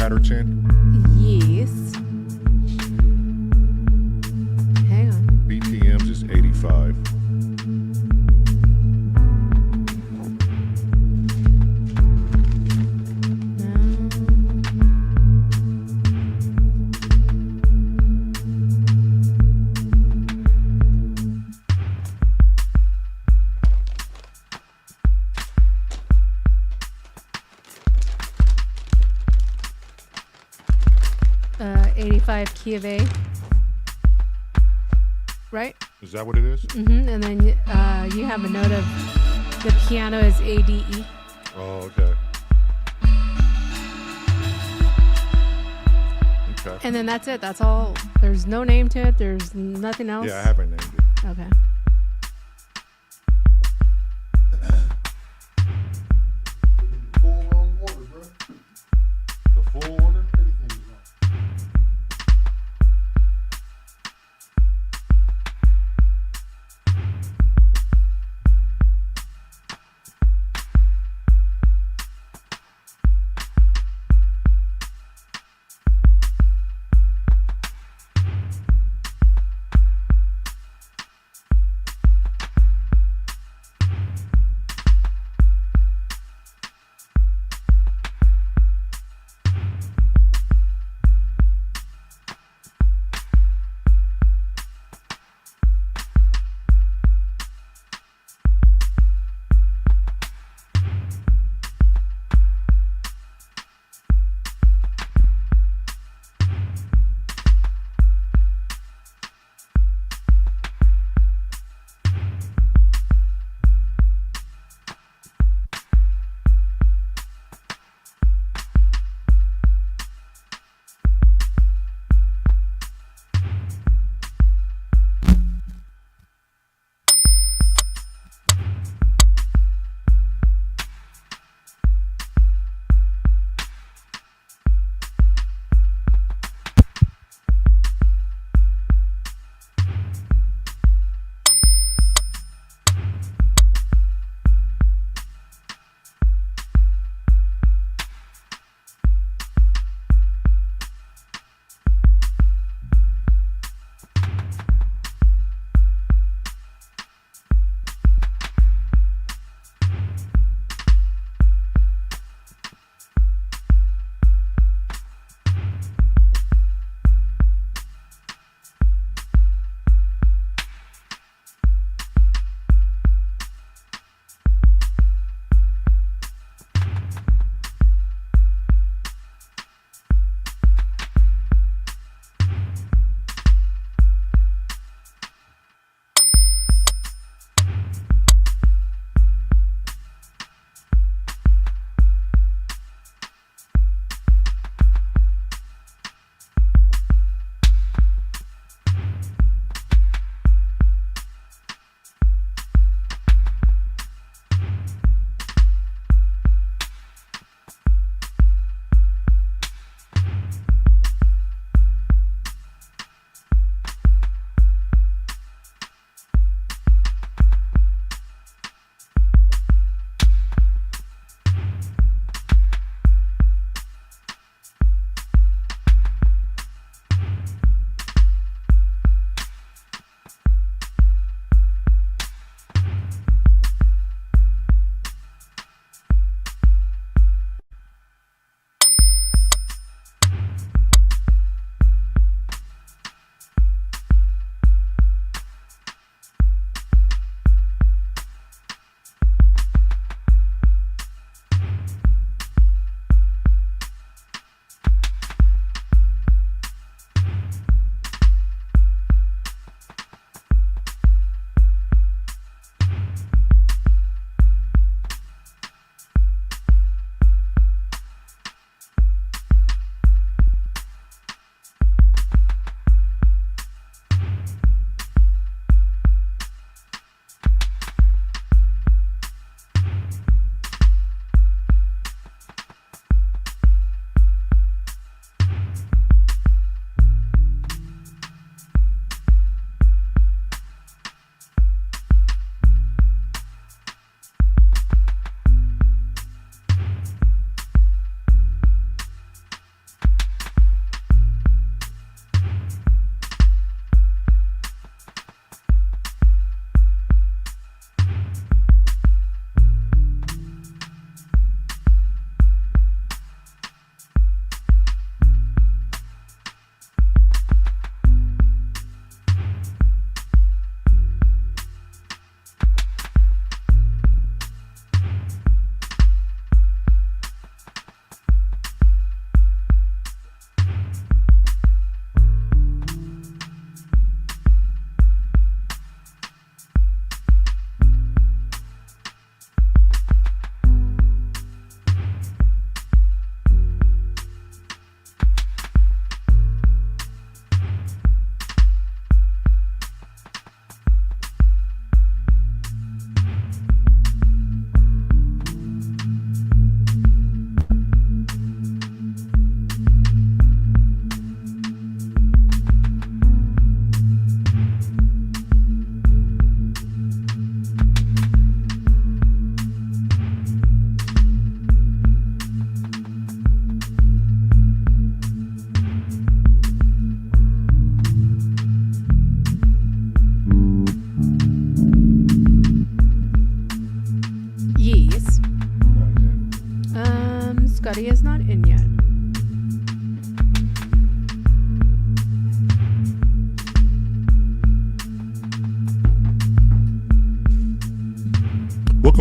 Patterson? Yes. Hang on. BTMs is 85. No. 85 key of A. Right? Is that what it is? Mm-hmm. And then you have a note of the piano is ADE. Oh, okay. Okay. And then that's it. That's all. There's no name to it. There's nothing else. Yeah, I haven't named it. Okay. Full wrong order, bro. The full order? Everything's wrong.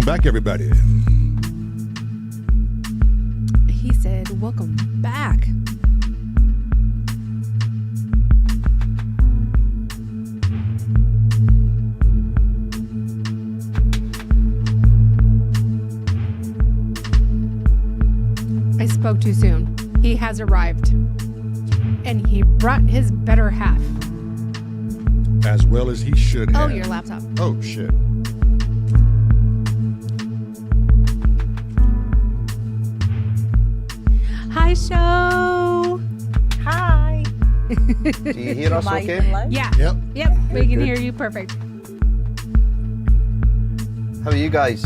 Welcome back, everybody. He said, welcome back. I spoke too soon. He has arrived. And he brought his better half. As well as he should have. Oh, your laptop. Oh, shit. Hi, show. Hi. Do you hear us Am I okay? even live? Yeah. Yep. Yep. We can good. hear you perfect. How are you guys?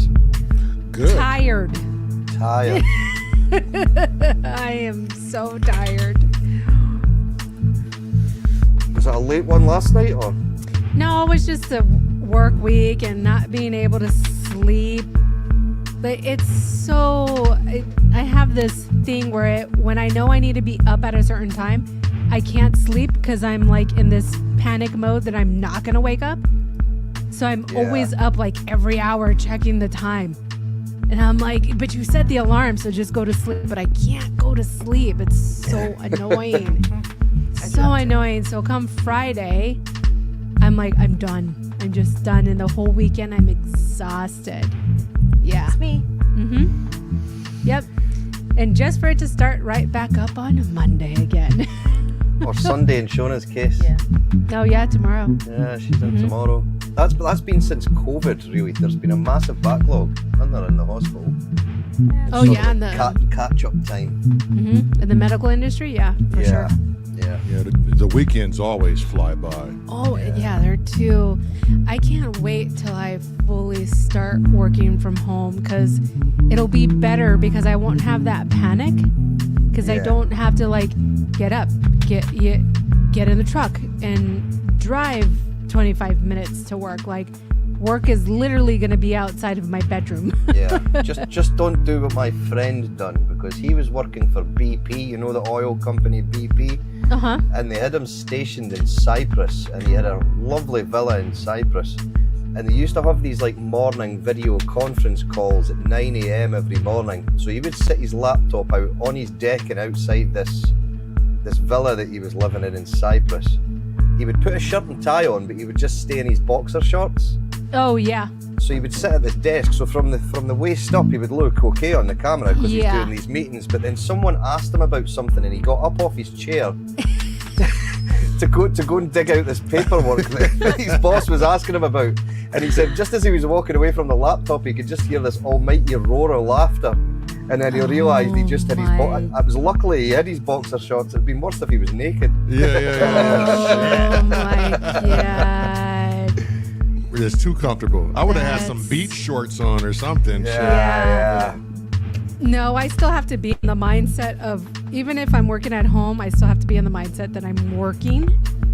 Good. Tired. Tired. I am so tired. Was it a late one last night or? No, it was just a work week and not being able to sleep. But it's so... I have this thing where when I know I need to be up at a certain time, I can't sleep because I'm like in this panic mode that I'm not going to wake up. So I'm always up like every hour checking the time. And I'm like, but you set the alarm, so just go to sleep. But I can't go to sleep. It's so annoying. So annoying. So come Friday, I'm like, I'm done. I'm just done. And the whole weekend, I'm exhausted. Yeah. It's me. Mm-hmm. Yep. And just for it to start right back up on Monday again. Or Sunday in Shona's case? Yeah. Oh, yeah, tomorrow. Yeah, she's in tomorrow. That's been since COVID, really. There's been a massive backlog, and they're in the hospital. Oh, Sort yeah, of and the catch-up time. in the medical industry, yeah, for sure. Yeah. Yeah, the weekends always fly by. Oh, yeah, they're too. I can't wait till I fully start working from home because it'll be better because I won't have that panic because I Yeah. don't have to like get up, get in the truck and drive 25 minutes to work. Like work is literally going to be outside of my bedroom. Yeah. Just don't do what my friend done, because he was working for BP, you know, the oil company BP. Uh-huh. And they had him stationed in Cyprus, and he had a lovely villa in Cyprus. And they used to have these like morning video conference calls at 9 a.m. every morning. So he would sit his laptop out on his deck and outside this villa that he was living in Cyprus. He would put a shirt and tie on, but he would just stay in his boxer shorts. Oh, yeah. So he would sit at this desk. So from the waist up, he would look okay on the camera because he's Yeah. doing these meetings. But then someone asked him about something, and he got up off his chair to go and dig out this paperwork that his boss was asking him about. And he said just as he was walking away from the laptop, he could just hear this almighty roar of laughter. And then he realised he just had his it was luckily he had his boxer shorts. It'd been worse if he was naked. Oh my god. It's too comfortable. I would have had some That's- beach shorts on or something. Yeah. No, I still have to be in the mindset of, even if I'm working at home, I still have to be in the mindset that I'm working.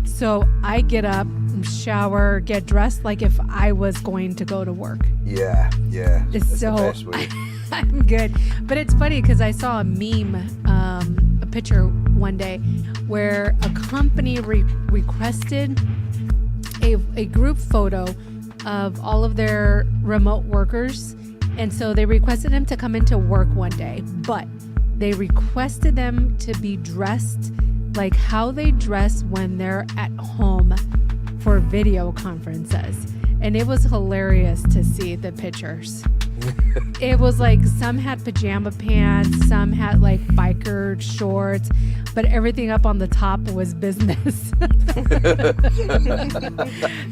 So I get up, shower, get dressed like if I was going to go to work. Yeah. It's the best way. I'm good. But it's funny because I saw a meme, a picture one day where a company requested a group photo of all of their remote workers. And so they requested them to come into work one day, but they requested them to be dressed like how they dress when they're at home for video conferences. And it was hilarious to see the pictures. It was like some had pajama pants, some had like biker shorts, but everything up on the top was business.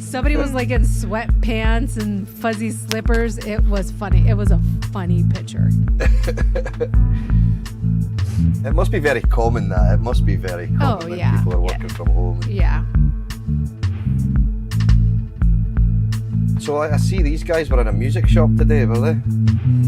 Somebody was like in sweatpants and fuzzy slippers. It was funny. It was a funny picture. It must be very common that. It must be very common Oh, when yeah. people are working from home. Yeah. So I see these guys were in a music shop today, were they?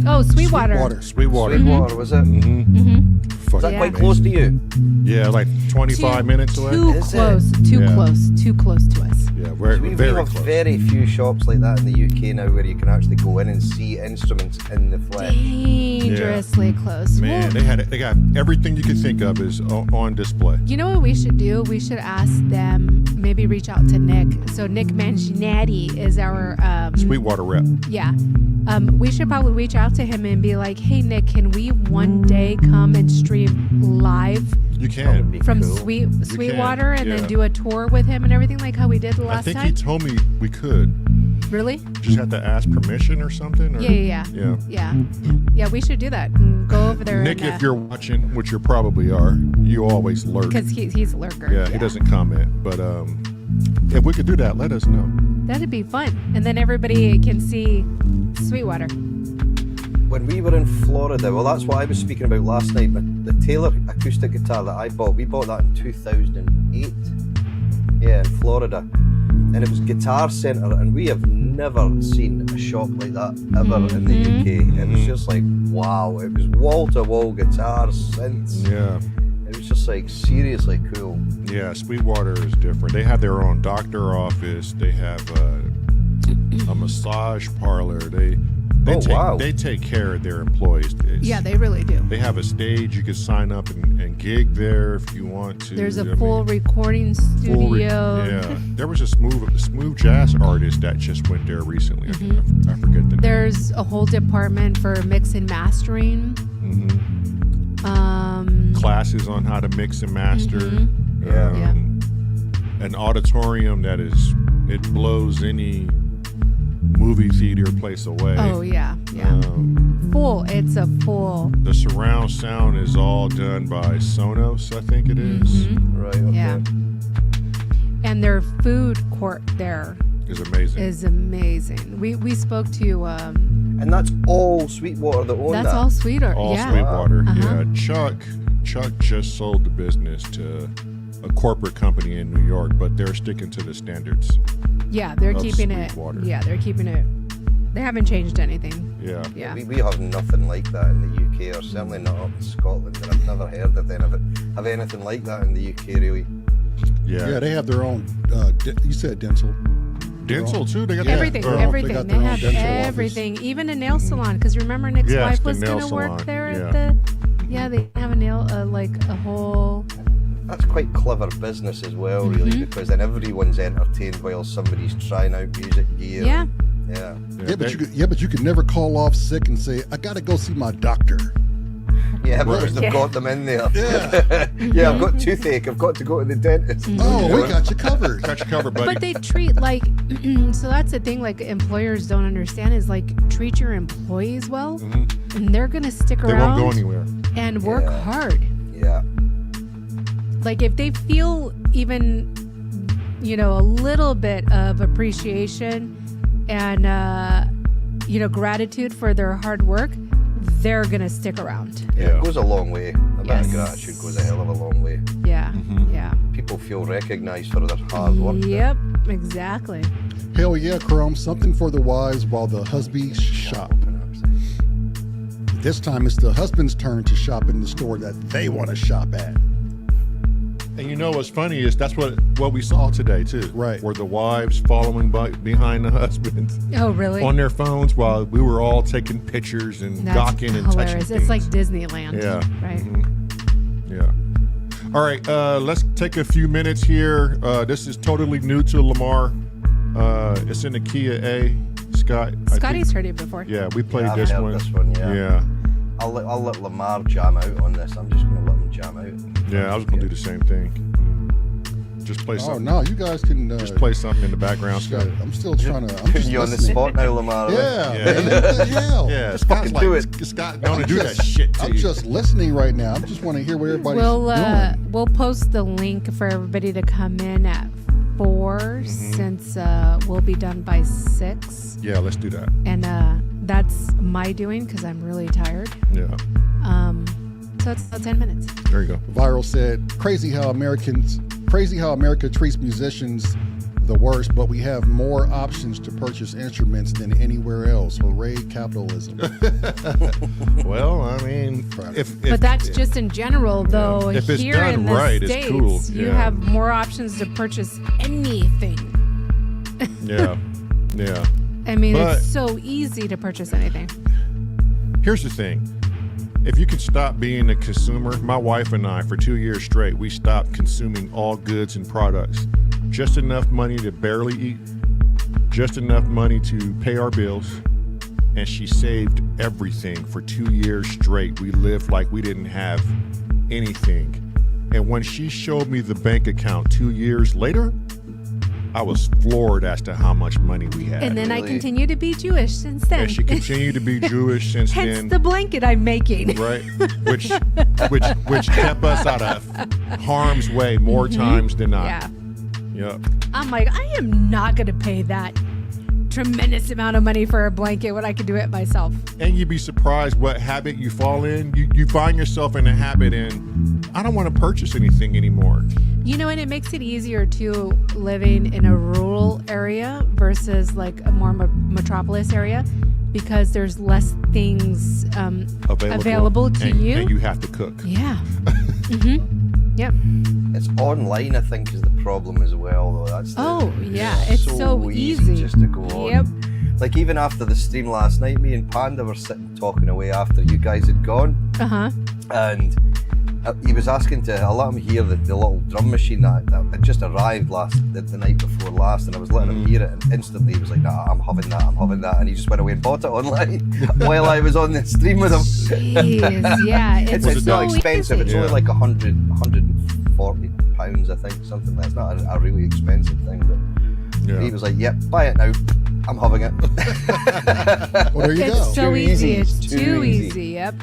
Oh, Sweetwater. Sweetwater. Sweetwater, was it? Mm-hmm. Is that Yeah. quite close to you? Yeah, like 25 minutes away. Too Is it? close. Too Yeah. close. Too close to us. Yeah, we're We very have close. very few shops like that in the UK now where you can actually go in and see instruments in the flesh. Dangerously close. Man, Well, they got everything you can think of is on display. you know what we should do? We should ask them, maybe reach out to Nick. So Nick Manginetti is our Sweetwater rep. yeah. We should probably reach out to him and be like, hey, Nick, can we one day come and stream live You That would can. be from cool. Sweetwater and yeah. then do a tour with him and everything like how we did the I last think time? he told me we could. Really? Just have to ask permission or something. Or, Yeah. Yeah, we should do that and go over there. Nick, if you're watching, which you probably are, you always lurk. because he's a lurker. Yeah, he doesn't comment. But if we could do that, let us know. That'd be fun, and then everybody can see Sweetwater. When we were in Florida, well, that's what I was speaking about last night. But the Taylor acoustic guitar that I bought, we bought that in 2008. Yeah, in Florida. And it was Guitar Center, and we have never seen a shop like that ever in the UK. It was just like, wow, it was wall-to-wall guitars, synths. Yeah. It was just like seriously cool. Yeah, Sweetwater is different. They have their own doctor office. They have a massage parlor. They take care of their employees. Yeah, they really do. They have a stage. You can sign up and gig there if you want to. There's a full recording studio. yeah, there was a smooth jazz artist that just went there recently. I forget the name. There's a whole department for mix and mastering. Classes on how to mix and master. Yeah. An auditorium that it blows any movie theater place away. Oh yeah. Full. It's a full. The surround sound is all done by Sonos, I think it is. Right, okay. Yeah. And their food court there Is amazing. is amazing. We spoke to And that's all Sweetwater that owned that's that. all Sweeter. all yeah. Sweetwater. Uh-huh. Yeah, Chuck just sold the business to a corporate company in New York, but they're sticking to the standards. Yeah, they're of keeping it. Sweetwater. Yeah, they're keeping it. They haven't changed anything. Yeah. Yeah. We have nothing like that in the UK, or certainly not up in Scotland. And I've never heard of anything like that in the UK, really. Yeah. They have their own. You said dental. Dental too. They got Everything, that. everything. got They their own have dental office. everything. Even a nail salon. Because remember, Nick's Yes, wife the was nail gonna work salon, there yeah. at the. Yeah, they have a nail, like a whole. That's quite clever business as well, really, because then everyone's entertained while somebody's trying out music gear. Yeah. Yeah. But you could never call off sick and say, "I gotta go see my doctor." Yeah, because they've Yeah. got them in there. Yeah. Yeah, I've got toothache. I've got to go to the dentist. Oh, we got you covered. Got you covered, buddy. But they treat like. So that's the thing. Like employers don't understand is like treat your employees well, and they're gonna stick they around won't go anywhere. and work Yeah. hard. Yeah. Like if they feel even, a little bit of appreciation and, gratitude for their hard work, they're going to stick around. Yeah, it goes a long way. A bit Yes. of gratitude goes a hell of a long way. Yeah. Yeah. People feel recognised for their hard work. Yep. Exactly. Hell yeah, Chrome. Something for the wives while the husbands shop. This time it's the husband's turn to shop in the store that they want to shop at. And you know what's funny is that's what we saw today too. Right. Were the wives following behind the husbands Oh, really? on their phones while we were all taking pictures and That's gawking and touching hilarious. things. It's like Disneyland. Yeah. Right. Yeah. All right, let's take a few minutes here. This is totally new to Lamar. It's in the Kia A. Scott. I Scotty's think- heard it before. Yeah, we played Yeah, I've this heard one. this one, yeah. Yeah. I'll let Lamar jam out on this. I'm just going to let him jam out. Yeah, I was gonna do the same thing. Just play Oh something. no, you guys can Just play something in the background, Scott. I'm still trying to. I'm Putting just you on the listening. spot now, Lamar. Yeah, Yeah. man, what the hell? Yeah, Just Scott's fucking like, do it. Scott, don't do that shit to I'm you. just listening right now. I just want to hear what everybody's doing. We'll post the link for everybody to come in at 4 since we'll be done by 6. Yeah, let's do that. And that's my doing because I'm really tired. Yeah, So it's about 10 minutes. there you go. Viral said, crazy how America treats musicians the worst, but we have more options to purchase instruments than anywhere else. Hooray, capitalism. Well, I mean, if But that's just in general, though. If it's Here done in the right, it's States, cool. you Yeah. have more options to purchase anything. yeah, yeah. I mean, But- it's so easy to purchase anything. Here's the thing. If you can stop being a consumer, my wife and I, for 2 years straight, we stopped consuming all goods and products. Just enough money to barely eat, just enough money to pay our bills, and she saved everything for 2 years straight. We lived like we didn't have anything. And when she showed me the bank account 2 years later, I was floored as to how much money we had. And then I continue to be Jewish since then. And she continued to be Jewish since Hence then. the blanket I'm making. Right, which kept us out of harm's way more times than not. Yeah. Yep. I'm like, I am not going to pay that tremendous amount of money for a blanket when I could do it myself. And you'd be surprised what habit you fall in. You find yourself in a habit and I don't want to purchase anything anymore. You know, and it makes it easier too living in a rural area versus like a more metropolis area, because there's less things available to you. And you have to cook. Yeah. Mm-hmm. Yep. It's online, I think, is the problem as well, though. That's it's so easy just to go on. Yep. Like even after the stream last night, me and Panda were sitting talking away after you guys had gone. And he was asking to let him hear the little drum machine that had just arrived the night before last, and I was letting him hear it, and instantly he was like, "Nah, I'm having that," and he just went away and bought it online while I was on the stream with him. Jeez, yeah, it's so not expensive. Easy. It's only like £140, I think, something. That's not a really expensive thing, but he was like, "Yep, buy it now. I'm having it." Well, there you go. It's so Too easy. easy. It's Too too easy. easy. Yep.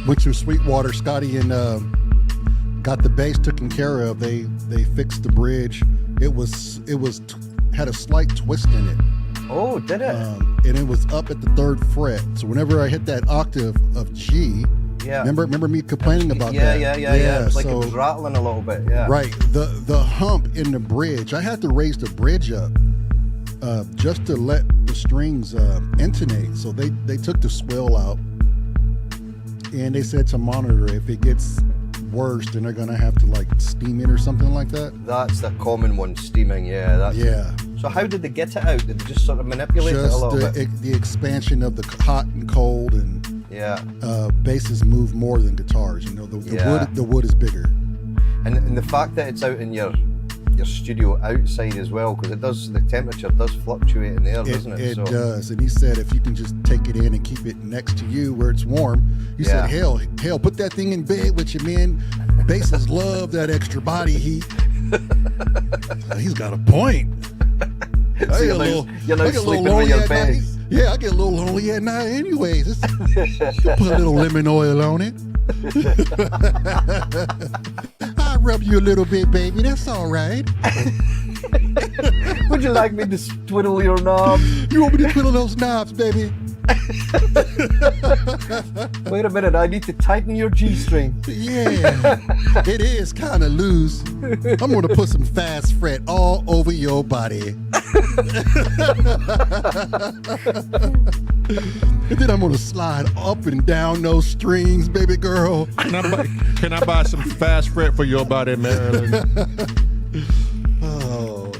Went to Sweetwater, Scotty, and got the bass taken care of. They fixed the bridge. It had a slight twist in it. Oh, did it? And it was up at the 3rd fret. So whenever I hit that octave of G, remember me complaining about that? Yeah. It's like it was rattling a little bit. Yeah. Right. The hump in the bridge, I had to raise the bridge up just to let the strings intonate. So they took the swell out. And they said to monitor it. If it gets worse, then they're gonna have to like steam it or something like that. That's the common one, steaming. Yeah. So how did they get it out? Did they just sort of manipulate it a little bit? The expansion of the hot and cold, and basses move more than guitars. You know, the wood is bigger. And the fact that it's out in your studio outside as well, because the temperature does fluctuate in there, doesn't it? It does. And he said if you can just take it in and keep it next to you where it's warm. He said, hell, put that thing in bed with you, man. Basses love that extra body heat. He's got a point. So you're not sleeping with your bass. Yeah, I get a little lonely at night anyways. Put a little lemon oil on it. I'll rub you a little bit, baby. That's all right. Would you like me to twiddle your knobs? You want me to twiddle those knobs, baby? Wait a minute, I need to tighten your G-string. Yeah, it is kind of loose. I'm going to put some fast fret all over your body. And then I'm going to slide up and down those strings, baby girl. Can I buy some fast fret for your body, Marilyn? Oh.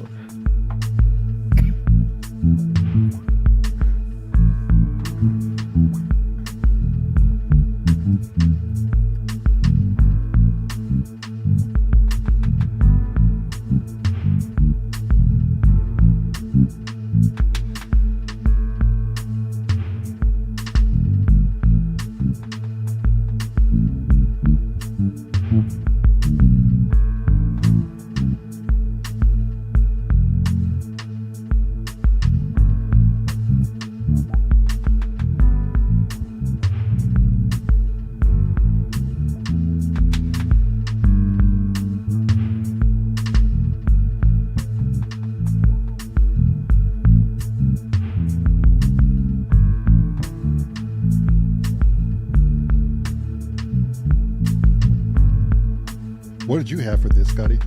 What did you have for this, Scotty?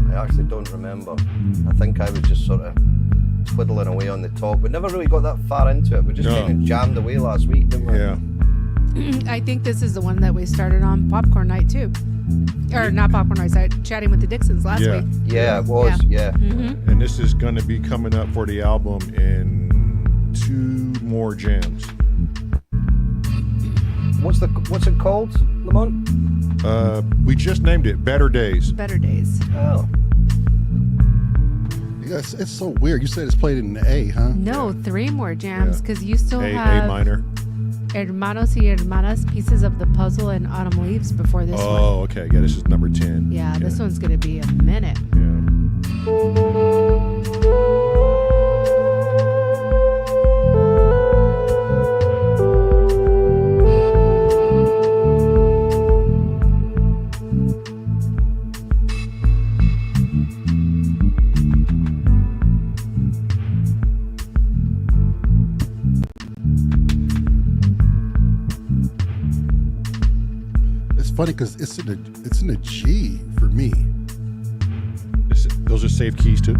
I actually don't remember. I think I was just sort of twiddling away on the top. We never really got that far into it. We just No. kind of jammed away last week, didn't we? Yeah. I think this is the one that we started on popcorn night too, or not popcorn night. Sorry, chatting with the Dixons last Yeah. week. Yeah, it was. Yeah. Mm-hmm. And this is going to be coming up for the album in 2 more jams. What's it called, Lamont? We just named it Better Days. Better days. Oh. Yeah, it's so weird. You said it's played in the A, huh? No, 3 more jams Yeah. because you still A have minor. Hermanos y Hermanas, Pieces of the Puzzle, and Autumn Leaves before this one. Oh, okay. Yeah, this is number 10. Yeah, this one's gonna be a minute. Yeah. It's funny because it's in a G for me. Those are saved keys too.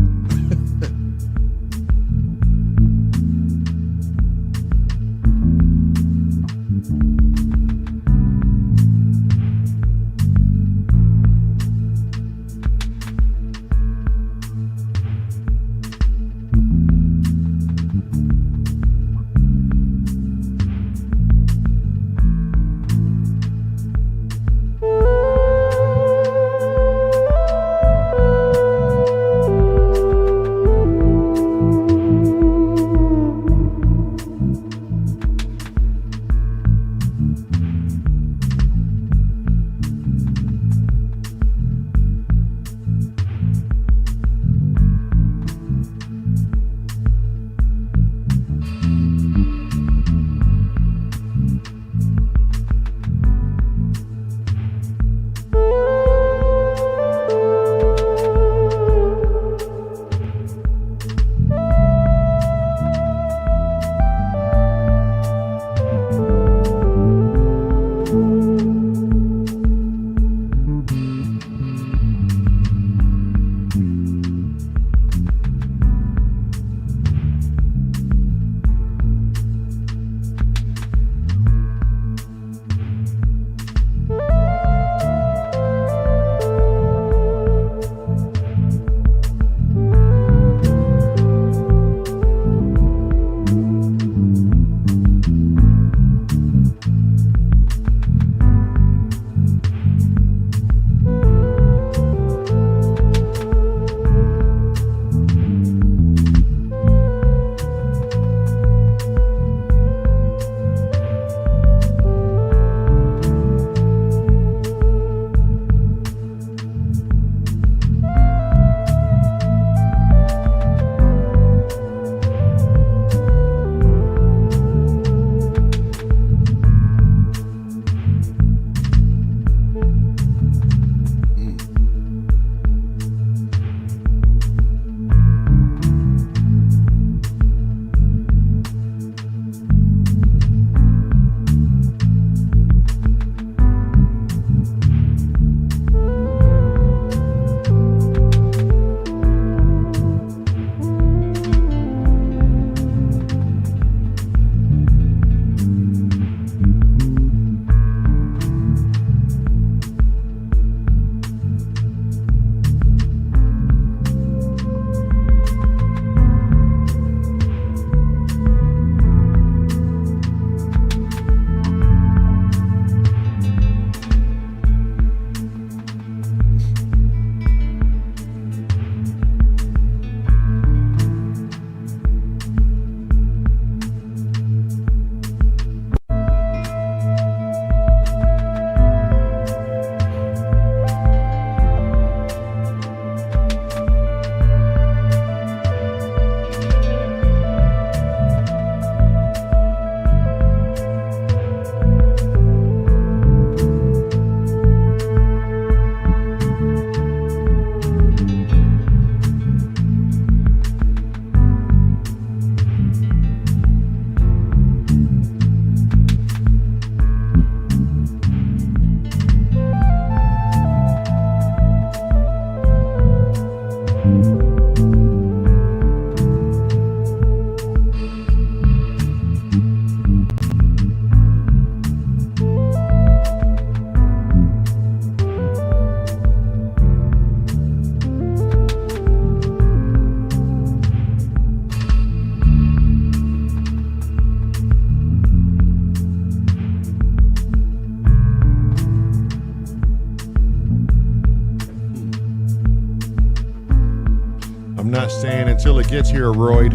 not saying until it gets here, Royd.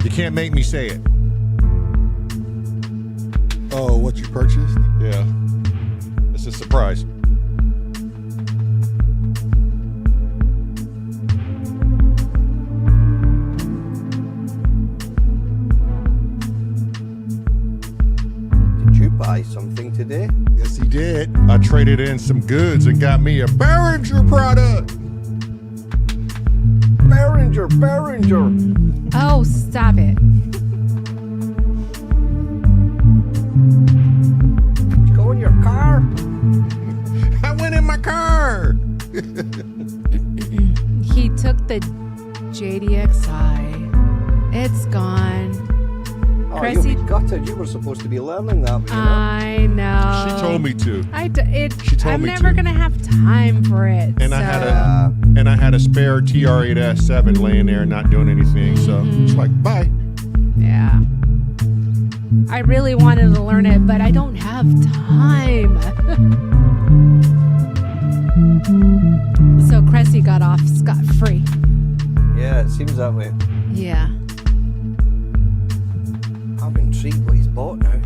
You can't make me say it. Oh, what you purchased? Yeah. It's a surprise. Did you buy something today? Yes, he did. I traded in some goods and got me a Behringer product. Behringer. Oh, stop it. Did you go in your car? I went in my car. He took the JDXI. It's gone. Oh, Cressy- you'll be gutted. You were supposed to be learning that. You know? I know. She told me to. She told I'm me never to. gonna have time for it. And so. I had a spare TR8S7 laying there not doing anything. So it's like, bye. Yeah. I really wanted to learn it, but I don't have time. So Cressy got off scot-free. Yeah, it seems that way. Yeah. I'm intrigued what he's bought now.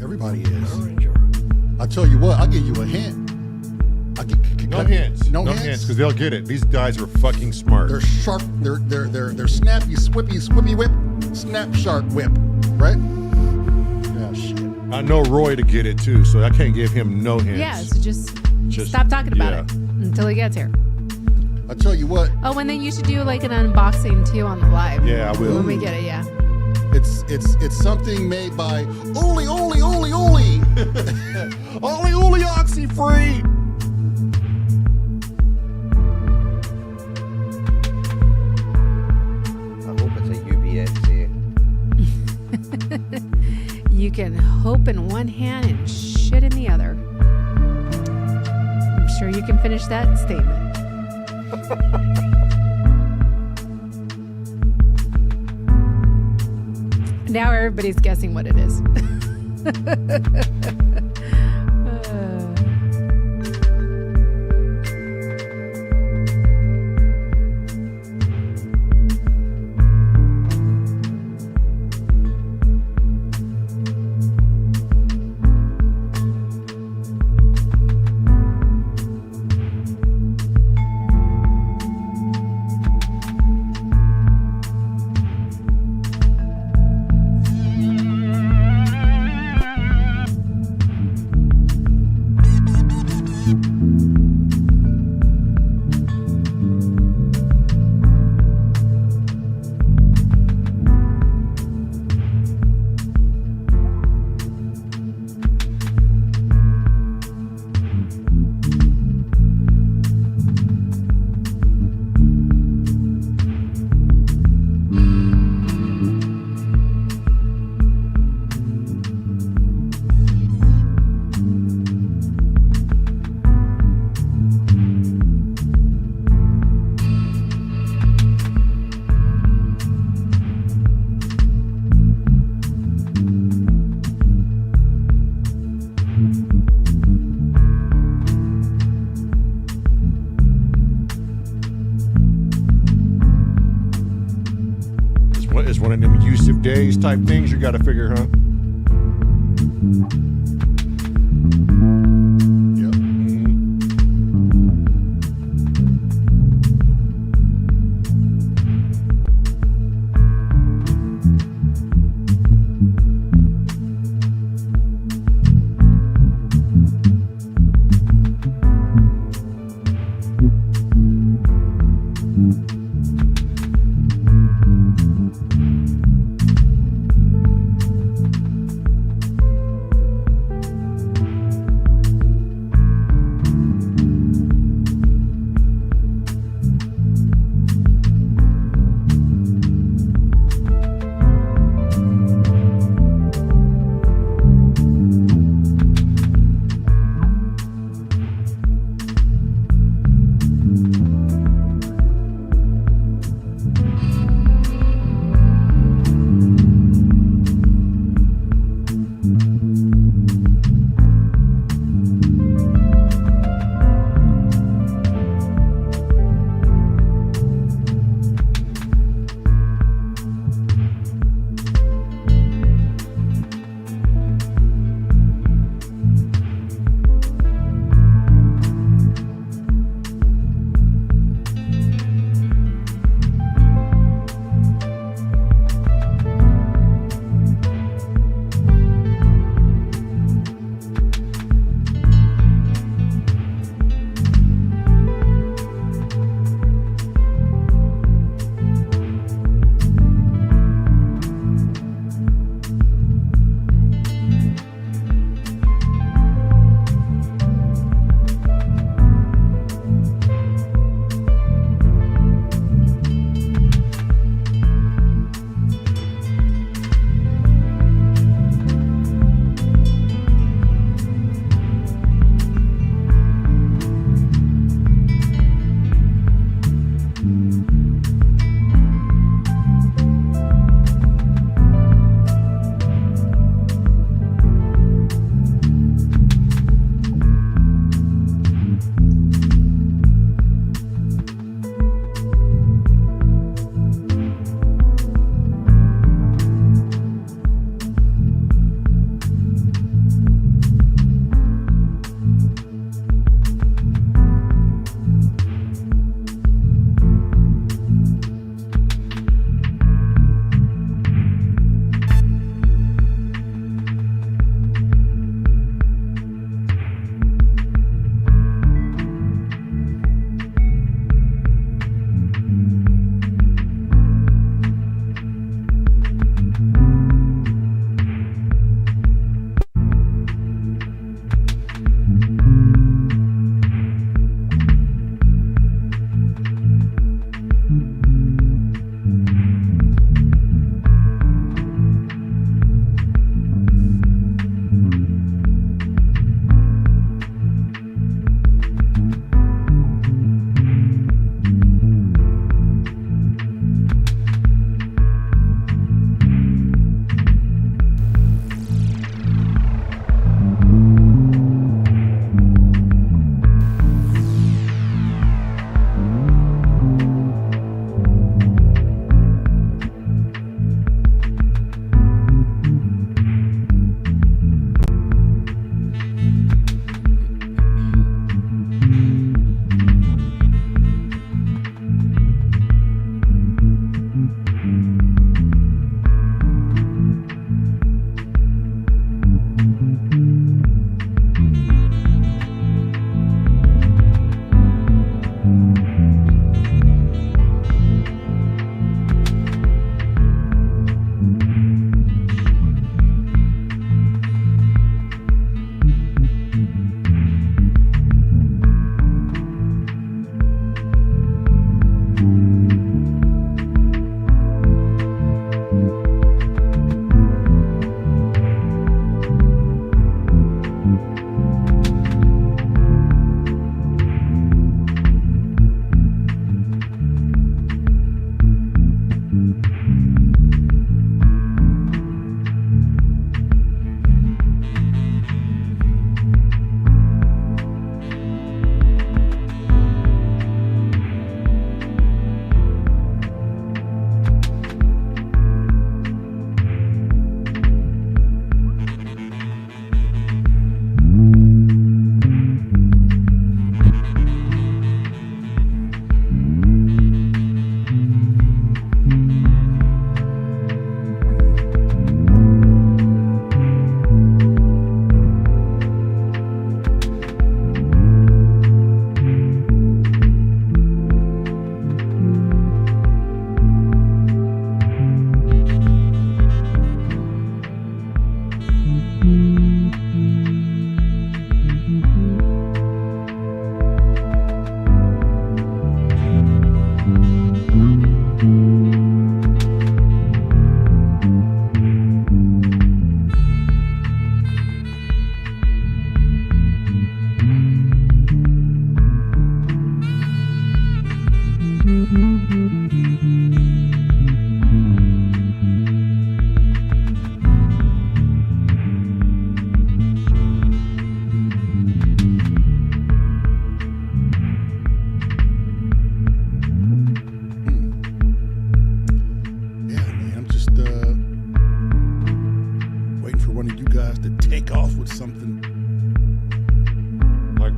Everybody is. Behringer. I'll tell you what, I'll give you a hint. No hints. No No hints? hints, because they'll get it. These guys are fucking smart. They're sharp, they're snappy, swippy whip, snap sharp whip, right? Yeah, shit. I know Roy to get it too, so I can't give him no hints. Yeah, so just stop talking about it until he gets here. I'll tell you what, Oh, and then you should do like an unboxing too on the live. Yeah, I will. When we get it, yeah. it's something made by Oli, Oli Oxy Free. I hope it's a UBXA. You can hope in one hand and shit in the other. I'm sure you can finish that statement. Now everybody's guessing what it is. It's one of them elusive days type things you got to figure, huh? Yep.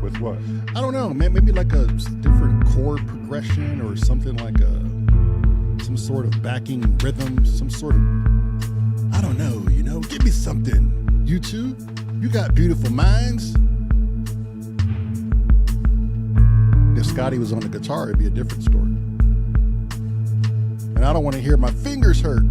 With what? I don't know, man. Maybe like a different chord progression or something like some sort of backing rhythm, some sort of, I don't know, you know. Give me something. YouTube, you got beautiful minds. If Scotty was on the guitar, it'd be a different story. And I don't want to hear my fingers hurt.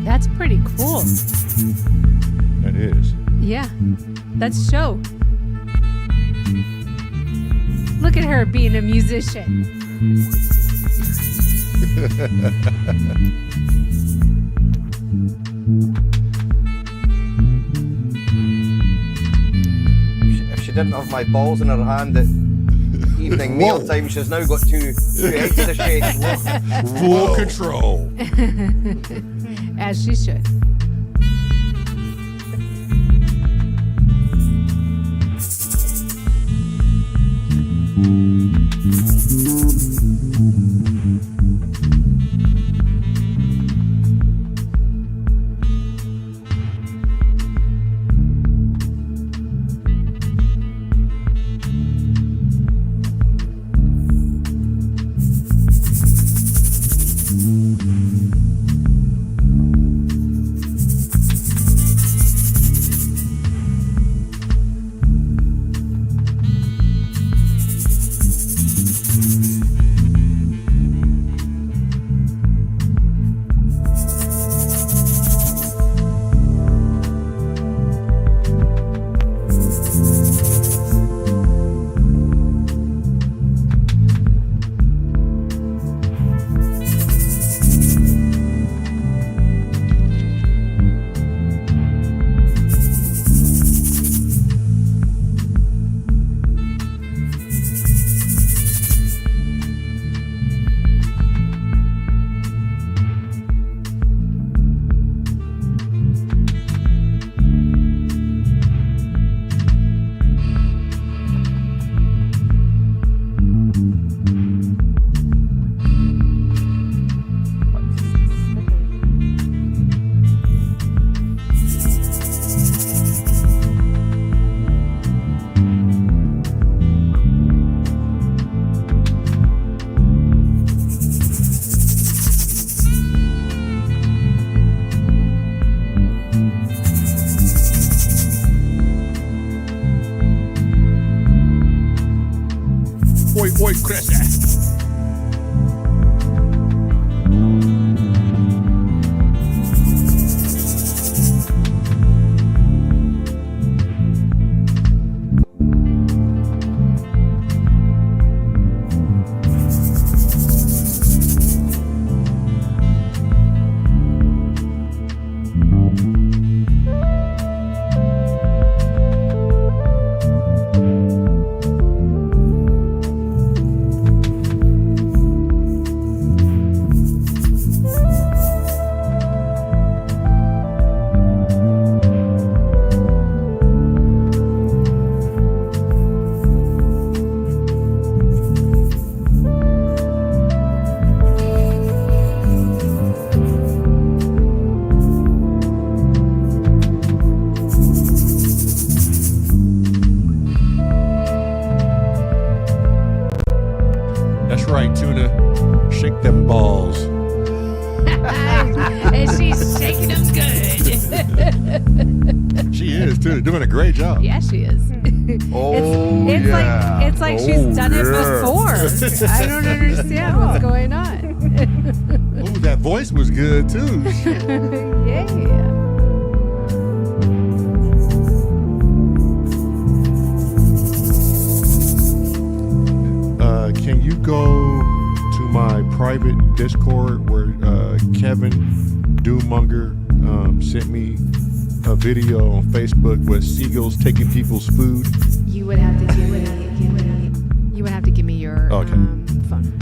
That's pretty cool. That is. Yeah, that's show. Look at her being a musician. If she didn't have my balls in her hand at evening meal time, she's now got two heads to shake. Full control. As she should. Oi, Chris. right, Tuna. Shake them balls. And she's shaking them good. She is too, doing a great job. Yeah, she is. Oh, it's yeah. like she's done it yeah. before. I don't understand what's going on. Ooh, that voice was good too. Yeah. Can you go to my private Discord where Kevin Doommonger sent me a video on Facebook with seagulls taking people's food? You would have to give me. You would have to give me your Okay. phone.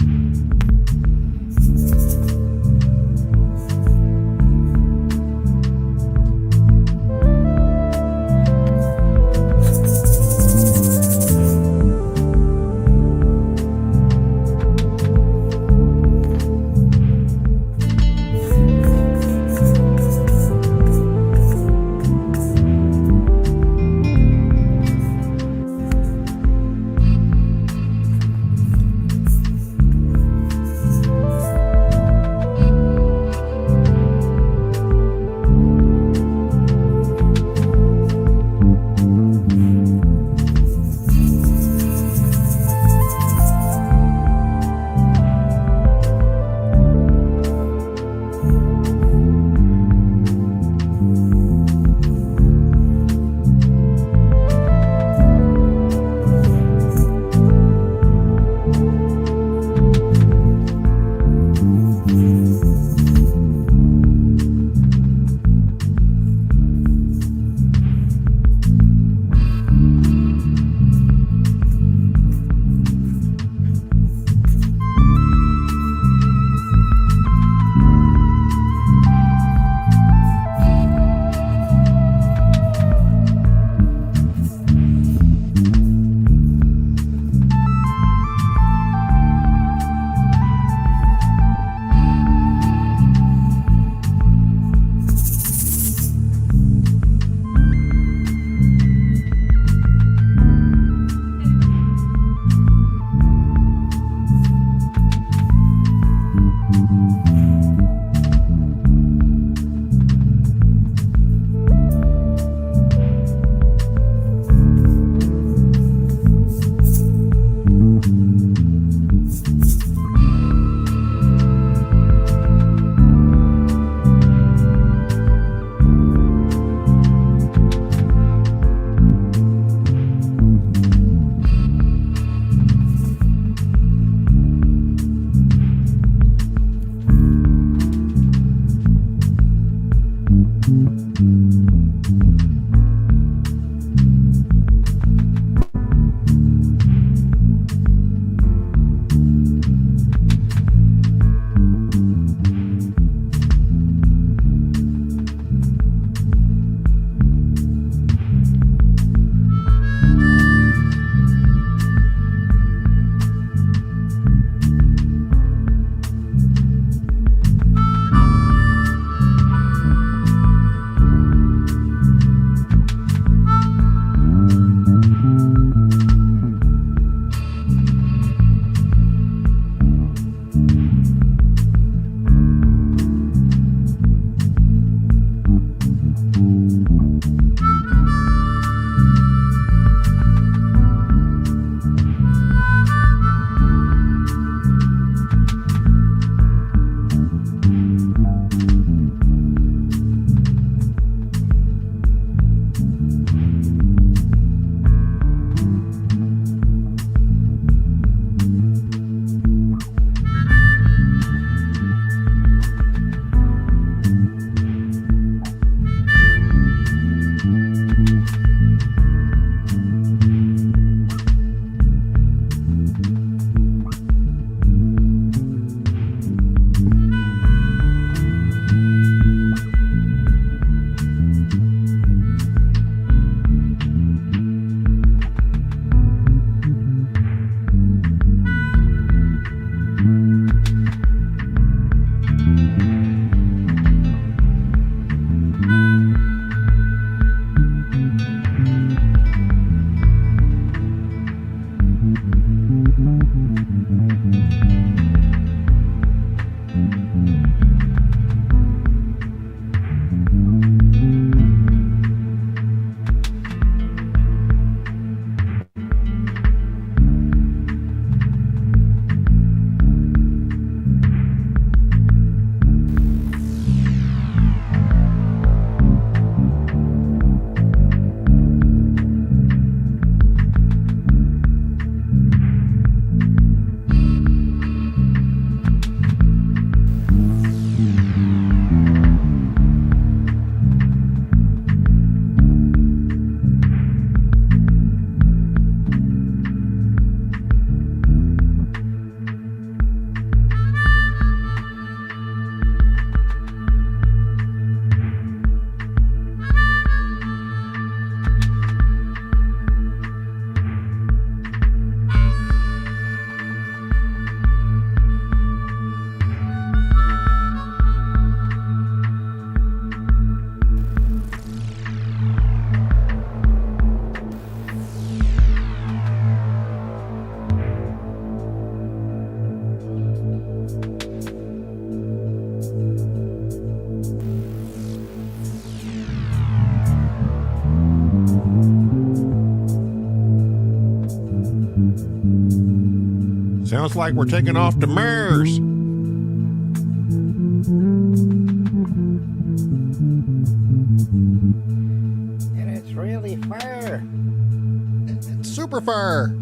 Sounds like we're taking off to Mars. And it's really far. Super far.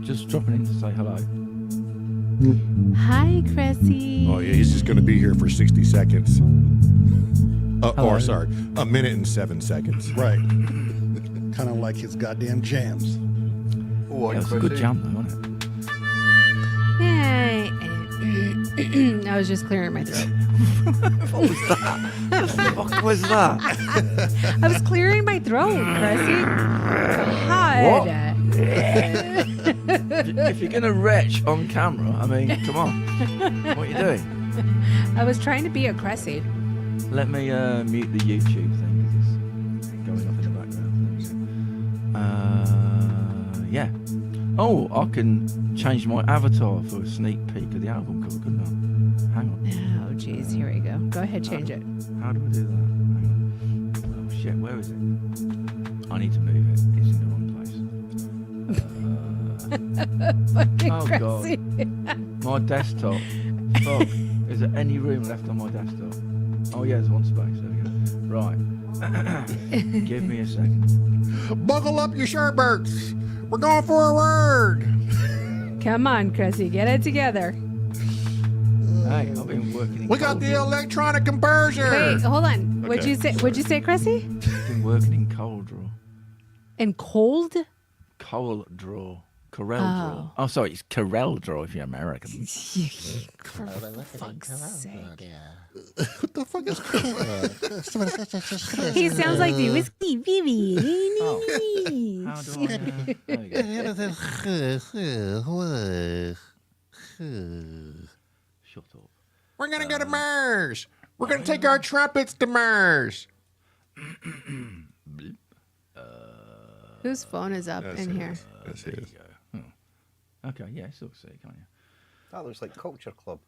Just dropping in to say hello. Hi, Cressy. Oh, yeah, he's just going to be here for 60 seconds. Hello. Or, sorry, a minute and 7 seconds. Right. Kind of like his goddamn jams. Oh, Yeah, it was a good jump, though, wasn't it? Hey. I was just clearing my throat. What was that? What the fuck was that? I was clearing my throat, Cressy. God. If you're going to retch on camera, I mean, come on. What are you doing? I was trying to be a Cressy. Let me mute the YouTube thing because it's going off in the background. Yeah. Oh, I can change my avatar for a sneak peek of the album cover, couldn't I? Hang on. Oh, jeez. Here we go. Go ahead, change it. How do I do that? Hang on. Oh, shit. Where is it? I need to move it. It's in the wrong place. Fucking Oh, God. Cressy. My desktop. Fuck. Is there any room left on my desktop? Oh, yeah, there's one space. There we go. Right. Give me a second. Buckle up your Sherberts. We're going for a word. Come on, Cressy. Get it together. Hey, I've been working in We got the Cold electronic conversion. Wait, hold on. What'd Okay, you say? What'd you say, Cressy? Draw. I've been working in Cold Draw. In cold? Coal Draw. Corel Oh. Draw. Oh, sorry, it's Corel Draw if you're American. For fuck's sake. What the fuck is He sounds like the whiskey baby. Oh. How do I... there you go. Shut up. We're going to go to Mars. We're going to take our trumpets to Mars. Whose phone is up in here? That's There his. you go. Oh. Okay, yeah, still see it, can't you? That looks like Culture Club.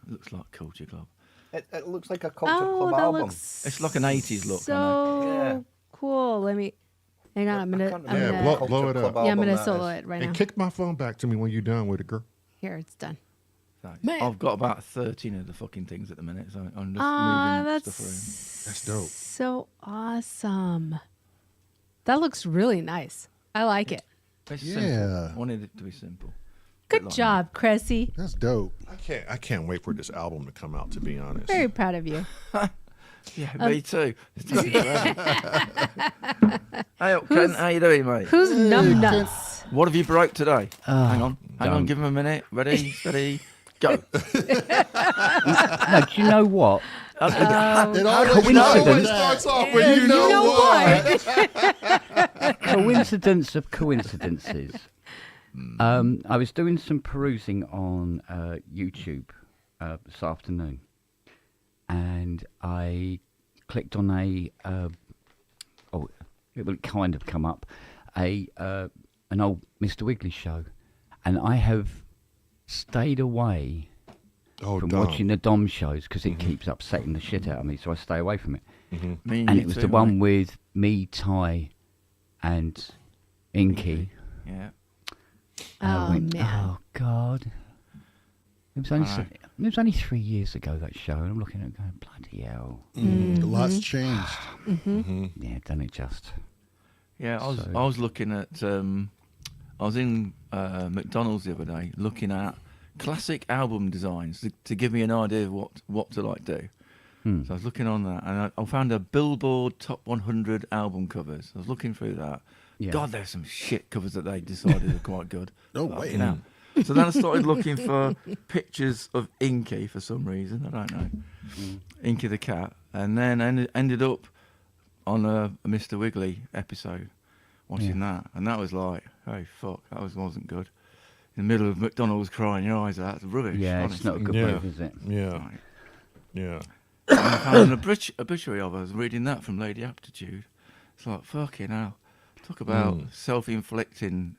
Looks like Culture Club. It looks like a Culture Oh, Club that album. looks It's like an 80s look, I So Yeah. cool. Let me. Hang on. I'm I gonna. can't I'm remember Yeah, gonna. what blow Culture it Club up. Yeah, I'm album gonna that solo is. it right now. And kick my phone back to me when you're done with it, girl. Here, it's done. Thanks. Man. I've got about 13 of the fucking things at the minute, so I'm just Ah, moving that's stuff That's dope. So awesome. That looks really nice. I like it. around. It's Yeah. simple. I wanted it to be simple. Good like job, Cressy. That's dope. I can't wait for this album to come out, to be honest. Very proud of you. Yeah, me too. It's taking forever. Hey, Ken, how you doing, mate? Who's numb nuts? What have you broke today? Hang on, don't. give him a minute. Ready, steady, go. No, do you know what? It Coincidence. always starts off with you know what. Coincidence of coincidences. I was doing some perusing on YouTube this afternoon, and I clicked on it will kind of come up, an old Mr. Wiggly show, and I have stayed away from Dom. watching the Dom shows because it keeps upsetting the shit out of me, so I stay away from it. Me And you it was too, the one mate. with me, Ty, and Inky. Yeah. And I Oh, went, man. oh God! It was only Right. it was only 3 years ago, that show, and I'm looking at it going, bloody hell! A lot's changed. Yeah, done it just. Yeah, I So- was looking at I was in McDonald's the other day looking at classic album designs to give me an idea of what to like do. So I was looking on that, and I found a Billboard Top 100 album covers. I was looking through that. Yeah. God, there's some shit covers that they decided are quite good. No Fucking way. hell. So then I started looking for pictures of Inky for some reason. I don't know. Inky the cat. And then ended up on a Mr. Wiggly episode watching that. And that was like, oh, fuck, that wasn't good. In the middle of McDonald's crying your eyes out. It's rubbish. Yeah, it's not a good Yeah. move, is it? Yeah. Right. Yeah. And I found an obituary of her. I was reading that from Lady Aptitude. It's like, fucking hell. Talk about self-inflicting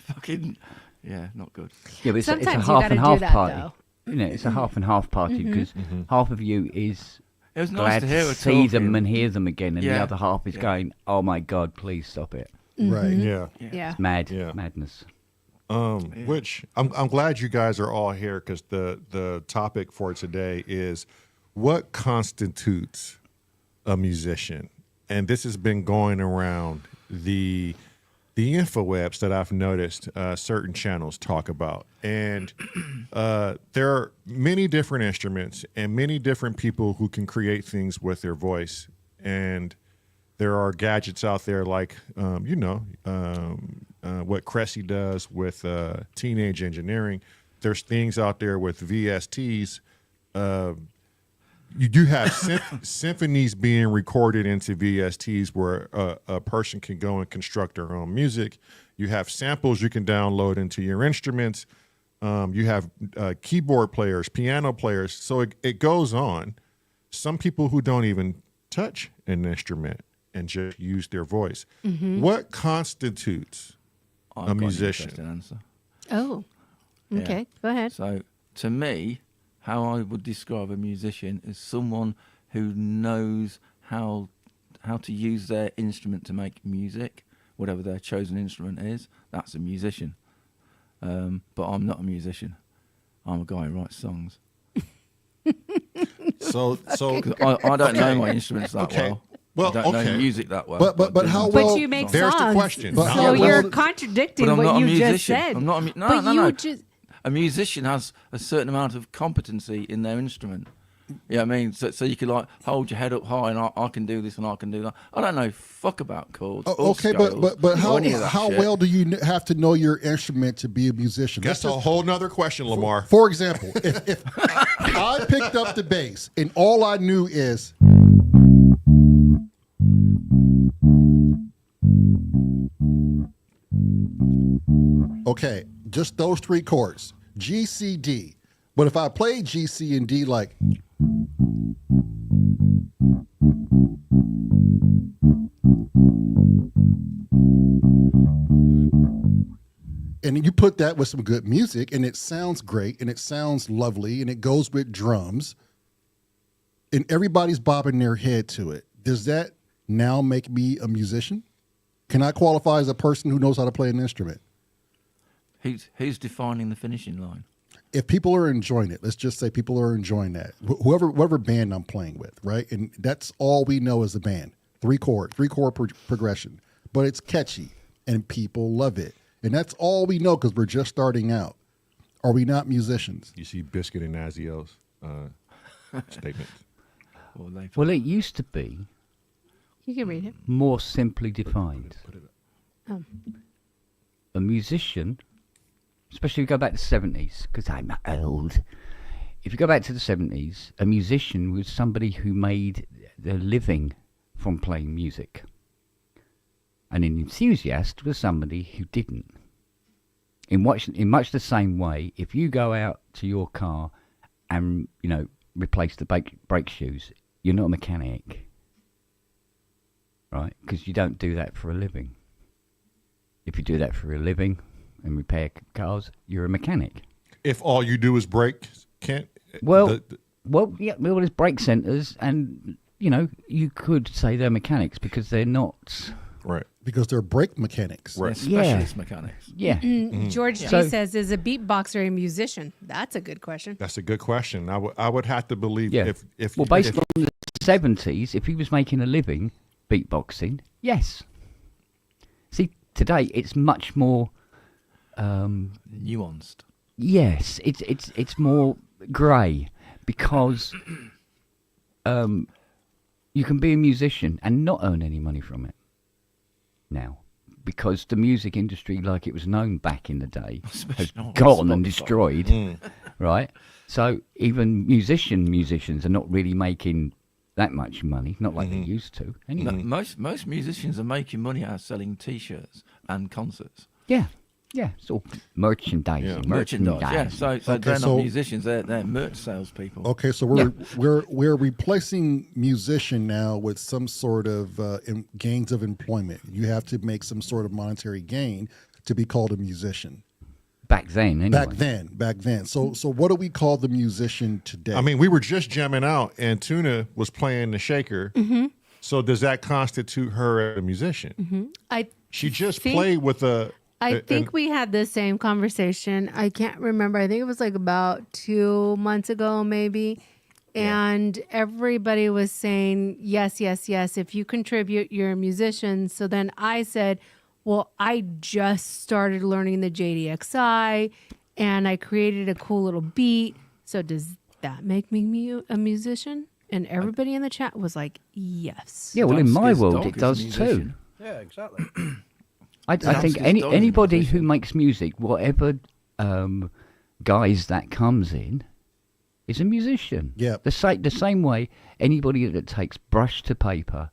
fucking... Yeah, not good. Yeah, but it's a Sometimes you half gotta and do half that, party. though. You know, it's a half and half party because half of you is It was nice glad to hear her see them talking. and hear them again, and the Yeah. other half is Yeah. going, "Oh my God, please stop it! Right. Yeah. Yeah. Mad, Yeah. madness." Which I'm glad you guys are all here because the topic for today is what constitutes a musician, and this has been going around the infowebs that I've noticed certain channels talk about, and there are many different instruments and many different people who can create things with their voice, and there are gadgets out there like what Cressy does with teenage engineering. There's things out there with VSTs. You do have symphonies being recorded into VSTs where a person can go and construct their own music. You have samples you can download into your instruments. You have keyboard players, piano players. So it goes on. Some people who don't even touch an instrument and just use their voice. What constitutes I've a got an musician? interesting answer. Oh. Yeah. Okay. Go ahead. So, to me, how I would describe a musician is someone who knows how to use their instrument to make music, whatever their chosen instrument is. That's a musician. But I'm not a musician. I'm a guy who writes songs. So 'Cause I don't know my instruments that Okay. well. Well, I don't know okay. music that well. But how well? But you make There's the songs. question. But So how you're well- contradicting But I'm what not a you musician. just said. I'm not a but no, you no. just A musician has a certain amount of competency in their instrument. You know what I mean? So you can like hold your head up high and I can do this and I can do that. I don't know fuck about chords. or Okay, scales but or how any of that shit. well do you have to know your instrument to be a musician? That's Let's a just- whole nother question, Lamar. For example, if I picked up the bass and all I knew is okay, just those three chords, G, C, D. But if I played G, C, and D like and you put that with some good music and it sounds great and it sounds lovely and it goes with drums and everybody's bobbing their head to it, does that now make me a musician? Can I qualify as a person who knows how to play an instrument? Who's defining the finishing line? If people are enjoying it, let's just say people are enjoying that. Whoever band I'm playing with, right? And that's all we know as a band. Three chord progression. But it's catchy and people love it. And that's all we know because we're just starting out. Are we not musicians? You see Biscuit and Nazio's statement. Well, it used to be you can read it. more simply defined. A musician, especially if you go back to the 70s, because I'm old. If you go back to the 70s, a musician was somebody who made their living from playing music. And an enthusiast was somebody who didn't. In much the same way, if you go out to your car and, replace the brake shoes, you're not a mechanic. Right? Because you don't do that for a living. If you do that for a living and repair cars, you're a mechanic. If all you do is break, can't. Well, there's brake centres, and you could say they're mechanics because they're not. Right. Because they're brake mechanics. Right. They're specialist mechanics. Yeah. George G So- says, "Is a beatboxer a musician?" That's a good question. That's a good question. I would have to believe Yeah. if Well, based on the 70s, if he was making a living beatboxing, yes. See, today it's much more. Nuanced. Yes, it's more grey because you can be a musician and not earn any money from it now because the music industry, like it was known back in the day, has Especially on gone and Spotify. destroyed, right? So even musicians are not really making that much money, not like they used to. No, Anyway, most musicians are making money out of selling T-shirts and concerts. yeah, it's all merchandising, Merchandise, yeah. So Okay, they're so- not musicians; they're merch salespeople. Okay, so we're replacing musician now with some sort of gains of employment. You have to make some sort of monetary gain to be called a musician. Back then, anyway. Back then. So what do we call the musician today? I mean, we were just jamming out, and Tuna was playing the shaker. So does that constitute her as a musician? She just think- played with a. I think we had the same conversation. I can't remember. I think it was like about 2 months ago, maybe. And everybody was saying, yes, yes, yes. If you contribute, you're a musician. So then I said, well, I just started learning the JDXI and I created a cool little beat. So does that make me a musician? And everybody in the chat was like, yes. Yeah, well, in my Dusk's world, dog it is a does too. musician. Yeah, exactly. I think Dusk's dog is a anybody who musician. makes music, whatever guise that comes in, is a musician. Yeah. The same way anybody that takes brush to paper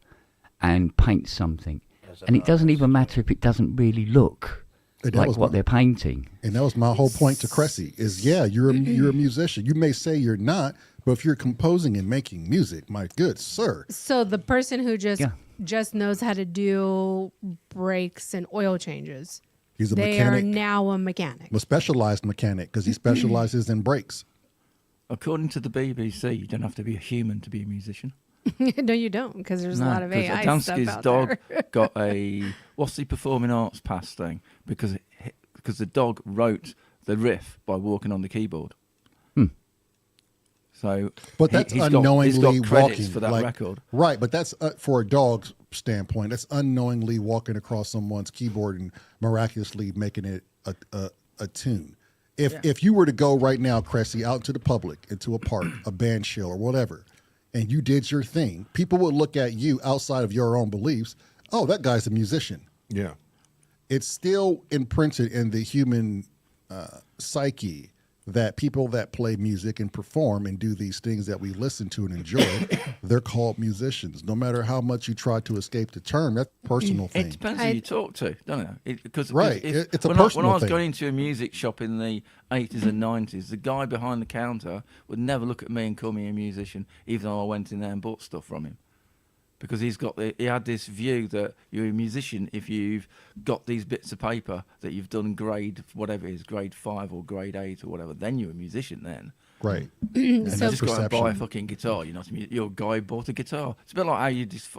and paints something, and it doesn't even matter if it doesn't really look And that like was what my- they're painting. And that was my whole point to Cressy is, you're a musician. You may say you're not, but if you're composing and making music, my good sir. So the person who Yeah. just knows how to do brakes and oil changes, He's a they mechanic, are now a mechanic. a specialized mechanic because he specializes in brakes. According to the BBC, you don't have to be a human to be a musician. No, you don't, because there's a lot of 'cause AI stuff Adamski's out dog there. got a what's the performing arts pass thing because the dog wrote the riff by walking on the keyboard. So, But that's he's unknowingly got credits walking for that record. Right, but that's for a dog's standpoint. That's unknowingly walking across someone's keyboard and miraculously making it a tune. If you were to go right now, Cressy, out into the public, into a park, a band shell or whatever, and you did your thing, people would look at you outside of your own beliefs. Oh, that guy's a musician. Yeah. It's still imprinted in the human psyche that people that play music and perform and do these things that we listen to and enjoy, they're called musicians. No matter how much you try to escape the term, that's a personal thing. It depends who you talk to, doesn't it? Because Right, it's a when personal I was thing. going into a music shop in the 80s and 90s, the guy behind the counter would never look at me and call me a musician, even though I went in there and bought stuff from him. Because he had this view that you're a musician if you've got these bits of paper that you've done grade whatever it is, grade 5 or grade 8 or whatever, then you're a musician then. Right. So- And You that's just got to buy a perception. fucking guitar. You're not you're a guy who bought a guitar. It's a bit like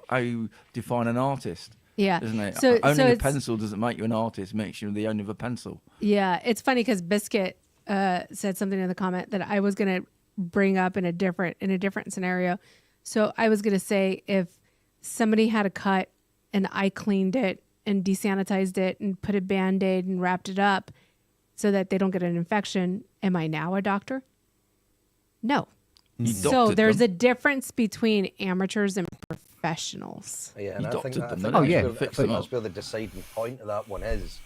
how you define an artist, Yeah. isn't it? So Owning a it's- pencil doesn't make you an artist. Makes you the owner of a pencil. Yeah, it's funny because Biscuit said something in the comment that I was going to bring up in a different scenario. So I was going to say if somebody had a cut and I cleaned it and desanitized it and put a Band-Aid and wrapped it up so that they don't get an infection, am I now a doctor? No. You So doctored there's them. a difference between amateurs and professionals. Yeah, and You I think, doctored I them, think didn't you? that's, Oh, where, yeah, I fix think them that's up. where the deciding point of that one is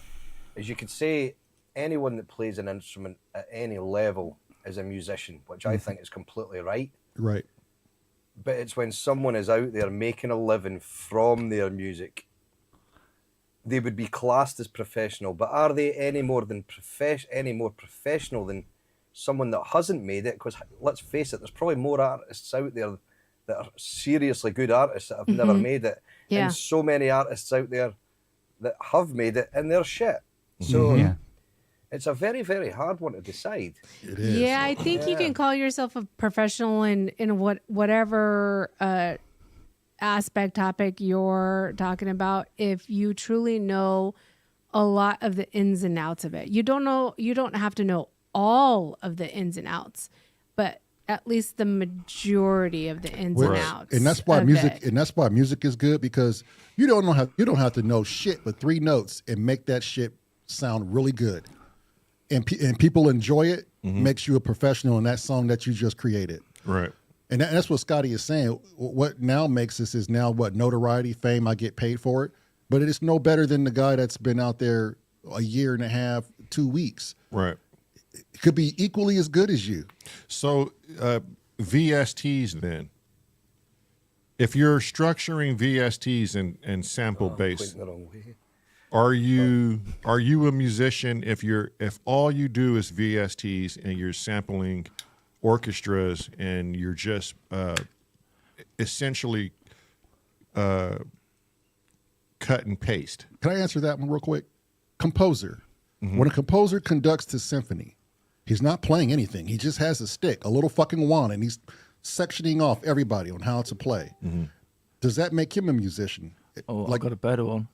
you could say anyone that plays an instrument at any level is a musician, which I think is completely right. Right. But it's when someone is out there making a living from their music, they would be classed as professional. But are they any more professional than someone that hasn't made it? Because let's face it, there's probably more artists out there that are seriously good artists that have never made it, Yeah. and so many artists out there that have made it and they're shit. So Yeah. it's a very, very hard one to decide. It is. Yeah, I think you can call yourself a professional in whatever aspect topic you're talking about if you truly know a lot of the ins and outs of it. You don't have to know all of the ins and outs, but at least the majority of the ins and Right. outs. And that's why of music it. and that's why music is good because you don't have to know shit but 3 notes and make that shit sound really good. And people enjoy it, makes you a professional in that song that you just created. Right. And that's what Scotty is saying. What now makes this is now what notoriety, fame, I get paid for it. but it's no better than the guy that's been out there a year and a half, 2 weeks. Right. It could be equally as good as you. So VSTs then. If you're structuring VSTs and sample based, Pointing the wrong way. are you a musician if all you do is VSTs and you're sampling orchestras and you're just essentially cut and paste? Can I answer that one real quick? Composer. When a composer conducts his symphony, he's not playing anything. He just has a stick, a little fucking wand, and he's sectioning off everybody on how to play. Does that make him a musician? Oh, I've got a better one.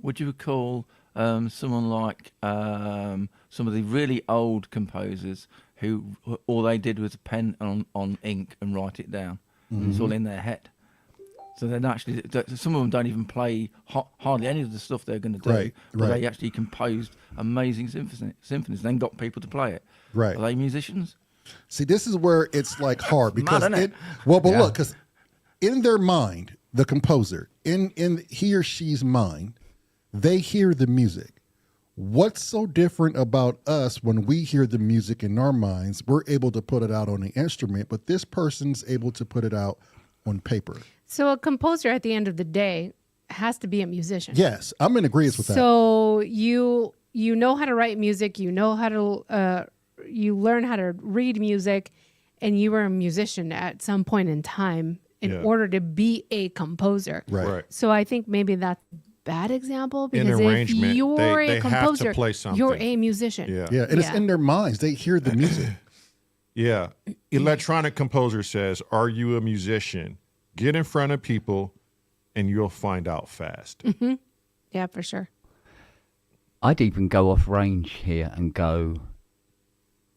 Would you call someone like some of the really old composers who all they did was pen on ink and write it down? It's all in their head. So then actually, some of them don't even play hardly any of the stuff they're going to do. Right, but right. they actually composed amazing symphonies, then got people to play it. Right. Are they musicians? See, this is where it's like hard because Mad, innit? look, because in their mind, the composer, in he or she's mind, they hear the music. What's so different about us when we hear the music in our minds? We're able to put it out on the instrument, but this person's able to put it out on paper. So a composer at the end of the day has to be a musician. Yes, I'm in agreement with that. So you know how to write music, you know how to you learn how to read music, and you were a musician at some point in time in order to be a composer. Right. So I think maybe that's a bad example In because if arrangement, you're they a have to composer, play something. you're a musician. Yeah, and it's in their minds. They hear the music. Yeah. Electronic composer says, "Are you a musician? Get in front of people and you'll find out fast." Yeah, for sure. I'd even go off range here and go,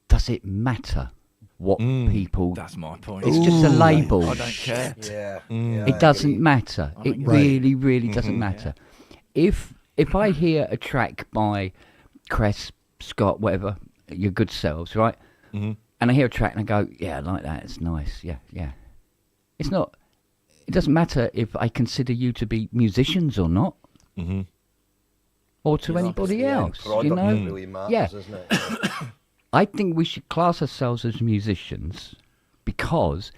does it matter what people... That's my point. It's just a label. I don't care. Yeah. It doesn't matter. It really, really doesn't matter. If I hear a track by Cress, Scott, whatever, your good selves, right? And I hear a track and I go, yeah, I like that. It's nice. Yeah. It's not... It doesn't matter if I consider you to be musicians or not, or to anybody else. You know, really matters, isn't it? I think we should class ourselves as musicians because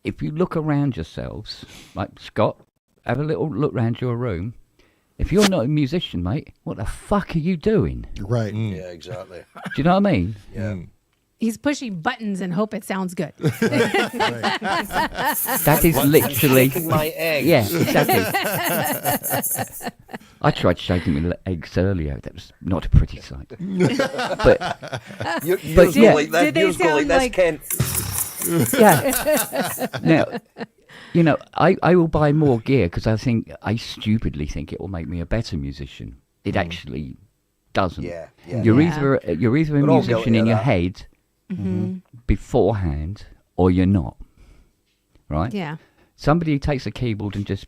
if you look around yourselves, like Scott, have a little look around your room. If you're not a musician, mate, what the fuck are you doing? Right. Yeah, exactly. Do you know what I mean? Yeah. He's pushing buttons and hope it sounds good. That is literally... Shaking my egg. Yeah, exactly. I tried shaking my eggs earlier. That was not a pretty sight. But Yours yeah. go like that. Did they Yours go like sound this, like- Ken. yeah. Now, you know, I will buy more gear because I stupidly think it will make me a better musician. It actually doesn't. Yeah. You're either a We're all musician guilty in of your that. head beforehand, or you're not. Right? Yeah. Somebody who takes a keyboard and just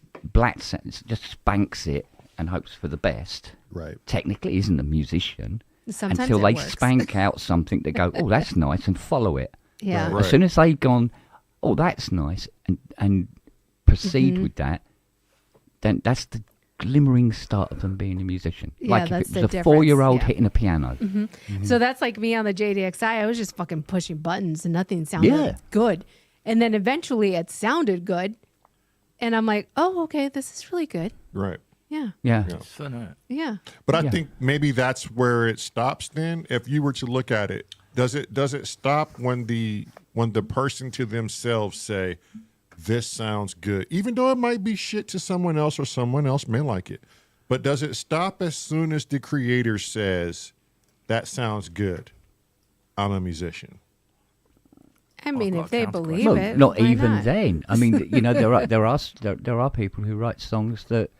just spanks it and hopes for the best. Right. Technically, isn't a musician Sometimes until it they works. spank out something. They go, "Oh, that's nice," and follow it. Yeah. Right. As soon as they've gone, "Oh, that's nice," and proceed with that, then that's the glimmering start of them being a musician. Yeah, like that's if the it was a difference, 4-year-old yeah. hitting a piano. So that's like me on the JDXI. I was just fucking pushing buttons and nothing sounded Yeah. good. And then eventually it sounded good. And I'm like, oh, okay, this is really good. Right. Yeah. Yeah. It's fun, isn't it? Yeah. But I Yeah. think maybe that's where it stops then. If you were to look at it, does it stop when the person to themselves say, "This sounds good," even though it might be shit to someone else or someone else may like it? But does it stop as soon as the creator says, "That sounds good, I'm a musician"? I mean, got if they a counter believe Well, it, not why even not? then. I mean, you know, there are people who write songs that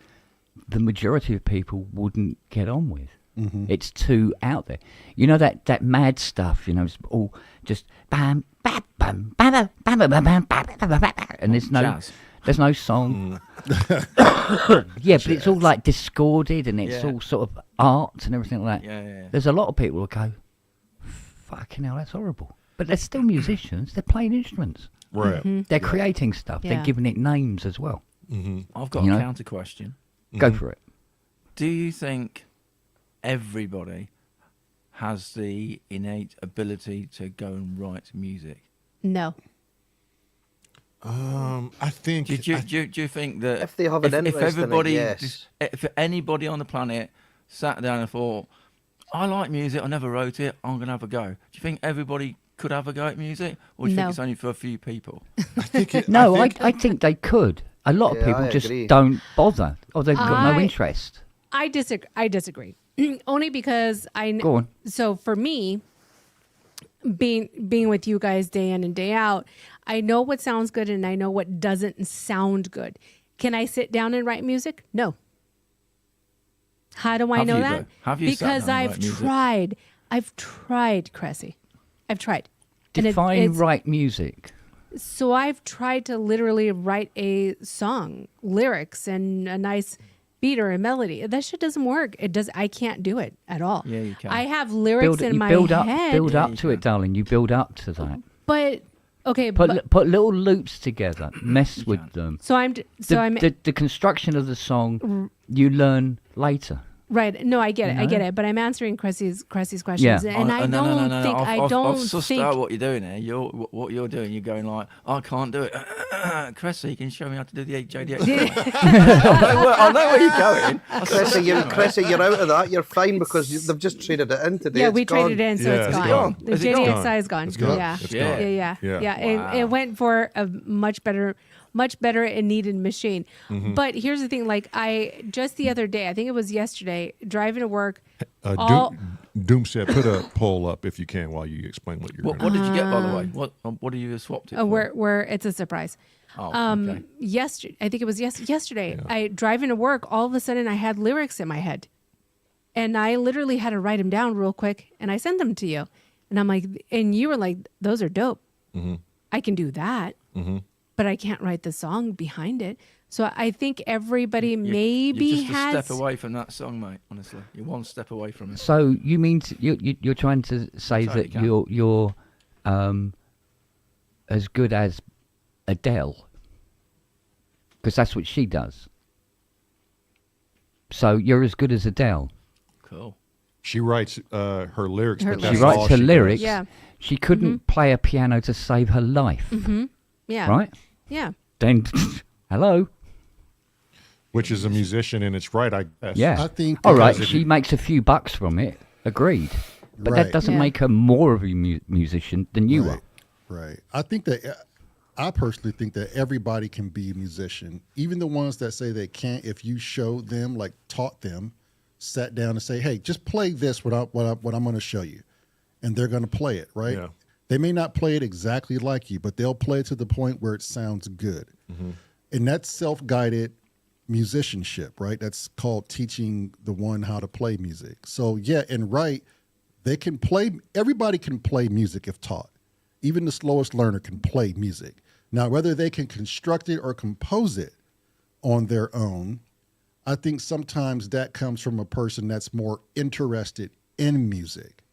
the majority of people wouldn't get on with. It's too out there. You know that mad stuff. You know, it's all just bam, bam, bam, bam, bam, bam, bam, bam, bam, bam, bam, and there's no Jazz. there's no song. Yeah, but it's all like discorded and it's Yeah. all sort of art and everything like that. Yeah. There's a lot of people who go, "Fucking hell, that's horrible." But they're still musicians. They're playing instruments. Right. They're creating stuff. Yeah. They're giving it names as well. I've got You a know? counter question. Go for it. Do you think everybody has the innate ability to go and write music? No. I think. Do you think that If they have an if interest in it, everybody, yes. if anybody on the planet sat down and thought, I like music, I never wrote it, I'm going to have a go. Do you think everybody could have a go at music? Or do you No. think it's only for a few people? No, I think they could. A lot of Yeah, people I just agree. don't bother, or they've got no I- interest. I disagree. Only because Go on. So for me, being with you guys day in and day out, I know what sounds good and I know what doesn't sound good. Can I sit down and write music? No. How do I Have know you, that? though? Have you sat Because down and I've write music? tried. I've tried, Cressy. I've tried. And Define it's- right music. So I've tried to literally write a song, lyrics, and a nice beat or a melody. That shit doesn't work. It does. I can't do it at all. Yeah, you can. I have lyrics in You my build head, up to it, darling. You build up to that. but okay. Put little loops together. Mess with them. So I'm. So I'm. The construction of the song you learn later. Right. No, I get it. I know? get it. But I'm answering Cressy's questions, Yeah. and I don't think I've sussed think. out what you're doing here. What you're doing. You're going like, I can't do it. Cressy, you can show me how to do the JDX. I know where you're going. Chrissy, you're out of that. You're fine because they've just traded it in today. Yeah, It's we gone. traded it in, so Yeah, it's it's gone. gone. The Is it gone? JDXI is gone. It's gone. Yeah. It's Yeah. gone. Yeah. Yeah. It went for a much better and needed machine. But here's the thing: like just the other day, I think it was yesterday, driving to work. Doom said, put a poll up if you can while you explain what you're What going to did you get, by the way? What do you swapped it for? Where it's a surprise. Oh, okay. Yesterday, I think it was yesterday. I driving to work. All of a sudden, I had lyrics in my head, and I literally had to write them down real quick, and I sent them to you. And I'm like, and you were like, "Those are dope. I can do that, but I can't write the song behind it." So I think everybody maybe you're just has. a step away from that song, mate. Honestly, you're one step away from it. So you mean you're trying to say Sorry, that you you're as good as Adele, because that's what she does. So you're as good as Adele. Cool. She writes her lyrics, Her but She that's lyrics. all writes her she does. lyrics. Yeah. She couldn't play a piano to save her life, Yeah. right? Yeah. Then, hello. Which is a musician, and it's right, I guess. Yeah. I think All right, because if she you- makes a few bucks from it. Agreed. But Right. that doesn't Yeah. make her more of a musician than you are. Right. I think that I personally think that everybody can be a musician, even the ones that say they can't. If you showed them, like taught them, sat down and say, "Hey, just play this. What I'm going to show you," and they're going to play it. Right. Yeah. They may not play it exactly like you, but they'll play it to the point where it sounds good, and that's self-guided musicianship, right? That's called teaching the one how to play music. So yeah, and right, they can play. Everybody can play music if taught. Even the slowest learner can play music. Now, whether they can construct it or compose it on their own, I think sometimes that comes from a person that's more interested in music.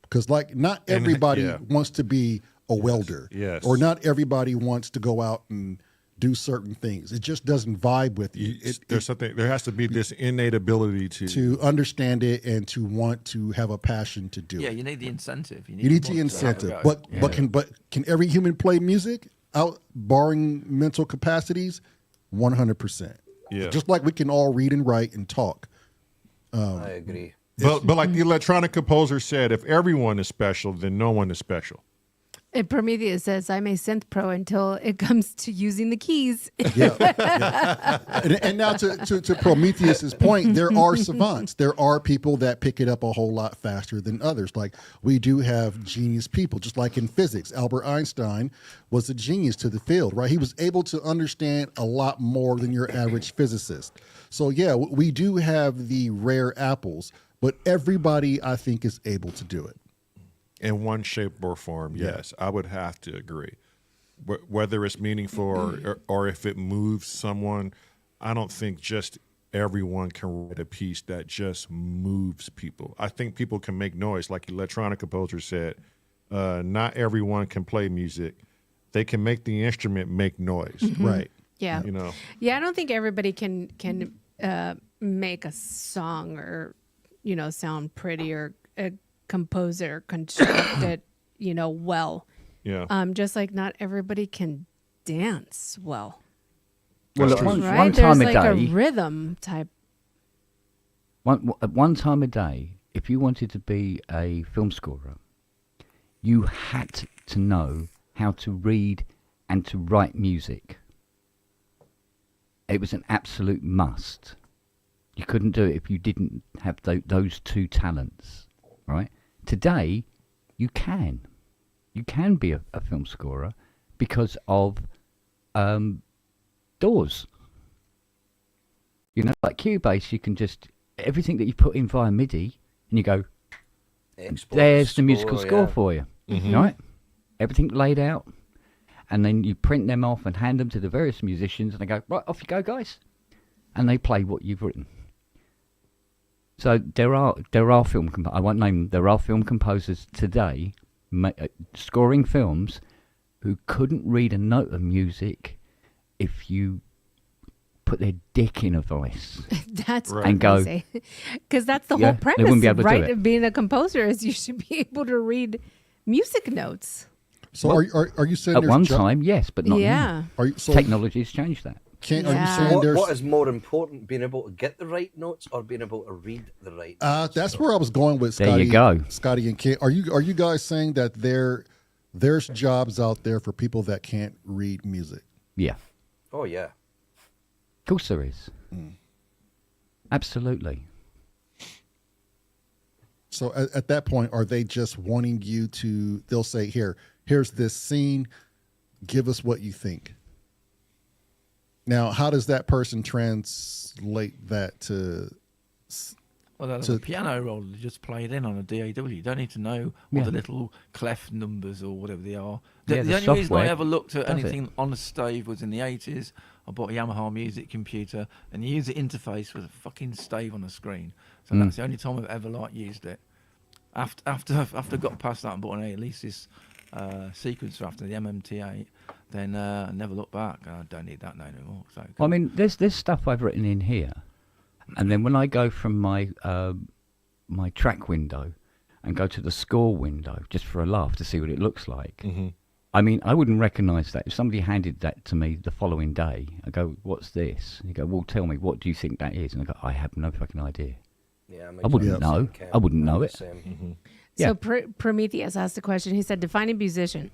Because, like, not And, everybody yeah. wants to be a welder. Yes. Or not everybody wants to go out and do certain things. It just doesn't vibe with you. There's something. There has to be this innate ability to understand it and to want to have a passion to do Yeah, it. you need the incentive. You need the want to have a incentive. go. But can every human play music out barring mental capacities? 100%. Yeah. Just like we can all read and write and talk. I agree. But like the electronic composer said, if everyone is special, then no one is special. And Prometheus says, "I'm a synth pro until it comes to using the keys." Yeah. And now to Prometheus's point, there are savants. There are people that pick it up a whole lot faster than others. Like we do have genius people, just like in physics. Albert Einstein was a genius to the field, right? He was able to understand a lot more than your average physicist. So yeah, we do have the rare apples, but everybody I think is able to do it. In one shape or form, yes, I would have to agree. Whether it's meaningful or if it moves someone, I don't think just everyone can write a piece that just moves people. I think people can make noise, like electronic composer said. Not everyone can play music. They can make the instrument make noise, right? Yeah. You know. Yeah, I don't think everybody can make a song or, sound pretty or compose it or construct it, well. Yeah. Just like not everybody can dance well. Well, That's at true. Right? one There's time a like a day, rhythm type. at one time a day, if you wanted to be a film scorer, you had to know how to read and to write music. It was an absolute must. You couldn't do it if you didn't have those two talents, right? Today, you can. You can be a film scorer because of DAWs. Like Cubase, you can just, everything that you put in via MIDI, and you go, Export there's the musical score yeah. for you, right? Everything laid out. And then you print them off and hand them to the various musicians, and they go, right, off you go, guys. And they play what you've written. So there are film, I won't name them, there are film composers today scoring films who couldn't read a note of music if you put their dick in a voice. That's Right. what And go, because that's the Yeah, whole they premise, wouldn't be able to do right? it. Of being a composer is you should be able to read music notes. So Well, are you saying at there's one time, yes, but not Yeah. Are you, so now. Technology has changed that. Are you Yeah. saying there's? What is more important, being able to get the right notes or being able to read the right notes? That's where I was going with There Scotty. you go. Scotty and Ken. Are you guys saying that there's jobs out there for people that can't read music? Yeah, Oh, yeah. of course there is. Absolutely. So at that point, are they just wanting you to? They'll say, here's this scene. Give us what you think. Now, how does that person translate that to? Well, that's So- a piano roll. You just play it in on a DAW. You don't need to know Yeah. all the little clef numbers or whatever they are. Yeah, The the only reason I software ever looked at does it. anything on a stave was in the 80s. I bought a Yamaha music computer, and the user interface was a fucking stave on a screen. So that's the only time I've ever used it. After I got past that and bought an Alesis sequencer after the MMT8, then I never looked back. I don't need that now anymore. So Well, I mean, there's stuff I've written in here, and then when I go from my my track window and go to the score window just for a laugh to see what it looks like. I mean, I wouldn't recognise that. If somebody handed that to me the following day, I go, "What's this?" And you go, "Well, tell me, what do you think that is?" And I go, "I have no fucking idea. Yeah, I wouldn't know. I wouldn't know it." Yeah. So Prometheus asked the question. He said, defining musician,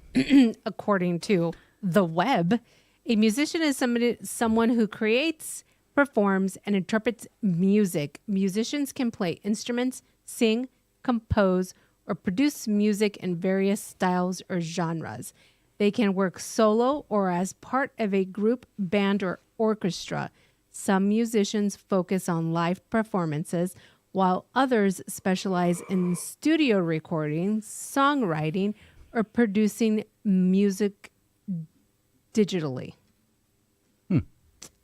according to the web, a musician is someone who creates, performs, and interprets music. Musicians can play instruments, sing, compose, or produce music in various styles or genres. They can work solo or as part of a group, band, or orchestra. Some musicians focus on live performances, while others specialize in studio recording, songwriting, or producing music digitally.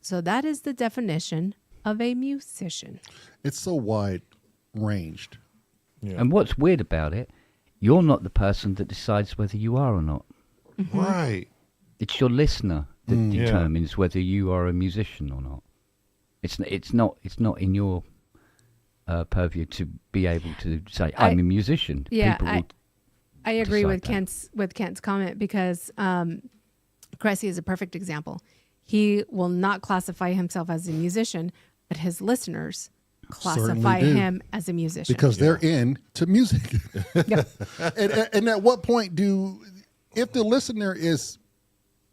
So that is the definition of a musician. It's so wide ranged. Yeah. And what's weird about it, you're not the person that decides whether you are or not. Right. It's your listener that Yeah. determines whether you are a musician or not. It's not in your purview to be able to say I'm a musician. Yeah, People will I agree with decide Kent's comment because Cressy is a perfect example. He will not classify himself as a musician, but his listeners classify do. him as a musician. Because they're into music. and at what point if the listener is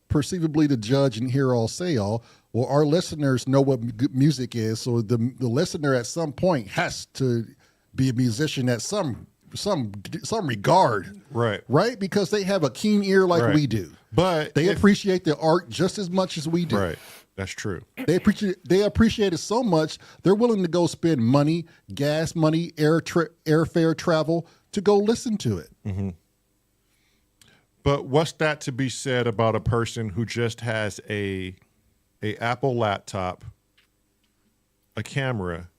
perceivably the judge and hear all say all, well, our listeners know what good music is, so the listener at some point has to be a musician at some regard, Right. Because they have a keen ear like Right. we do. But They appreciate the art just as much as we do. Right. That's true. They appreciate it so much they're willing to go spend money, gas money, airfare travel to go listen to it. But what's that to be said about a person who just has a Apple laptop, a camera,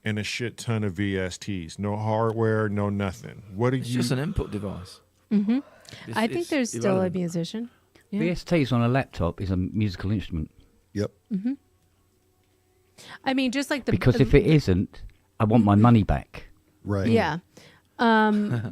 and a shit ton of VSTs? No hardware, no nothing. What are it's you? just an input device. I think It's there's still a irrelevant. musician. Yeah. VSTs on a laptop is a musical instrument. Yep. I mean, just like the Because if it isn't, I want my money back. Right. Yeah.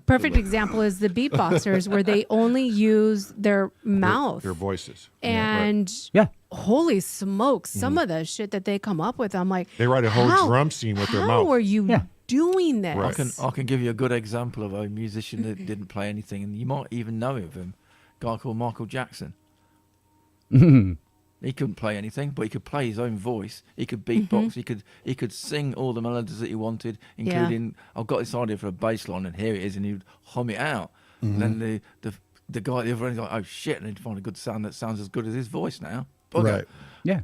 Perfect example is the beatboxers where they only use their mouth. Their voices. And Yeah. holy smokes, some of the shit that they come up with, I'm like, They write a whole how- drum scene with their How mouth. are you Yeah. doing this? I can give you a good example of a musician that didn't play anything, and you might even know of him. A guy called Michael Jackson. He couldn't play anything, but he could play his own voice. He could beatbox. He could sing all the melodies that he wanted, including I've got this idea for a bass line, and here it is, and he'd hum it out. And then the guy at the other end, like, oh shit, and he'd find a good sound that sounds as good as his voice now. Bugger. Right. Yeah.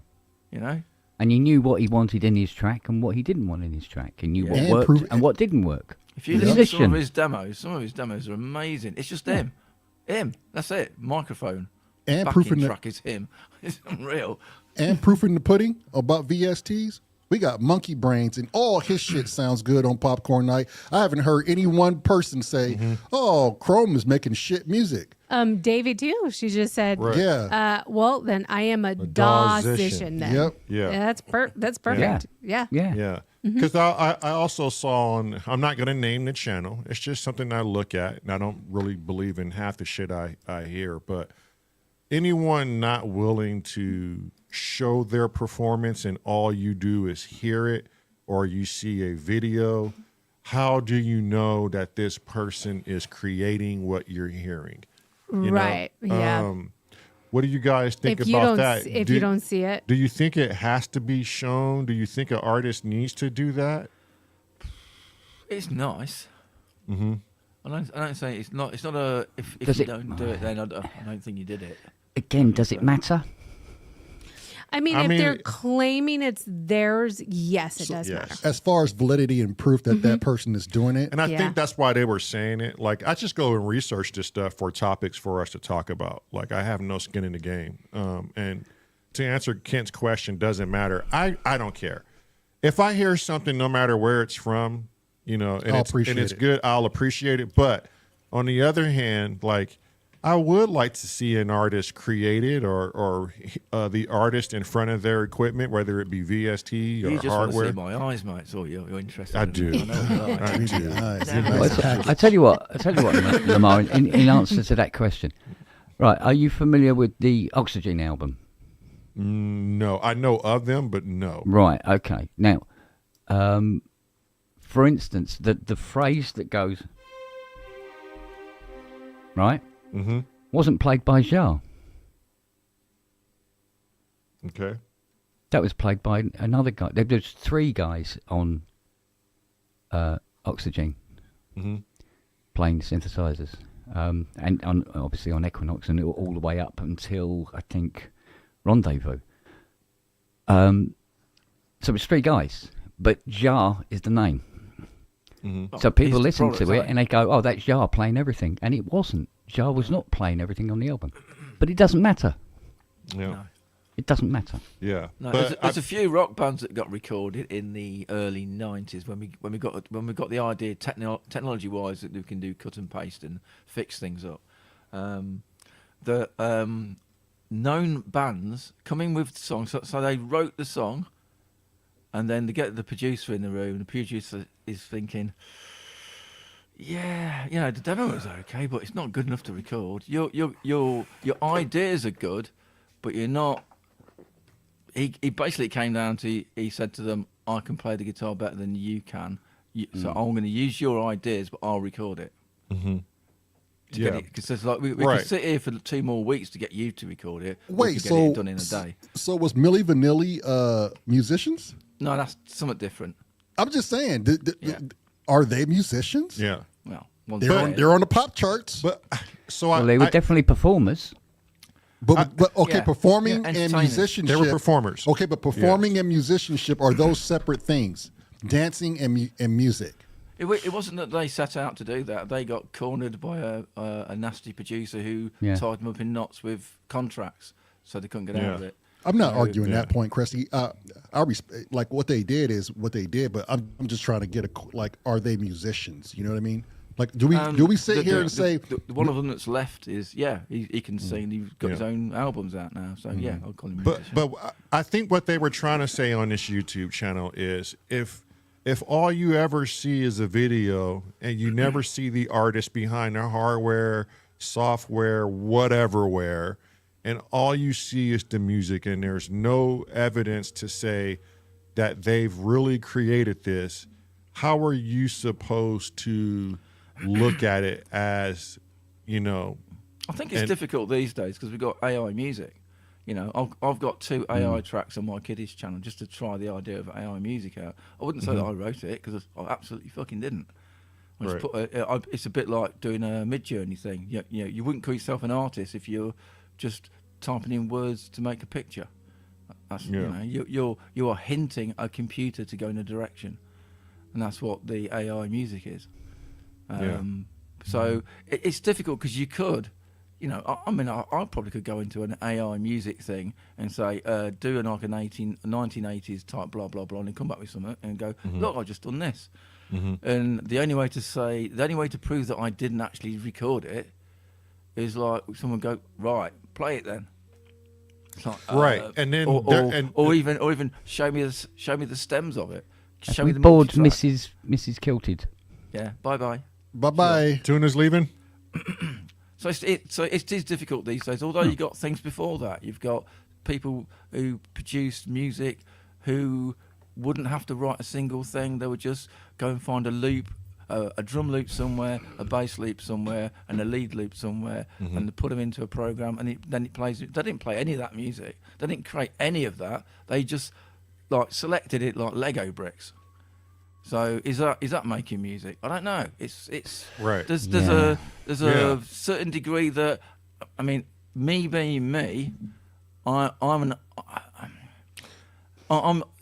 You know. And you knew what he wanted in his track and what he didn't want in his track. And knew what And worked prove- and what didn't work. If you listen to some Musician. of his demos are amazing. It's just him. That's it. Microphone. And Backing proofing the track is him. It's unreal. and proof in the pudding about VSTs. We got Monkey Brains, and all his shit sounds good on Popcorn Night. I haven't heard any one person say, "Oh, Chrome is making shit music." Davey too. She just said, Right. Yeah. well, then I am a Dawsician. Dawsician then. Yep. Yeah. That's perfect. Yeah. Yeah. Yeah. Because I also saw on, I'm not going to name the channel. It's just something I look at, and I don't really believe in half the shit I hear. But anyone not willing to show their performance and all you do is hear it or you see a video, how do you know that this person is creating what you're hearing? You know? Right. Yeah. What do you guys think if you about don't that? if you don't see it. Do you think it has to be shown? Do you think an artist needs to do that? It's nice. I don't say it's not. It's not a. If Does you it- don't do it, then I don't think you did it. Again, does it matter? I mean, I if mean- they're claiming it's theirs, yes, it does yes. matter. As far as validity and proof that that person is doing it, And I Yeah. think that's why they were saying it. Like, I just go and research this stuff for topics for us to talk about. Like, I have no skin in the game. And to answer Kent's question, doesn't matter. I don't care. If I hear something, no matter where it's from, you know, and I'll it's appreciate it. good, I'll appreciate it. But on the other hand, like, I would like to see an artist created or the artist in front of their equipment, whether it be VST or You just hardware. want to see my eyes, mate. So you're interested. I in do. it. I know you are. I do. nice. Damn Nice right. package. I tell you what, Lamar, in answer to that question. Right, are you familiar with the Oxygen album? No, I know of them, but no. Right, okay. Now, for instance, the phrase that goes, right, wasn't played by Jar. Okay. That was played by another guy. There's three guys on Oxygen playing synthesizers, and obviously on Equinox, and all the way up until I think Rendezvous. So it's three guys, but Jar is the name. So people He's the listen product, to it right? and they go, "Oh, that's Jar playing everything," and it wasn't. Jar was not playing everything on the album, but it doesn't matter. Yeah. No. It doesn't matter. Yeah. No, but there's a few rock bands that got recorded in the early '90s when we got the idea technology wise that we can do cut and paste and fix things up. The known bands coming with songs, so they wrote the song, and then they get the producer in the room. The producer is thinking, "Yeah, you know, the demo is okay, but it's not good enough to record. Your ideas are good, but you're not." He basically came down to, he said to them, "I can play the guitar better than you can, so I'm going to use your ideas, but I'll record it." Yeah. Because there's like we Right. could sit here for 2 more weeks to get you to record it. We Wait, could get so it done in a day. So was Milli Vanilli musicians? No, that's somewhat different. I'm just saying. Yeah. Are they musicians? yeah. Well, one They're on the pop charts. But so Well, they were definitely performers. But okay, yeah. performing Yeah, and entertainers. musicianship. They were performers. Okay, but performing and musicianship are those separate things? Dancing and music. It wasn't that they set out to do that. They got cornered by a nasty producer who Yeah. tied them up in knots with contracts, so they couldn't get out of Yeah. it. I'm not So, arguing yeah. that point, Cressy. I respect like what they did is what they did, but I'm just trying to get like, are they musicians? You know what I mean? Like, do we sit here and say the one of them that's left is he can sing. He's got his own albums out now, so I'll call him. But I think what they were trying to say on this YouTube channel is if all you ever see is a video and you never see the artist behind their hardware, software, whateverware, and all you see is the music and there's no evidence to say that they've really created this, how are you supposed to look at it as, I think it's difficult these days because we've got AI music. I've got 2 AI tracks on my kiddies channel just to try the idea of AI music out. I wouldn't say that I wrote it because I absolutely fucking didn't. Right. It's a bit like doing a Mid-Journey thing. You wouldn't call yourself an artist if you're just typing in words to make a picture. That's you are hinting a computer to go in a direction, and that's what the AI music is. So it's difficult because you could. I probably could go into an AI music thing and say, do like a 1980s type blah, blah, blah, and then come back with something and go, look, I've just done this. And the only way to prove that I didn't actually record it is like someone go, right, play it then. Like, right. And then or even show me the stems of it. Show me the bored multi-track. Mrs. Kilted. Yeah, bye. bye-bye? Tuna's leaving? So it is difficult these days. Although you've got things before that, you've got people who produced music who wouldn't have to write a single thing. They would just go and find a loop, a drum loop somewhere, a bass loop somewhere, and a lead loop somewhere, and they put them into a program, and then it plays. They didn't play any of that music. They didn't create any of that. They just selected it like Lego bricks. So is that making music? I don't know. It's right. There's a certain degree that, I mean, me being me, I'm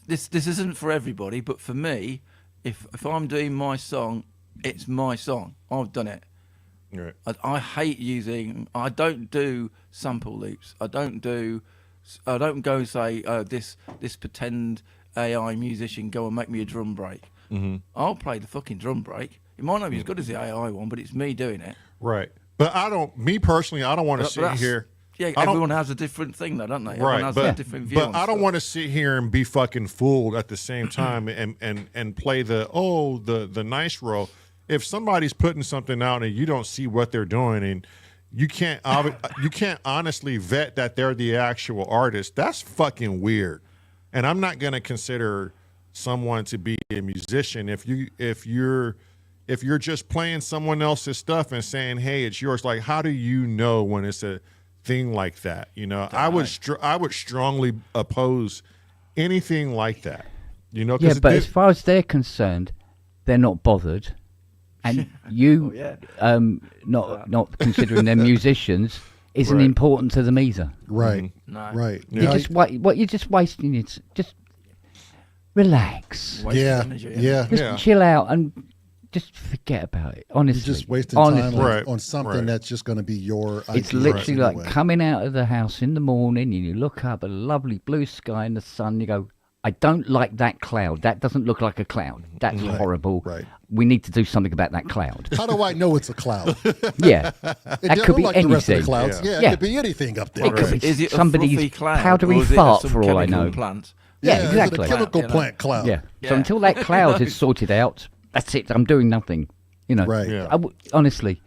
this isn't for everybody, but for me, if I'm doing my song, it's my song. I've done it. Right. I hate using. I don't do sample loops. I don't go and say this pretend AI musician go and make me a drum break. I'll play the fucking drum break. It might not be as good as the AI one, but it's me doing it. Right. But me personally, I don't want to sit here. Yeah, everyone has a different thing though, don't they? Everyone has a different view. But I don't want to sit here and be fucking fooled at the same time and play the nice role. If somebody's putting something out and you don't see what they're doing and you can't honestly vet that they're the actual artist, that's fucking weird. And I'm not gonna consider someone to be a musician if you're just playing someone else's stuff and saying, hey, it's yours. Like, how do you know when it's a thing like that? I would strongly oppose anything like that. But as far as they're concerned, they're not bothered, and you not considering them musicians isn't important to them either. Right. No. Right. You're just wasting it. Just relax. Yeah. Chill out and just forget about it. Honestly, You're just wasting time Right. on something that's just going to be your idea. it's literally like anyway. coming out of the house in the morning and you look up at a lovely blue sky and the sun. You go, I don't like that cloud. That doesn't look like a cloud. That's horrible. Right. We need to do something about that cloud. How do I know it's a cloud? Yeah, It that doesn't could be like the rest of anything. the clouds. Yeah. It could be anything up there. It could be Is it a somebody's fluffy cloud, powdery or is it fart some for all I chemical know. Plant? Yeah, Is exactly. it a chemical Yeah. plant cloud? Yeah. Yeah. So until that cloud is sorted out, that's it. I'm doing nothing. Right. Yeah. Honestly,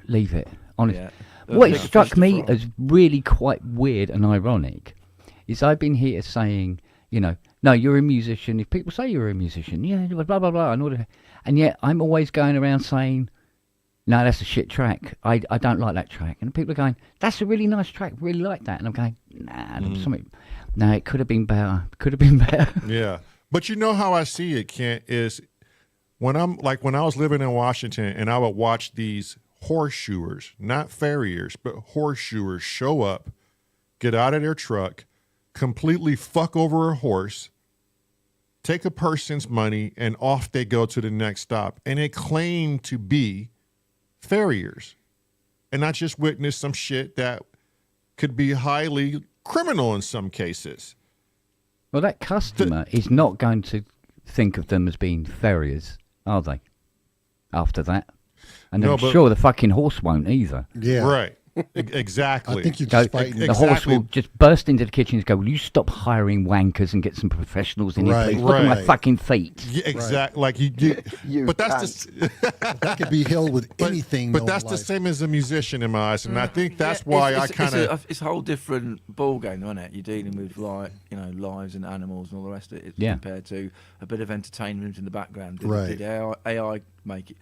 leave it. Honestly. Yeah. What Like a struck fish to me fry. as really quite weird and ironic is I've been here saying, no, you're a musician. If people say you're a musician, blah, blah, blah, and yet I'm always going around saying, no, that's a shit track. I don't like that track. And people are going, that's a really nice track. Really like that. And I'm going, no, it could have been better. Could have been better. Yeah. But how I see it, Kent, is when I was living in Washington and I would watch these horseshoers, not farriers, but horseshoers show up, get out of their truck, completely fuck over a horse, take a person's money, and off they go to the next stop. And they claim to be farriers. And I just witnessed some shit that could be highly criminal in some cases. Well, that customer is not going to think of them as being farriers, are they? after that. And No, I'm but- sure the fucking horse won't either. Yeah. Right. Exactly. I think you're Go, just fighting. the horse Exactly. will just burst into the kitchen and go, will you stop hiring wankers and get some professionals in here, Right, please? Look at my right. fucking feet. Yeah, exactly. Like You but that's That could be held with anything. But though, that's the life. same as a musician in my eyes, and I think that's why I kind of. It's a whole different ball game, isn't it? You're dealing with like lives and animals and all the rest of it. Yeah. Compared to a bit of entertainment in the background. Right. Did AI make it?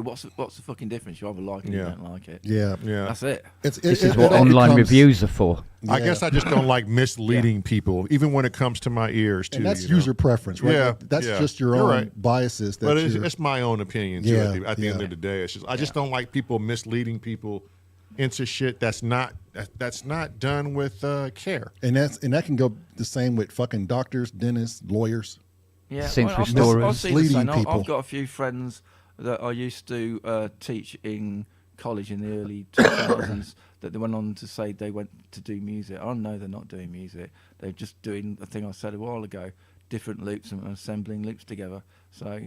What's the fucking difference? You either like it or you don't like it. Yeah. Yeah. That's it. This is what online reviews are for. I Yeah. guess I just don't like misleading people, even when it comes to my ears too. And that's you know? user preference, right? Yeah, That's yeah. just your You're own right. biases. That But you're- it's my own opinion too. Yeah, At the end yeah. of the day, it's just I just don't like people misleading people into shit that's not done with care. and that can go the same with fucking doctors, dentists, lawyers. Yeah, Century I've stories. seen the Misleading same. people. I've got a few friends that I used to teach in college in the early 2000s that they went on to say they went to do music. Oh no, they're not doing music. They're just doing the thing I said a while ago, different loops and assembling loops together. So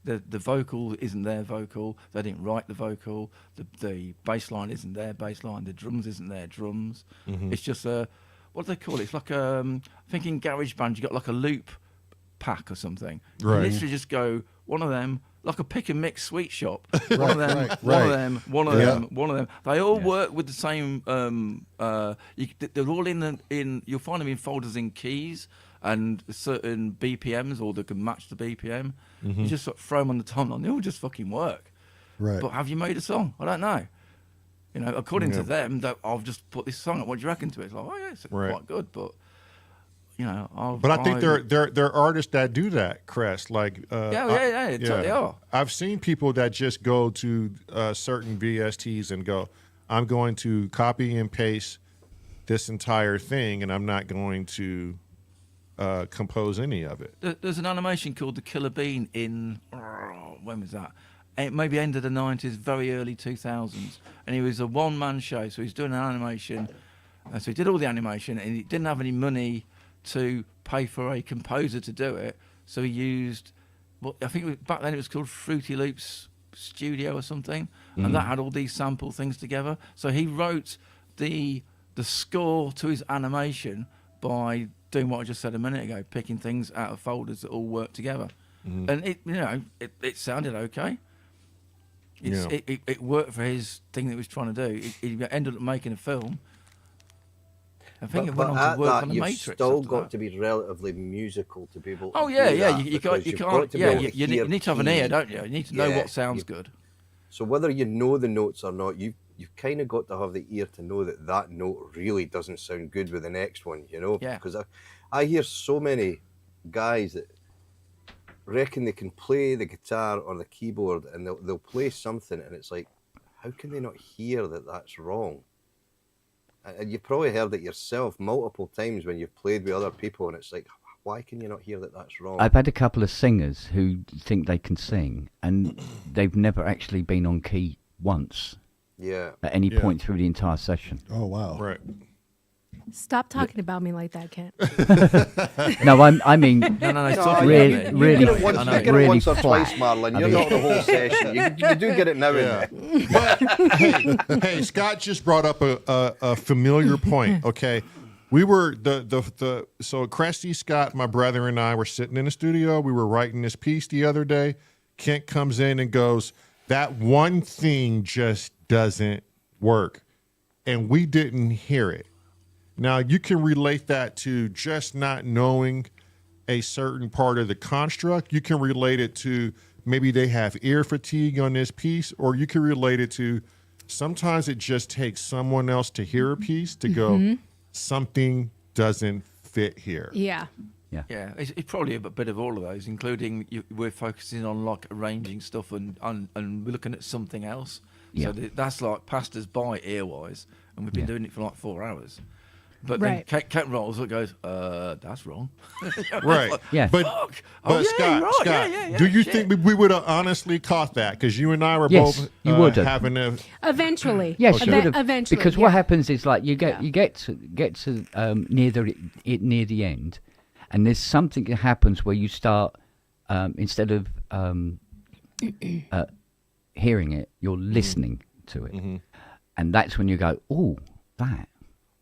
the vocal isn't their vocal. They didn't write the vocal. The bass line isn't their bass line. The drums isn't their drums. It's just what do they call it? It's like I think in GarageBand you got like a loop pack or something. Right. You literally just go one of them, like a pick and mix sweet shop. One of them, right, one of right. them, one of Yeah. them, one of them. They all work with the same. They're all in. You'll find them in folders in keys and certain BPMs, or they can match the BPM. You just sort of throw them on the timeline. They all just fucking work. Right. But have you made a song? I don't know. According to them, that I've just put this song up. What do you reckon to it? It's like, oh yeah, it's Right. quite good, but. But I think there are artists that do that, Crest. Like they totally are. I've seen people that just go to certain VSTs and go, I'm going to copy and paste this entire thing, and I'm not going to compose any of it. There's an animation called The Killer Bean in, when was that? Maybe end of the 90s, very early 2000s. And he was a one-man show, so he's doing an animation. So he did all the animation, and he didn't have any money to pay for a composer to do it. So he used, I think back then it was called Fruity Loops Studio or something. And that had all these sample things together. So he wrote the score to his animation by doing what I just said a minute ago, picking things out of folders that all work together. And it sounded okay. It worked for his thing that he was trying to do. He ended up making a film. I think it went on at to work that, on the you've Matrix. still after got that. to be relatively musical to be able to Oh yeah, do yeah. that, You because you've got can't. to be Yeah, able to you hear need to have an ear, key. don't you? You need to know Yeah, what sounds you- good. So whether you know the notes or not, you've kind of got to have the ear to know that note really doesn't sound good with the next one, Yeah. Because I hear so many guys that reckon they can play the guitar or the keyboard, and they'll play something, and it's like, how can they not hear that that's wrong? And you've probably heard it yourself multiple times when you've played with other people, and it's like, why can you not hear that that's wrong? I've had a couple of singers who think they can sing, and they've never actually been on key once Yeah. at any Yeah. point through the entire session. Oh wow. Right. Stop talking about me like that, Kent. No, I mean, No, it's No, talking really- about it. really- You get it once, I know. you get it really once or flat. twice, Marlon. I You're mean- not the whole session. You do get it now Yeah. and then. But hey, Scott just brought up a familiar point. Okay, we were so Cresty, Scott, my brother, and I were sitting in the studio. We were writing this piece the other day. Kent comes in and goes, "That one thing just doesn't work," and we didn't hear it. Now you can relate that to just not knowing a certain part of the construct. You can relate it to maybe they have ear fatigue on this piece, or you can relate it to sometimes it just takes someone else to hear a piece to go, something doesn't fit here. Yeah. Yeah, it's probably a bit of all of those, including we're focusing on like arranging stuff and we're looking at something else. Yeah. So that's like passed us by ear-wise, and we've been doing it for like 4 hours. But Right. then Cat rolls and goes, that's wrong. Right. Yeah. But, Fuck. but Oh, yeah, Scott, right. Scott, Yeah, do you shit. think we would have honestly caught that? Because you and I were Yes, both you would have. having a Eventually. yes, you would have. Eventually. Because yeah. what happens is like you get Yeah. get to near the end, and there's something that happens where you start instead of hearing it, you're Mm-hmm. listening to it. And that's when you go, oh, that.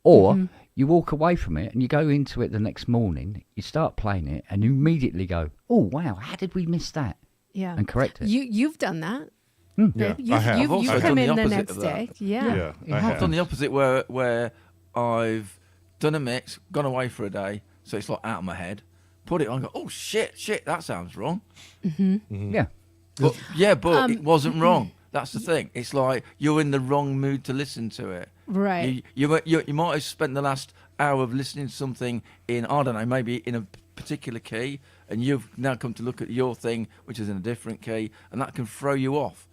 Or you walk away from it and you go into it the next morning, you start playing it, and you immediately go, oh, wow, how did we miss that? Yeah. And correct it. You've done that. Yeah, You've, I have. You've, I've you also come done in the the opposite next of that. day. Yeah. Yeah, I I've have. done the opposite where I've done a mix, gone away for a day, so it's like out of my head. Put it on, go, oh shit, that sounds wrong. Yeah. But it wasn't wrong. That's the thing. It's like you're in the wrong mood to listen to it. Right. You might have spent the last hour of listening to something in, I don't know, maybe in a particular key, and you've now come to look at your thing, which is in a different key, and that can throw you off.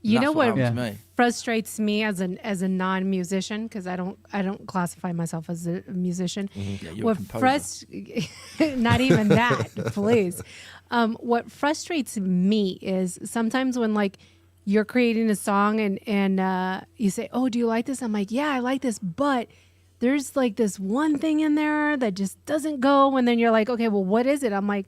And You that's know what happened to me. frustrates me as a non-musician, because I don't classify myself as a musician. Yeah, you're a What composer. not even that, please. What frustrates me is sometimes when like you're creating a song and you say, "Oh, do you like this?" I'm like, "Yeah, I like this," but there's like this one thing in there that just doesn't go. And then you're like, "Okay, well, what is it?" I'm like,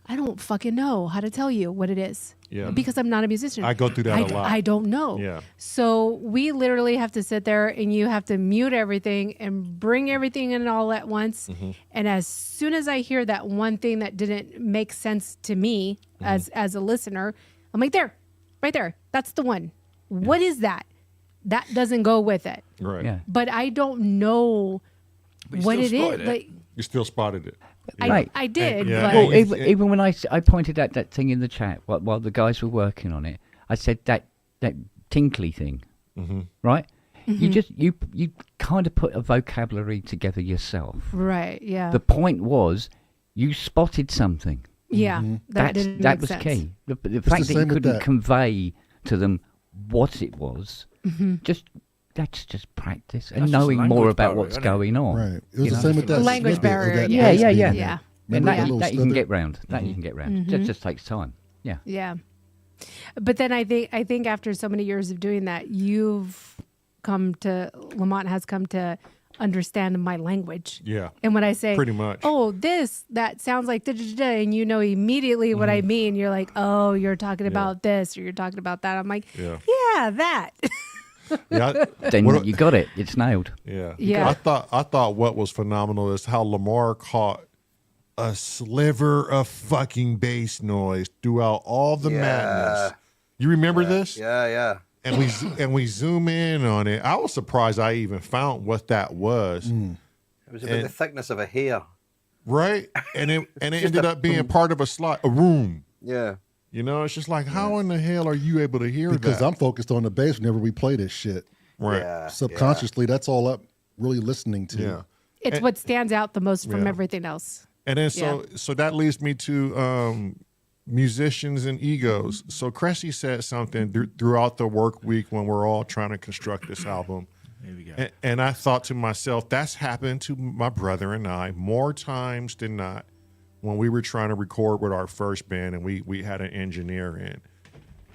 I don't fucking know how to tell you what it is. Yeah. Because I'm not a musician. I go through that a lot. I don't know. Yeah. So we literally have to sit there and you have to mute everything and bring everything in all at once. Mm-hmm. And as soon as I hear that one thing that didn't make sense to me Mm-hmm. as a listener, I'm like, there, right there. That's the one. What is that? That doesn't go with it. Right. Yeah. But I don't know But you what still it spotted is. it. Like You still spotted it. Right. I did, Yeah. but Well, If- even when I pointed out that thing in the chat while the guys were working on it, I said that tinkly thing, right? You just you kind of put a vocabulary together yourself. right, yeah, The point was you spotted something. yeah, that didn't make was sense. key. The fact that you same with couldn't that. convey to them what it was, that's just practice and That's just a knowing more language about barrier, what's isn't it? going on. Right. It was You the know? same with that Language snippet of barrier, that yeah. bass Yeah, beat yeah, in yeah. there. And Remember that, little that you can slither? get round. That you can get round. That just takes time. Yeah. Yeah. But then I think after so many years of doing that, Lamont has come to understand my language. Yeah. And when I say, Pretty much. oh, that sounds like da-da-da-da, and you know immediately what I mean, you're like, oh, you're talking about this or you're talking about that. I'm like, Yeah. yeah, that. Yeah. Then What- you got it. It's nailed. Yeah. Yeah. I thought what was phenomenal is how Lamar caught a sliver of fucking bass noise throughout all the madness. You remember this? Yeah. And we zoom in on it. I was surprised I even found what that was. It was about the thickness of a hair. Right? And it ended up being part of a room. Yeah. You know, it's just like, how in the hell are you able to hear Because that? I'm focused on the bass whenever we play this shit. right. Yeah. Subconsciously, that's all I'm really listening to. Yeah. It's what stands out the most from Yeah. everything else. And then so that leads me to musicians and egos. So Cressy said something throughout the work week when we're all trying to construct this album. Here we go. And I thought to myself, that's happened to my brother and I more times than not when we were trying to record with our first band and we had an engineer in.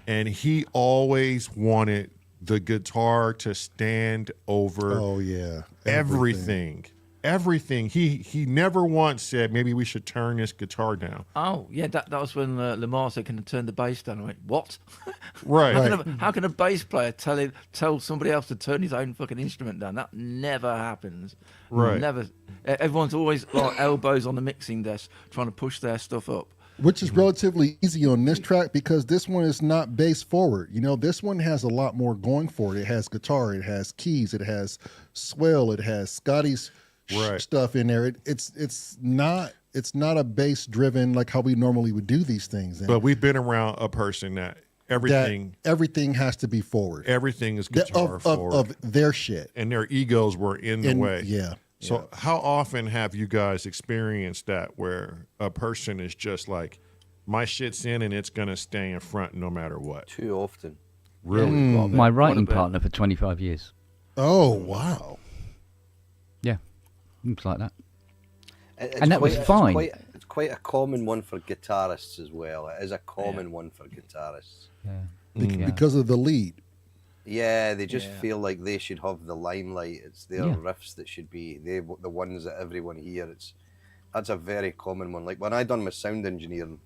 And he always wanted the guitar to stand over Oh, yeah. everything. Everything. He never once said maybe we should turn this guitar down. Oh, yeah, that was when Lamar said, can I turn the bass down? I went, what? Right. How can a bass player tell somebody else to turn his own fucking instrument down? That never happens. Right. Never. Everyone's always like elbows on the mixing desk trying to push their stuff up. Which is relatively easy on this track because this one is not bass forward. You know, this one has a lot more going for it. It has guitar, it has keys, it has swell, it has Scotty's stuff in there. It's not a bass driven like how we normally would do these things. And But we've been around a person that everything has to be forward. everything is That- guitar forward. of their shit. And their egos were in the way. Yeah. So how often have you guys experienced that where a person is just like, my shit's in and it's gonna stay in front no matter what? Too often. Really? My writing bit. partner for 25 years. Oh, wow. Yeah. It's like that. It's And that was fine. It's quite a common one for guitarists as well. It is a common one for guitarists. Yeah. Because of the lead. Yeah, they just feel like they should have the limelight. It's their riffs that should be the ones that everyone hear. That's a very common one. Like when I done my sound engineering,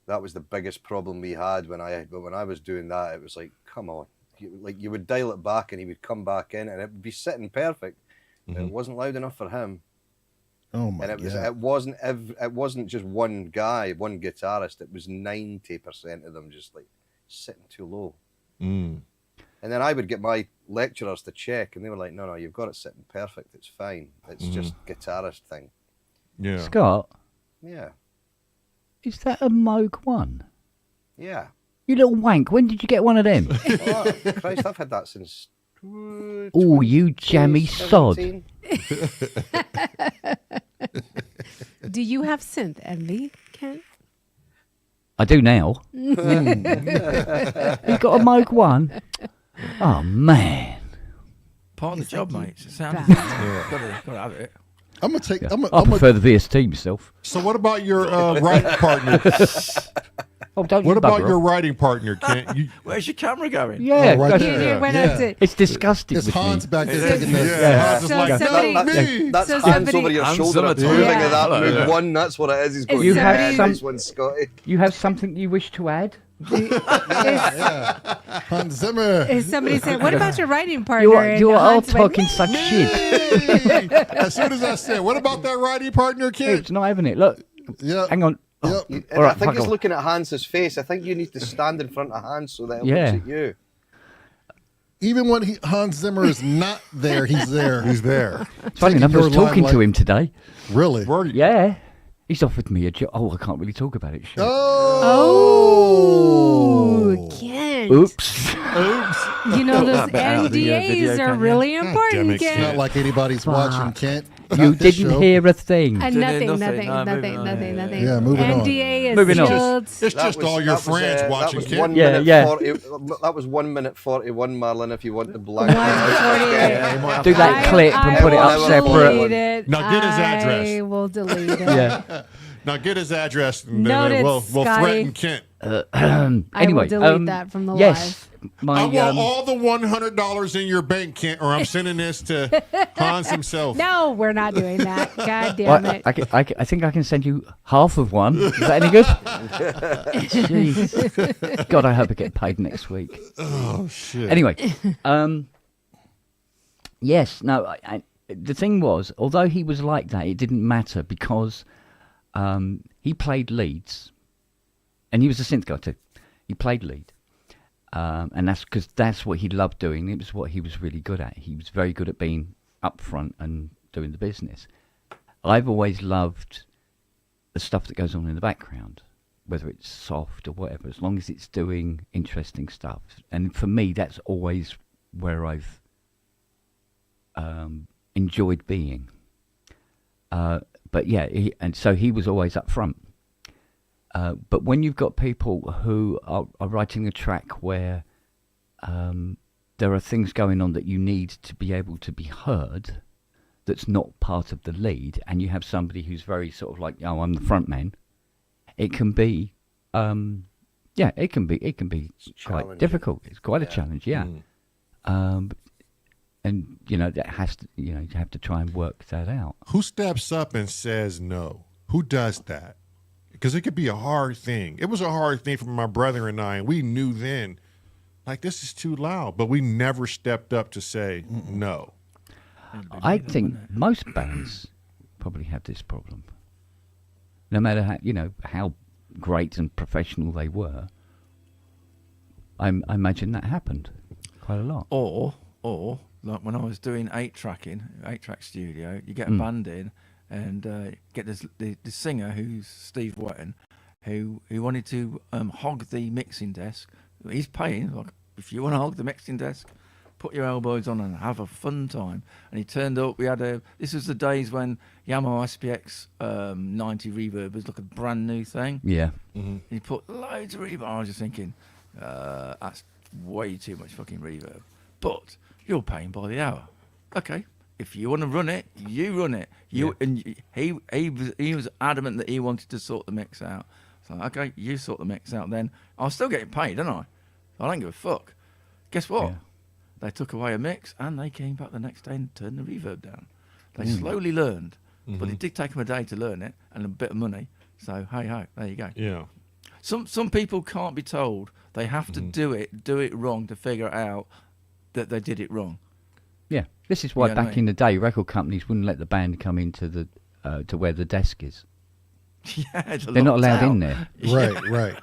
that That was the biggest problem we had when I was doing that. It was like, come on, you would dial it back and he would come back in and it would be sitting perfect. It wasn't loud enough for him. Oh my And god! it wasn't just one guy, one guitarist. It was 90% of them just like sitting too low. And then I would get my lecturers to check, and they were like, "No, you've got it sitting perfect. It's fine. It's just guitarist thing." Yeah. Scott, Yeah, is that a Moog One? yeah. You little wank. When did you get one of them? Oh, Christ, I've had that since. Oh, you jammy sod. 2017. Do you have synth envy, Ken? I do now. You got a Moog One? Oh, man. Part of the job, mate. It sounds Bad. gotta have it. I'm gonna take. I prefer the VST myself. So what about your writing partner? Oh, don't What you about bugger your off. writing partner, Kent? You, Where's your camera going? Yeah, Oh, right that's- there. Here, went Yeah. up to- it's disgusting It's with Hans me. back there taking the. yeah. Hans is So like, somebody- not me. That's So hands somebody- over your Hands shoulder on the approving table. of that Yeah. move Yeah. one. That's what it is. He's going, You have yeah, some- nice one, Scotty. You have something you wish to add? Hans Zimmer. Is somebody said, "What about your writing partner?" And You are all Hans went, talking such shit. As soon as I said, what about that writing partner, Kent? It's not having it. Look, Yep. hang on. Yep. And All right, I think fuck he's off. looking at Hans's face. I think you need to stand in front of Hans so that it Yeah. looks at you. Even when Hans Zimmer is not there, he's there. Who's there? Funny enough, I was your talking to limelight. him today. Really? Where are you? Yeah. He's offered me a job. Oh, I can't really talk about it. Shit. "Oh, Ken. Oops. You know those That bit out of the, NDAs video, are can you? really damn important, it, It's Ken." not like anybody's watching, Kent. You Not this didn't show. hear a thing. And Nothing, nothing. no, moving on, Nothing. Yeah, moving on. NDA is Moving on. sealed. It's just all your friends watching, That was Kent. 1 Yeah, minute yeah. 40, that was 1 minute 41, Marlon. If you want the blank. 148. Do that clip and put it I up will separate. delete it. Now get his address. I will delete it. Yeah. Now get his address, and Noted, then we'll Scotty. threaten Kent. Anyway, delete that from the yes, my I want all the $100 in your bank, Kent, or I'm sending this to Hans himself. No, we're not doing that. God well, damn it. I think I can send you half of one. Is that any good? Jeez. God, I hope I get paid next week. Oh shit. Anyway, yes, no. The thing was, although he was like that, it didn't matter because he played leads, and he was a synth guy too. He played lead, and that's because that's what he loved doing. It was what he was really good at. He was very good at being up front and doing the business. I've always loved the stuff that goes on in the background, whether it's soft or whatever, as long as it's doing interesting stuff. And for me, that's always where I've enjoyed being. But yeah, so he was always up front. But when you've got people who are writing a track where there are things going on that you need to be able to be heard, that's not part of the lead, and you have somebody who's very sort of like, oh, I'm the front man, it can be, it can be quite Challenging. difficult. It's quite a challenge, yeah. And that has to, you have to try and work that out. Who steps up and says no? Who does that? Because it could be a hard thing. It was a hard thing for my brother and I, and we knew then, like, this is too loud, but we never stepped up to say no. I think most bands probably have this problem. No matter how great and professional they were, I imagine that happened quite a lot. Or like when I was doing 8-track studio, you get a band in and get the singer who's Steve Wetton, who wanted to hog the mixing desk. He's paying, like, if you want to hog the mixing desk, put your elbows on and have a fun time. And he turned up. This was the days when Yamaha SPX 90 reverb was like a brand new thing. Yeah. And he put loads of reverb. I was just thinking, that's way too much fucking reverb. But you're paying by the hour. Okay, if you want to run it, you run it. And he was adamant that he wanted to sort the mix out. So okay, you sort the mix out. Then I'll still get paid, don't I? I don't give a fuck. Guess what? Yeah. They took away a mix and they came back the next day and turned the reverb down. They slowly learned, but it did take them a day to learn it and a bit of money. So hey ho, there you go. Yeah. Some people can't be told. They have to do it wrong to figure out that they did it wrong. Yeah, this is why You know what I back mean? in the day, record companies wouldn't let the band come into the to where the desk is. Yeah, They're not allowed in there. Right.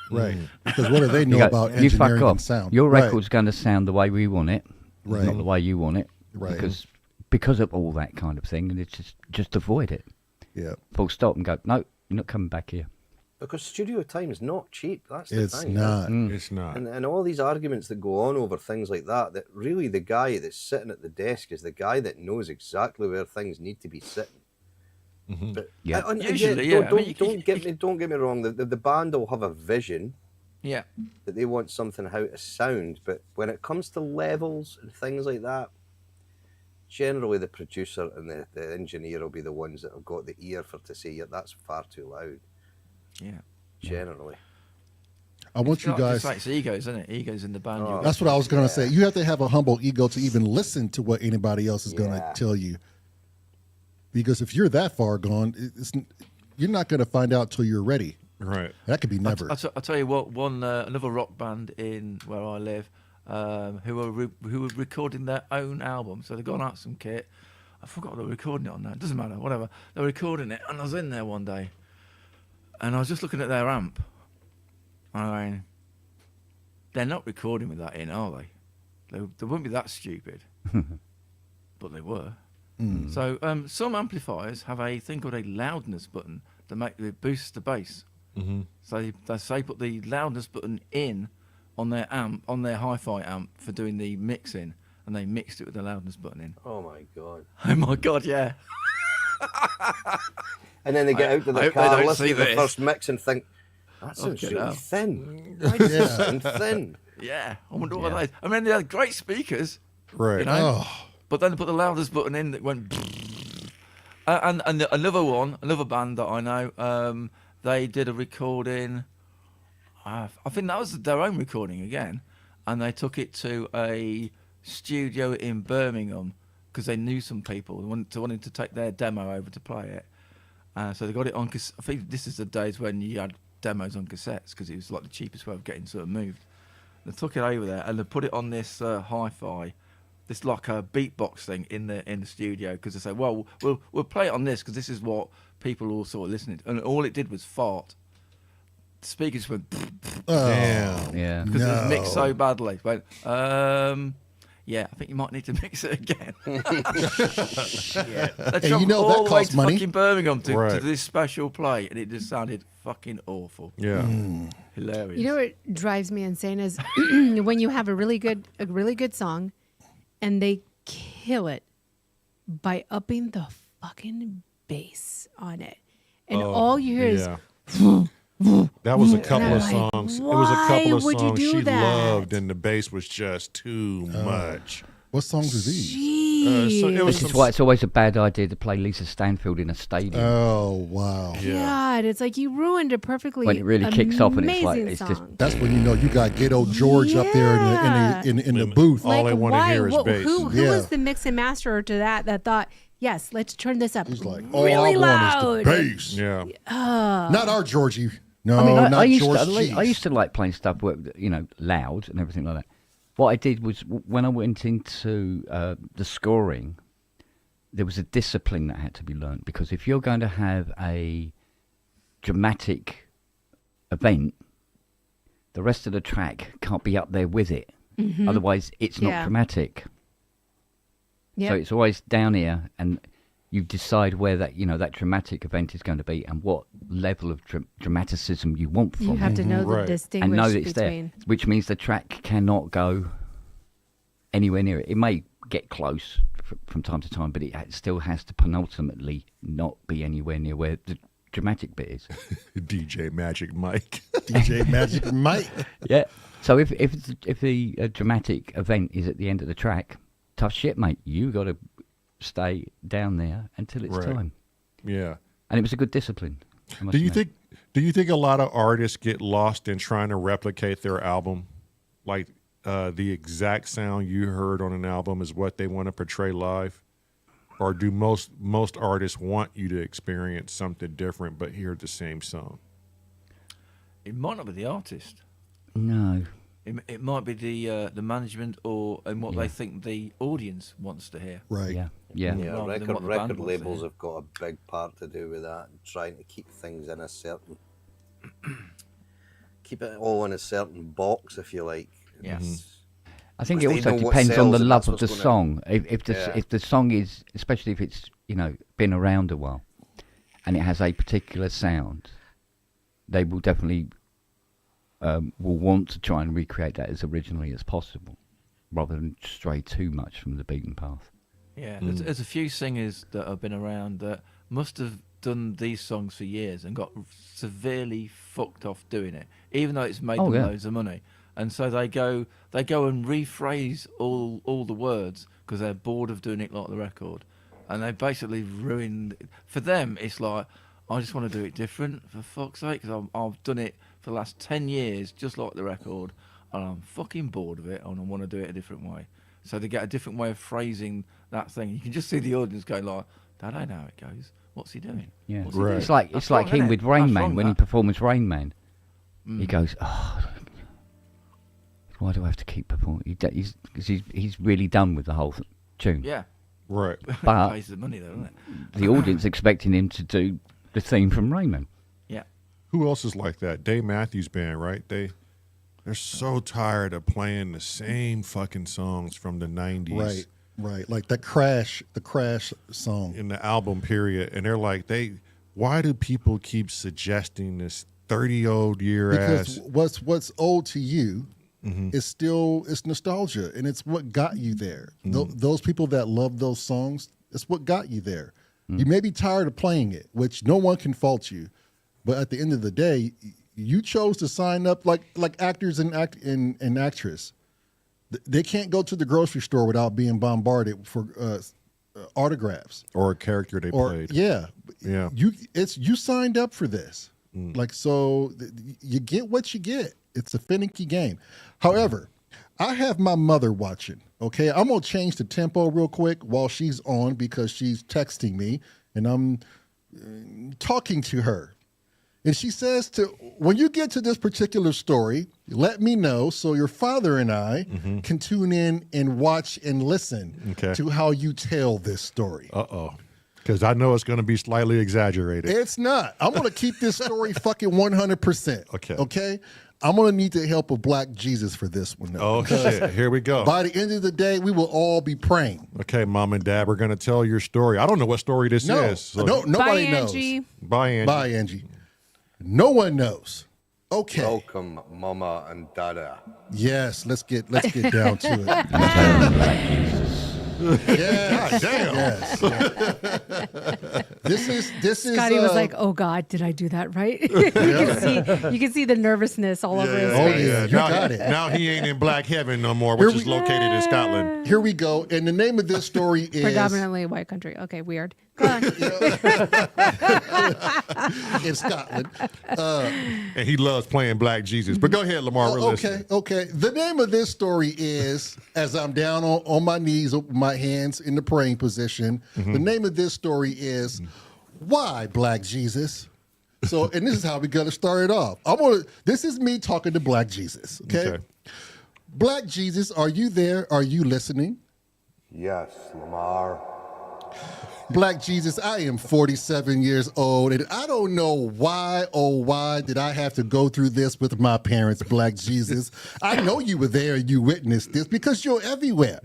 Because what do they know You go, about you fuck engineering off. and sound? Your Right. record's going to sound the way we want it, Right. not the way you want it. Right. Because of all that kind of thing, and it's just avoid it. Yeah. Full stop and go. No, you're not coming back here. Because studio time is not cheap. That's the It's thing. not. It's not. And all these arguments that go on over things like that really the guy that's sitting at the desk is the guy that knows exactly where things need to be sitting. But Yeah. Usually, yeah. I mean, Don't get me wrong. The band will have a vision Yeah. that they want something how to sound, but when it comes to levels and things like that, generally the producer and the engineer will be the ones that have got the ear for to say, yeah, that's far too loud. Yeah. Generally. I want you guys. It's egos, isn't it? Egos in the band. Oh. That's what I was going to say. You have to have a humble ego to even listen to what anybody else is going to Yeah. tell you. Because if you're that far gone, you're not going to find out till you're ready. Right. That could be never. I'll tell you what. Another rock band in where I live, who were recording their own album. So they got out some kit. I forgot they were recording it on now. It doesn't matter. Whatever. They were recording it, and I was in there one day, and I was just looking at their amp. I mean, they're not recording with that in, are they? They wouldn't be that stupid, but they were. So some amplifiers have a thing called a loudness button that boosts the bass. So they say put the loudness button in on their amp, on their hi-fi amp for doing the mixing, and they mixed it with the loudness button in. Oh my god. Oh my god, yeah. And then they get out to I the hope they car, don't listen see to the this. first mix and think, that sounds Fucking really hell. thin. Why does it sound thin? Yeah, I wonder what that is. I mean, they had great speakers, Right. you know, Oh, but then they put the loudness button in that went. And another band that I know, they did a recording. I think that was their own recording again, and they took it to a studio in Birmingham because they knew some people who wanted to take their demo over to play it. So they got it on. I think this is the days when you had demos on cassettes because it was like the cheapest way of getting something moved. They took it over there and they put it on this hi-fi, this like a beatbox thing in the studio because they said, well, we'll play it on this because this is what people all sort of listening to. And all it did was fart. The speakers went Damn. Yeah. because it No. was mixed so badly. It went, yeah, I think you might need to mix it again. They Hey, travelled you know, that all the way costs to money. fucking Birmingham to Right. this special play, and it just sounded fucking awful. Yeah. Hilarious. You know what drives me insane is when you have a really good song, and they kill it by upping the fucking bass on it, and all you hear is. That was a couple I'm of like, songs. It was a couple of why would you songs do she that? loved, and the bass was just too much. what songs are these? Jeez. So it was This is some- why it's always a bad idea to play Lisa Stanfield in a stadium. Oh, wow. God, it's like you ruined a perfectly When it really kicks off and it's like- amazing it's just- song. That's when you know you got Ghetto George up there in the booth. All they want to why? hear is bass. Who Yeah. was the mix and master to that thought, yes, let's turn this up He's like, all really I loud? want is the bass. Yeah. Not our Georgie. No, I mean, not I used George to, Cheese. I used to like playing stuff, loud and everything like that. What I did was when I went into the scoring, there was a discipline that had to be learned because if you're going to have a dramatic event, the rest of the track can't be up there with it. Otherwise, it's not Yeah. dramatic. Yep. So it's always down here, and you decide where that dramatic event is going to be and what level of dramaticism you want from You have it. to know Right. the And know distinguish that it's between. there, which means the track cannot go anywhere near it. It may get close from time to time, but it still has to penultimately not be anywhere near where the dramatic bit is. DJ Magic Mike. DJ Magic Mike. Yeah. So if the dramatic event is at the end of the track, tough shit, mate. You got to stay down there until it's Right. time. Yeah. And it was a good discipline. I must Do you admit. think a lot of artists get lost in trying to replicate their album? Like the exact sound you heard on an album is what they want to portray live? Or do most artists want you to experience something different but hear the same song? It might not be the artist. No. It might be the management and what they think the audience wants to hear. Right. Yeah. Yeah. Yeah, Rather than what record the band wants to labels hear. have got a big part to do with that, and trying to keep things in a certain, keep it all in a certain box, if you like. Yes. I think it Because they also know what depends on sells the and love that's of the what's gonna- song. Yeah. If the song is, especially if it's been around a while, and it has a particular sound, they will definitely will want to try and recreate that as originally as possible, rather than stray too much from the beaten path. Yeah, there's a few singers that have been around that must have done these songs for years and got severely fucked off doing it, even though it's made them loads of money. And so they go and rephrase all the words because they're bored of doing it like the record, and they basically ruined. For them, it's like, I just want to do it different, for fuck's sake, because I've done it for the last 10 years just like the record, and I'm fucking bored of it, and I want to do it a different way. So they get a different way of phrasing that thing. You can just see the audience going like, that ain't how it goes. What's he doing? Yeah, What's he Right. doing? it's like That's wrong, him innit? with Rain That's Man wrong, when he that. performs Rain Man. He goes, "Oh, why do I have to keep performing?" He's really done with the whole tune. Yeah. Right. But Pays the money though, doesn't it? the audience expecting him to do the theme from Rain Man. Yeah. Who else is like that? Dave Matthews Band, right? They're so tired of playing the same fucking songs from the 90s. Right. Like the Crash song. In the album period. And they're like, why do people keep suggesting this 30-old-year Because ass? what's old to you is still, it's nostalgia, and it's what got you there. Those people that love those songs, it's what got you there. You may be tired of playing it, which no one can fault you, but at the end of the day, you chose to sign up like actors and actress. They can't go to the grocery store without being bombarded for autographs Or a character they played. Yeah. You signed up for this. Like, so you get what you get. It's a finicky game. However, I have my mother watching. Okay, I'm gonna change the tempo real quick while she's on because she's texting me and I'm talking to her. And she says when you get to this particular story, let me know so your father and I can tune in and watch and listen to how you tell this story. Uh-oh. Because I know it's going to be slightly exaggerated. It's not. I'm going to keep this story fucking 100%. Okay. Okay? I'm going to need the help of Black Jesus for this one. Though, Oh, shit. Here we go. by the end of the day, we will all be praying. Okay, Mom and Dad, we're going to tell your story. I don't know what story this is. So Nobody Bye, knows. Angie. Bye, Angie. Bye, Angie. No one knows. Okay. Welcome, Mama and Dada. Yes, let's get down to it. Yes. God damn. Yes. This is Scotty was like, "Oh God, did I do that right?" you can see the nervousness all over his Oh, face. yeah. You Now, got it. now he ain't in Black Heaven no more, which is located in Scotland. Here we go. And the name of this story is Predominantly white country. Okay, weird. Go on. in Scotland. And he loves playing Black Jesus. But go ahead, Lamar. We're listening. Okay. The name of this story is, as I'm down on my knees, with my hands in the praying position, the name of this story is, Why Black Jesus? So, and this is how we're going to start it off. This is me talking to Black Jesus, okay? Black Jesus, are you there? Are you listening? Yes, Lamar. Black Jesus, I am 47 years old, and I don't know why, why did I have to go through this with my parents, Black Jesus? I know you were there and you witnessed this because you're everywhere.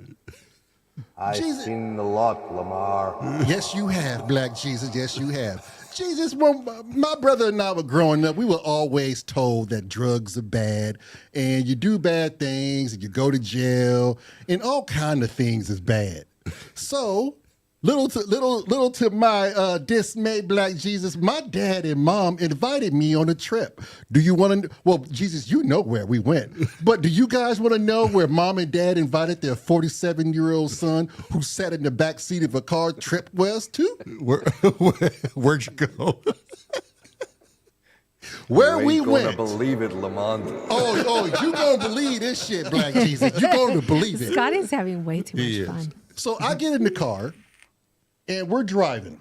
I've Jesus. seen a lot, Lamar. Yes, you have, Black Jesus. Yes, you have. Jesus, when my brother and I were growing up, we were always told that drugs are bad, and you do bad things, and you go to jail, and all kind of things is bad. So, little to my dismay, Black Jesus, my dad and mom invited me on a trip. Do you want to? Well, Jesus, you know where we went, but do you guys want to know where mom and dad invited their 47-year-old son, who sat in the back seat of a car, trip was to? Where'd you go? Where You we ain't gonna went. believe it, Lamont. Oh, you gonna believe this shit, Black Jesus. You gonna believe it. Scotty's having way too He much is. fun. So I get in the car, and we're driving.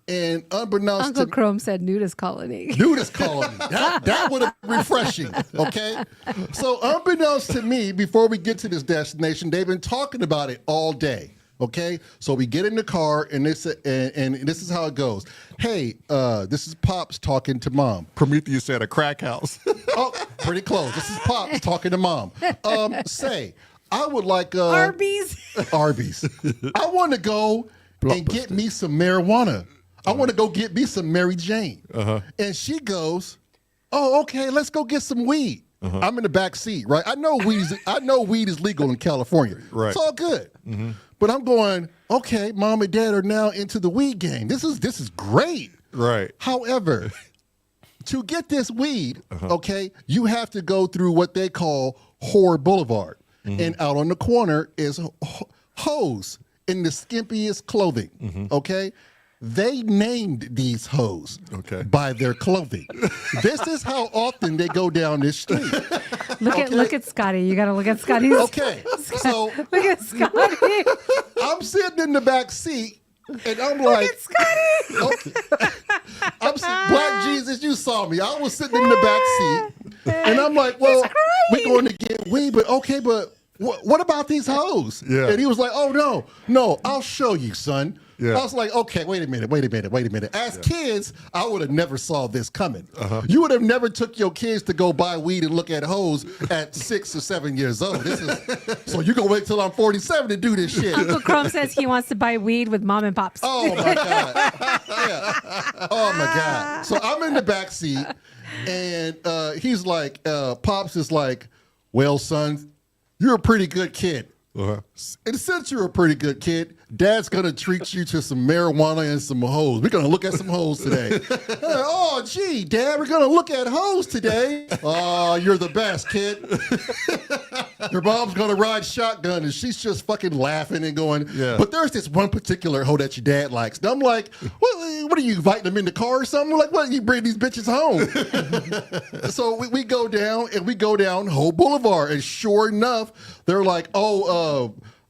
And unbeknownst Uncle to Chrome said nudist colony. nudist colony. That would have been refreshing, okay? So unbeknownst to me, before we get to this destination, they've been talking about it all day, okay? So we get in the car, and this is how it goes. Hey, this is Pops talking to Mom. Prometheus at a crack house. Oh, pretty close. This is Pops talking to Mom. Say, I would like Arby's. Arby's. I want to go and get me some marijuana. I want to go get me some Mary Jane. And she goes, oh, okay, let's go get some weed. I'm in the back seat, right? I know weed is legal in California. Right. It's all good. But I'm going, okay, Mom and Dad are now into the weed game. This is great. Right. However, to get this weed, okay, you have to go through what they call Whore Boulevard. And out on the corner is hoes in the skimpiest clothing, okay? They named these hoes by their clothing. This is how often they go down this street. Look at Scotty. You got to look at Scotty's. Okay, so Look at Scotty. I'm sitting in the back seat, and I'm like, Look at Scotty. okay. Black Jesus, you saw me. I was sitting in the back seat, and I'm like, well, we're going to get weed, but okay, but what about these hoes? Yeah. And he was like, oh, no, I'll show you, son. Yeah. I was like, okay, wait a minute. As kids, I would have never saw this coming. You would have never took your kids to go buy weed and look at hoes at 6 or 7 years old. So you gonna wait till I'm 47 to do this shit. Uncle Chrome says he wants to buy weed with mom and pops. Oh my God. Yeah. Oh my God. So I'm in the back seat, and he's like, Pops is like, well, son, you're a pretty good kid. And since you're a pretty good kid, Dad's gonna treat you to some marijuana and some hoes. We're gonna look at some hoes today. Oh, gee, Dad, we're gonna look at hoes today. Oh, you're the best, kid. Your mom's gonna ride shotgun, and she's just fucking laughing and going, but there's this one particular hoe that your dad likes. And I'm like, what are you, inviting them in the car or something? Like, what, you bring these bitches home? So we go down Hoe Boulevard, and sure enough, they're like,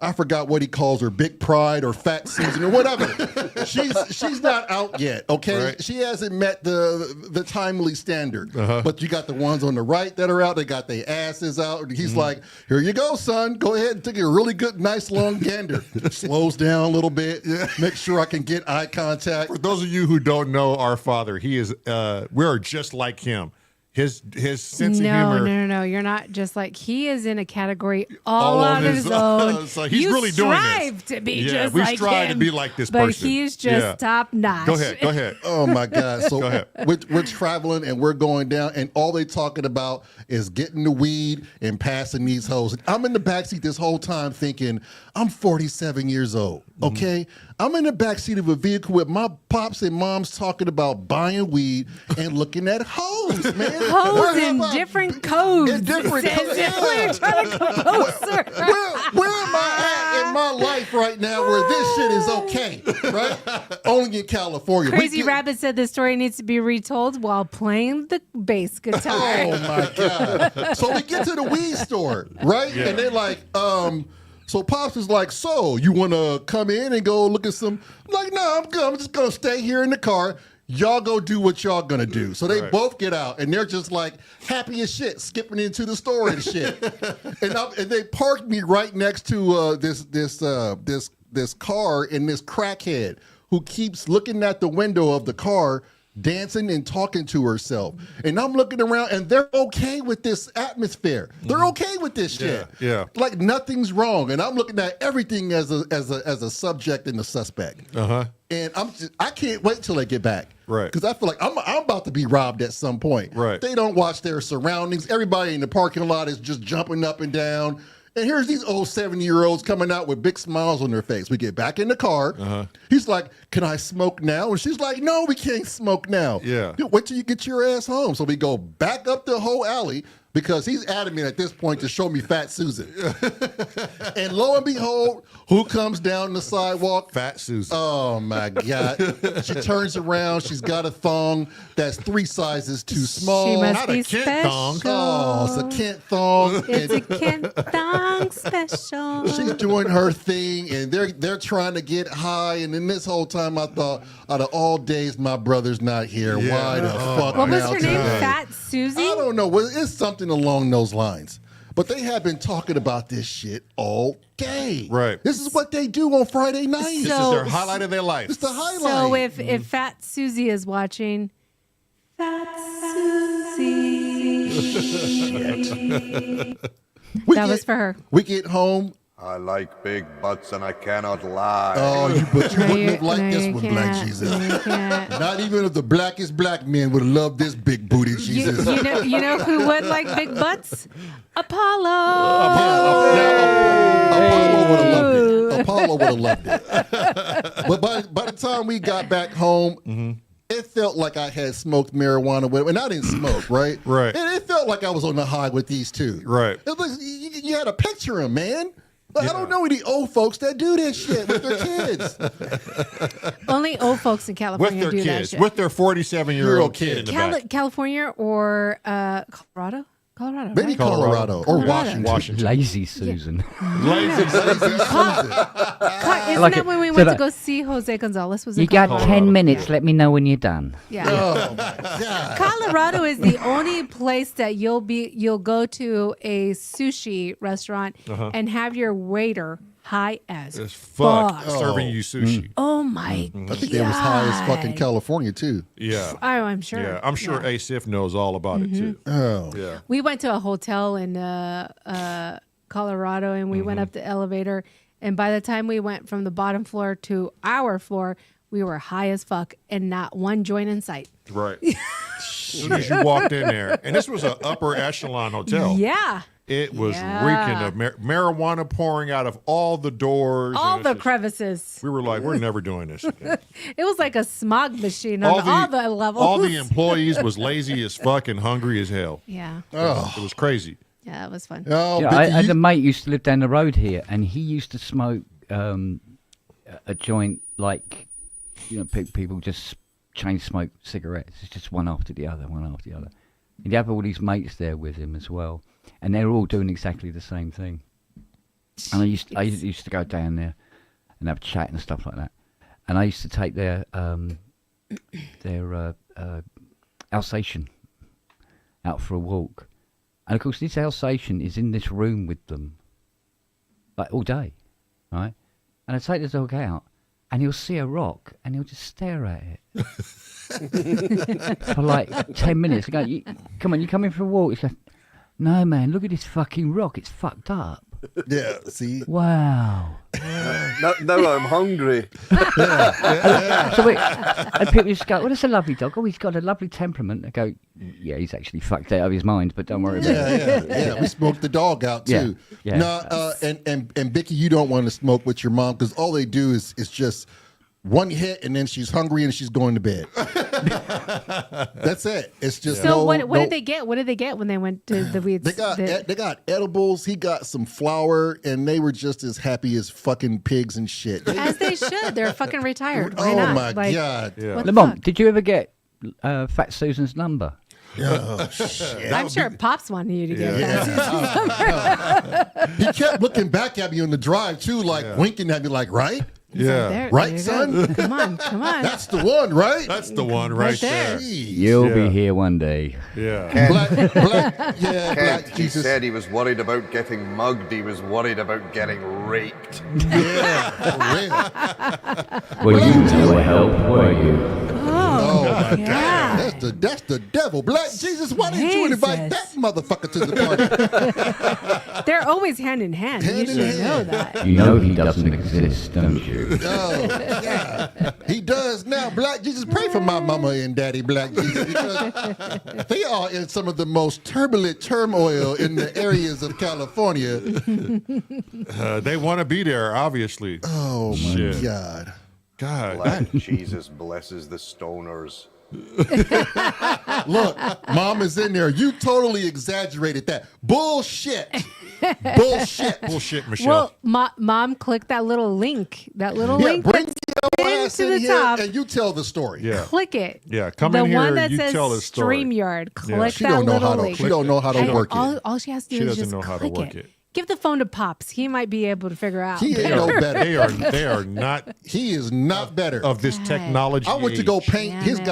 I forgot what he calls her, Big Pride or Fat Susan or whatever. She's not out yet, okay? Right. She hasn't met the timely standard. But you got the ones on the right that are out. They got their asses out. And he's like, here you go, son. Go ahead and take a really good, nice, long gander. Slows down a little bit. Make sure I can get eye contact. For those of you who don't know our father, he is, we are just like him. His sense of humor. No. You're not just like, he is in a category all on his own. So he's really doing this. You strive to be just we like strive him, to be like this but person. he's just top notch. Go ahead. Oh my God. So Go ahead. we're traveling and we're going down, and all they talking about is getting the weed and passing these hoes. I'm in the backseat this whole time thinking, I'm 47 years old, okay? I'm in the backseat of a vehicle with my pops and moms talking about buying weed and looking at hoes, man. Hoes in different codes. In different codes. We're trying to go closer. Where am I at in my life right now where this shit is okay, right? Only in California. Crazy Rabbit said this story needs to be retold while playing the bass guitar. Oh my God. So we get to the weed store, right? Yeah. And they're like, so Pops is like, so you want to come in and go look at some? I'm like, no, I'm good. I'm just going to stay here in the car. Y'all go do what y'all going to do. So they both get out, and they're just like happy as shit, skipping into the store and shit. and they parked me right next to this car and this crackhead who keeps looking at the window of the car, dancing and talking to herself. And I'm looking around, and they're okay with this atmosphere. They're okay with this shit. Yeah. Like nothing's wrong. And I'm looking at everything as a subject and a suspect. And I can't wait till they get back. Right. Because I feel like I'm about to be robbed at some point. Right. They don't watch their surroundings. Everybody in the parking lot is just jumping up and down. And here's these old 70-year-olds coming out with big smiles on their face. We get back in the car. He's like, can I smoke now? And she's like, no, we can't smoke now. Yeah. Wait till you get your ass home. So we go back up the whole alley, because he's adamant at this point to show me Fat Susan. And lo and behold, who comes down the sidewalk? Fat Susan. Oh my God. She turns around. She's got a thong that's 3 sizes too small. She must Not a be Kent special. thong. Oh, it's a Kent thong. It's And a Kent thong special. she's doing her thing, and they're trying to get high. And in this whole time, I thought, out of all days, my brother's not here. Yeah. Why the fuck What was now her name? today? Fat Susie? I don't know. Well, it's something along those lines. But they have been talking about this shit all day. Right. This is what they do on Friday nights. This is So- their highlight of their life. It's the highlight. So if Fat Susie is watching, Fat Susie. We That get- was for her. We get home. I like big butts and I cannot lie. Oh, but you No, wouldn't have liked this you one, Black can't. Jesus. No, you can't. Not even if the blackest black men would have loved this big booty You, Jesus. you know who would like big butts? Apollo. Apollo would have loved it. Apollo would have loved it. But by the time we got back home, it felt like I had smoked marijuana with him. And I didn't smoke, right? Right. And it felt like I was on the high with these two. Right. It was, you had to picture him, man. Like, I don't know any old folks that do this shit with their kids. Only old folks in With California their do that kids. shit. With their 47-year-old kid in the back. California or Colorado? Colorado. Maybe right? Colorado or Colorado. Washington. Lazy Susan. Lazy Susan. Isn't Like that it- when we so went to that- go see Jose Gonzalez? Was in You got Colorado? 10 minutes. Let me know when you're done. Yeah. Oh my God. Colorado is the only place that you'll go to a sushi restaurant and have your waiter high as It's fuck fuck. serving you sushi. Oh my god! I think they was high as fucking California too. Yeah. Oh, I'm sure. Yeah. I'm sure Yeah. Asif knows all about it too. Oh. Yeah. We went to a hotel in Colorado, and we went up the elevator. And by the time we went from the bottom floor to our floor, we were high as fuck, and not one joint in sight. Right. As soon as you walked in there, and this was an upper echelon hotel. Yeah, It was Yeah. reeking of marijuana pouring out of all the doors. all and the it's just- crevices. We were like, we're never doing this again. It was like a smog machine on all the levels. All the employees was lazy as fuck and hungry as hell. Yeah, Oh. It was crazy. yeah, it was fun. Oh, Yeah, Vicky, I had you- a mate used to live down the road here, and he used to smoke a joint like, people just chain smoke cigarettes. It's just one after the other, one after the other. He'd have all these mates there with him as well, and they're all doing exactly the same thing. And I used to go down there and have a chat and stuff like that. And I used to take their Alsatian out for a walk. And of course, this Alsatian is in this room with them, like all day, right? And I take the dog out, and he'll see a rock, and he'll just stare at it for like 10 minutes. I go, come on, you coming for a walk? He goes, no, man, look at this fucking rock. It's fucked up. Yeah, see? Wow. Now I'm hungry. So and people just go, well, that's a lovely dog. Oh, he's got a lovely temperament. I go, yeah, he's actually fucked out of his mind, but don't worry about it. Yeah. We smoked the dog out too. Yeah. No, and Vicky, you don't want to smoke with your mom because all they do is just one hit and then she's hungry and she's going to bed. That's it. It's just So what did they get? What did they get when they went to the weeds? They got edibles. He got some flour, and they were just as happy as fucking pigs and shit. As they should. They're fucking retired. Why Oh not? my Like, God! Yeah. what the Lamont, fuck? did you ever get Fat Susan's number? Oh shit! I'm sure Pops wanted you to get Yeah. that. He kept looking back at me on the drive too, like winking at me, like, right? Yeah. There Right, you go. son? Come on, come on. That's the one, right? That's the one Right right there. there. Jeez. You'll Yeah. be here one day. Yeah. Black, Kent, black he Jesus. said he was worried about getting mugged. He was worried about getting raped. Yeah, for real. Were you no help, were you? Oh my yeah. God, that's the devil. Black Jesus, why didn't you invite that Jesus. motherfucker to the party? They're always hand in hand. Hand You in should know hand. that. You know he doesn't exist, don't you? Oh, yeah. He does now. Black Jesus, pray for my mama and daddy, Black Jesus, because they are in some of the most turbulent turmoil in the areas of California. They want to be there, obviously. Oh my Shit. God. God. Black Jesus blesses the stoners. Look, Mom is in there. You totally exaggerated that. Bullshit. Bullshit, Michelle. Well, Mom, click that little link. That little Yeah, link bring that's your pinned ass to in the here top. and you tell the story. Yeah. Click it. Yeah, come the in here one and that you says tell the story. StreamYard. Click She that don't know little how to. link. She don't know how to And work all, it. all she has to She do is doesn't just know how to click work it. Give the phone to Pops. He might be able to figure out. He ain't no better. They are not He is not better. of this technology. I went to go age. paint his Damn it.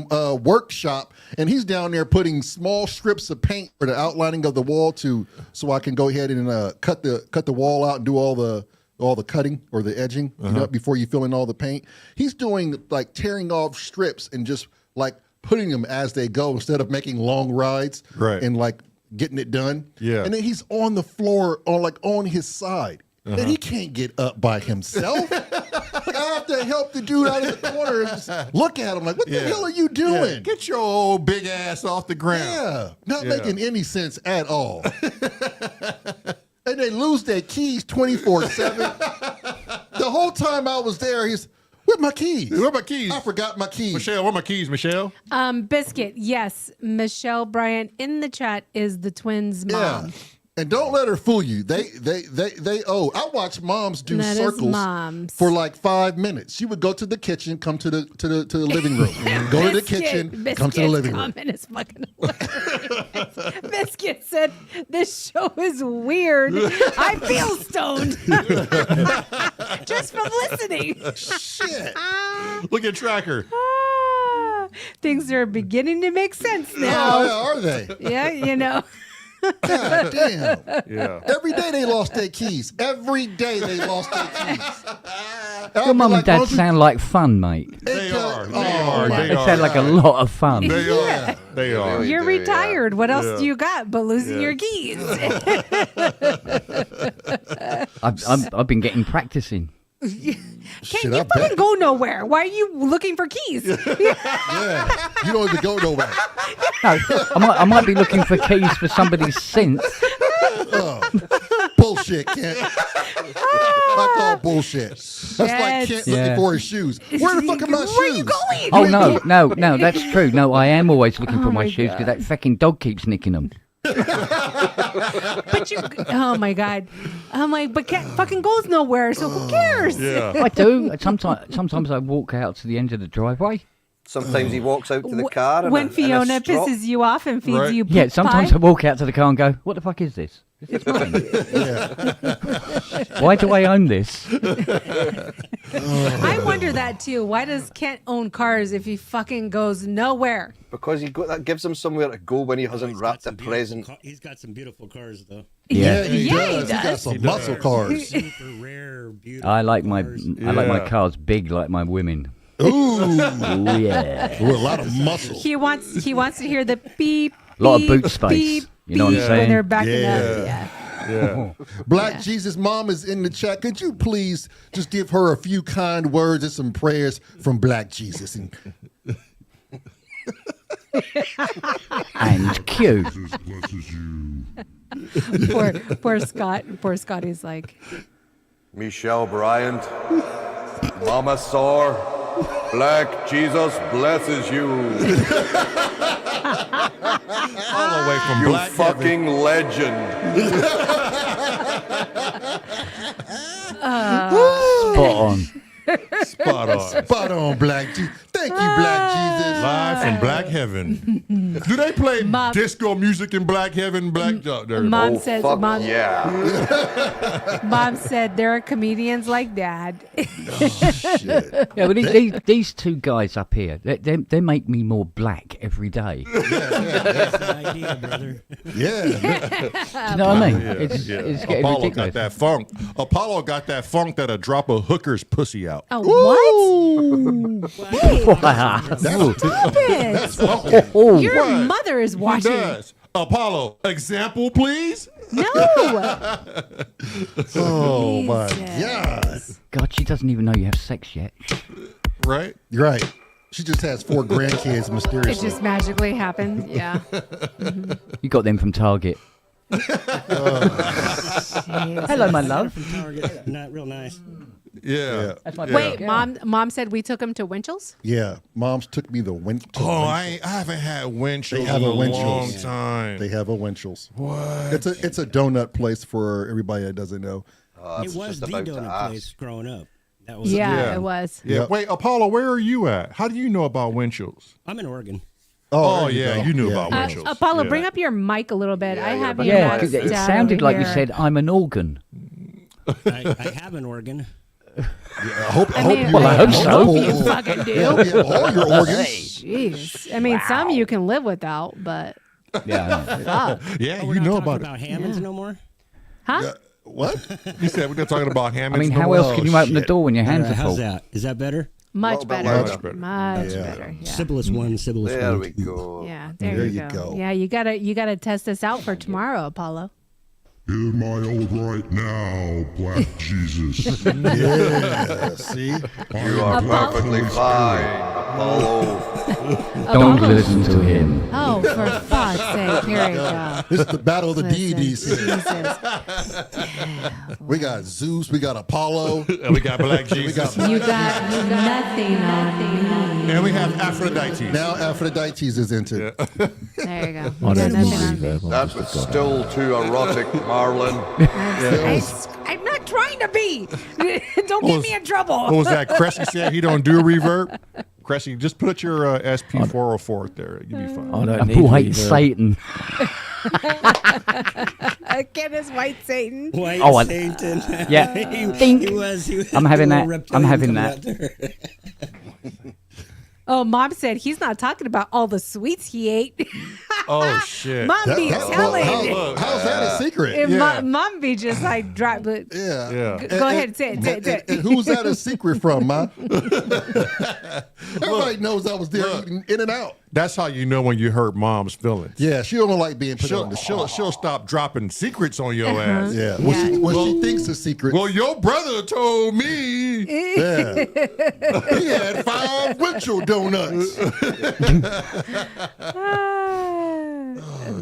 goddamn workshop, and he's down there putting small strips of paint for the outlining of the wall so I can go ahead and cut the wall out and do all the cutting or the edging before you fill in all the paint. He's doing like tearing off strips and just like putting them as they go instead of making long rides and like getting it done. Yeah. And then he's on the floor on his side. And he can't get up by himself. Like, I have to help the dude out of the corner and just look at him like, what the hell are you doing? Yeah, get your old big ass off the ground. Yeah, not making any sense at all. And they lose their keys 24/7. The whole time I was there, where my keys? Where my keys? I forgot my keys. Michelle, where my keys, Michelle? Biscuit, yes. Michelle Bryant in the chat is the twins' mom. Yeah. And don't let her fool you. They owe. I watch moms do That is circles moms. for like 5 minutes. She would go to the kitchen, come to the living room, go to the kitchen, come to the living room. Comment is fucking hilarious. Biscuit said, "This show is weird. I feel stoned just from listening." Shit. Look at Tracker. Things are beginning to make sense Oh, now. yeah, are they? Yeah, you know. God damn. Yeah. Every day they lost their keys. Every day they lost their keys. Your mum and dad sound like fun, mate. They are. They Oh, are. my They They are. sound like a lot of fun. They are. They are. You're do, yeah. retired. What else Yeah. do you got but losing Yeah. your keys? I've been getting practicing. Can't I you bet. fucking go nowhere? Why are you looking for keys? Yeah. You don't even go nowhere. No, I might be looking for keys for somebody's synth. Bullshit, Kent. I call bullshit. That's like Kent Yeah. looking for his shoes. Where the fuck are my shoes? Where are you going? Oh no, that's true. No, I am always looking for Oh my my shoes because that fucking dog keeps nicking them. But you, oh my god, I'm like, but cat fucking goes nowhere, so who cares? Yeah. I do. Sometimes I walk out to the end of the driveway. Sometimes he walks out to the car. When and Fiona pisses you off and feeds Right. you Yeah, poop sometimes pie. I walk out to the car and go, "What the fuck is this? Is this mine? Why do I own this?" I wonder that too. Why does Kent own cars if he fucking goes nowhere? because that gives him somewhere to go when he hasn't wrapped a present. He's got some beautiful cars, though. Yeah, he Yeah, does. he He got does. some muscle cars. Super rare, beautiful. I like my Yeah. cars big like my women. Ooh. Oh yeah, With a lot of muscle. He wants to hear the beep. A lot of beep, boot space. Beep, You know what I'm beep saying? When they're backing Yeah. up. Yeah. Yeah. Black Jesus Mom is in the chat. Could you please just give her a few kind words and some prayers from Black Jesus? And and Q. Poor Scott. Poor Scotty's like, Michelle Bryant, Mama S.O.R, Black Jesus blesses you. All the way from You Black Heaven. fucking legend. Spot on. Spot on. spot on, Black Jesus. Thank you, Black Jesus. Live from Black Heaven. Do they play Mom- disco music in Black Heaven? Mom Oh, says, fuck Mom, yeah. Mom said there are comedians like Dad. Shit. Yeah, but these two guys up here, they make me more black every day. Do That's the idea, brother. Yeah. you know what I mean? It's getting Apollo ridiculous. got that funk. Apollo got that funk that'll drop a hooker's pussy out. Oh, what? Hey, Wow. stop it. Oh, Your What? mother is He watching. does. Apollo, example, please. No. Oh, my Jesus. God. God, she doesn't even know you have sex yet. Right? You're right. She just has 4 grandkids It mysteriously. just magically happened. Yeah. You got them from Target. Hello, my love. From Target. Not real nice. Yeah. That's my Wait, Yeah. mom said we took him to Winchell's? Yeah, Mom's took me to Winchell's. Oh, I haven't had Winchell's They have in a a Winchell's. long time. They have a Winchell's. What? It's a donut place for everybody that doesn't know. It was the donut place growing up. That was Yeah, it was. Yeah. Yep. Wait, Apollo, where are you at? How do you know about Winchell's? I'm in Oregon. Oh, there yeah, go. you knew Yeah. about Winchell's. Apollo, Yeah. bring up your mic a little bit. Yeah, I you're have about you to Yeah, Maxed 'cause it down sounded over like you here. said, I'm an organ. I have an organ. I hope mean, you Well, I hope so. hope you fucking do. Yeah, we have all your organs. Jeez. I mean, some you can live without, but Yeah. fuck. Yeah, Oh, we're you not know talking about it. about Hammonds no more? Huh? Yeah. What? You said we're not talking about I Hammonds. mean, no how more? else can you open the shit. door when your hands are How's full? that? Is that better? Much Little bit better. much better. Much Yeah. better. Yeah. Syphilis 1, syphilis There 1. we go. Yeah, There there you you go. Yeah, you gotta test this out for tomorrow, Apollo. Am I all right now, Black Jesus? Yeah. See? You are Apollo- perfectly fine, Apollo. Don't Apollo- listen to him. Oh, for fuck's sake! Here we go. This is the battle of the Listen, deities. Jesus. We got Zeus. We got Apollo. And we got Black We Jesus. got You got nothing on me. And we have Aphrodite. now Aphrodite is into. it. There you go. You got nothing on me. That was still too erotic, Marlon. I'm not trying to be. Don't get me in trouble. What was that? Cressy said he don't do reverb. Cressy, just put your SP404 there. You'll be fine. I don't A need white reverb. Satan. Again, is white Satan. White Oh, I- Satan. Yeah. he Think. was. I'm having a that. reptilian I'm having coming that. out there. Oh, Mom said he's not talking about all the sweets he ate. Oh, shit. Mom be telling. How's that a secret? And Yeah. Mom be just like drop. But Yeah. Yeah. go ahead, say it. Say it. Say it. And who's that a secret from, Ma? Everybody knows I was there eating in and out. That's how you know when you hurt Mom's feelings. Yeah, she don't like being put on She'll, the she'll stop dropping secrets on your ass. Yeah, Yeah. what she thinks is secret. Well, your brother told me. Yeah. He had 5 Winchell donuts.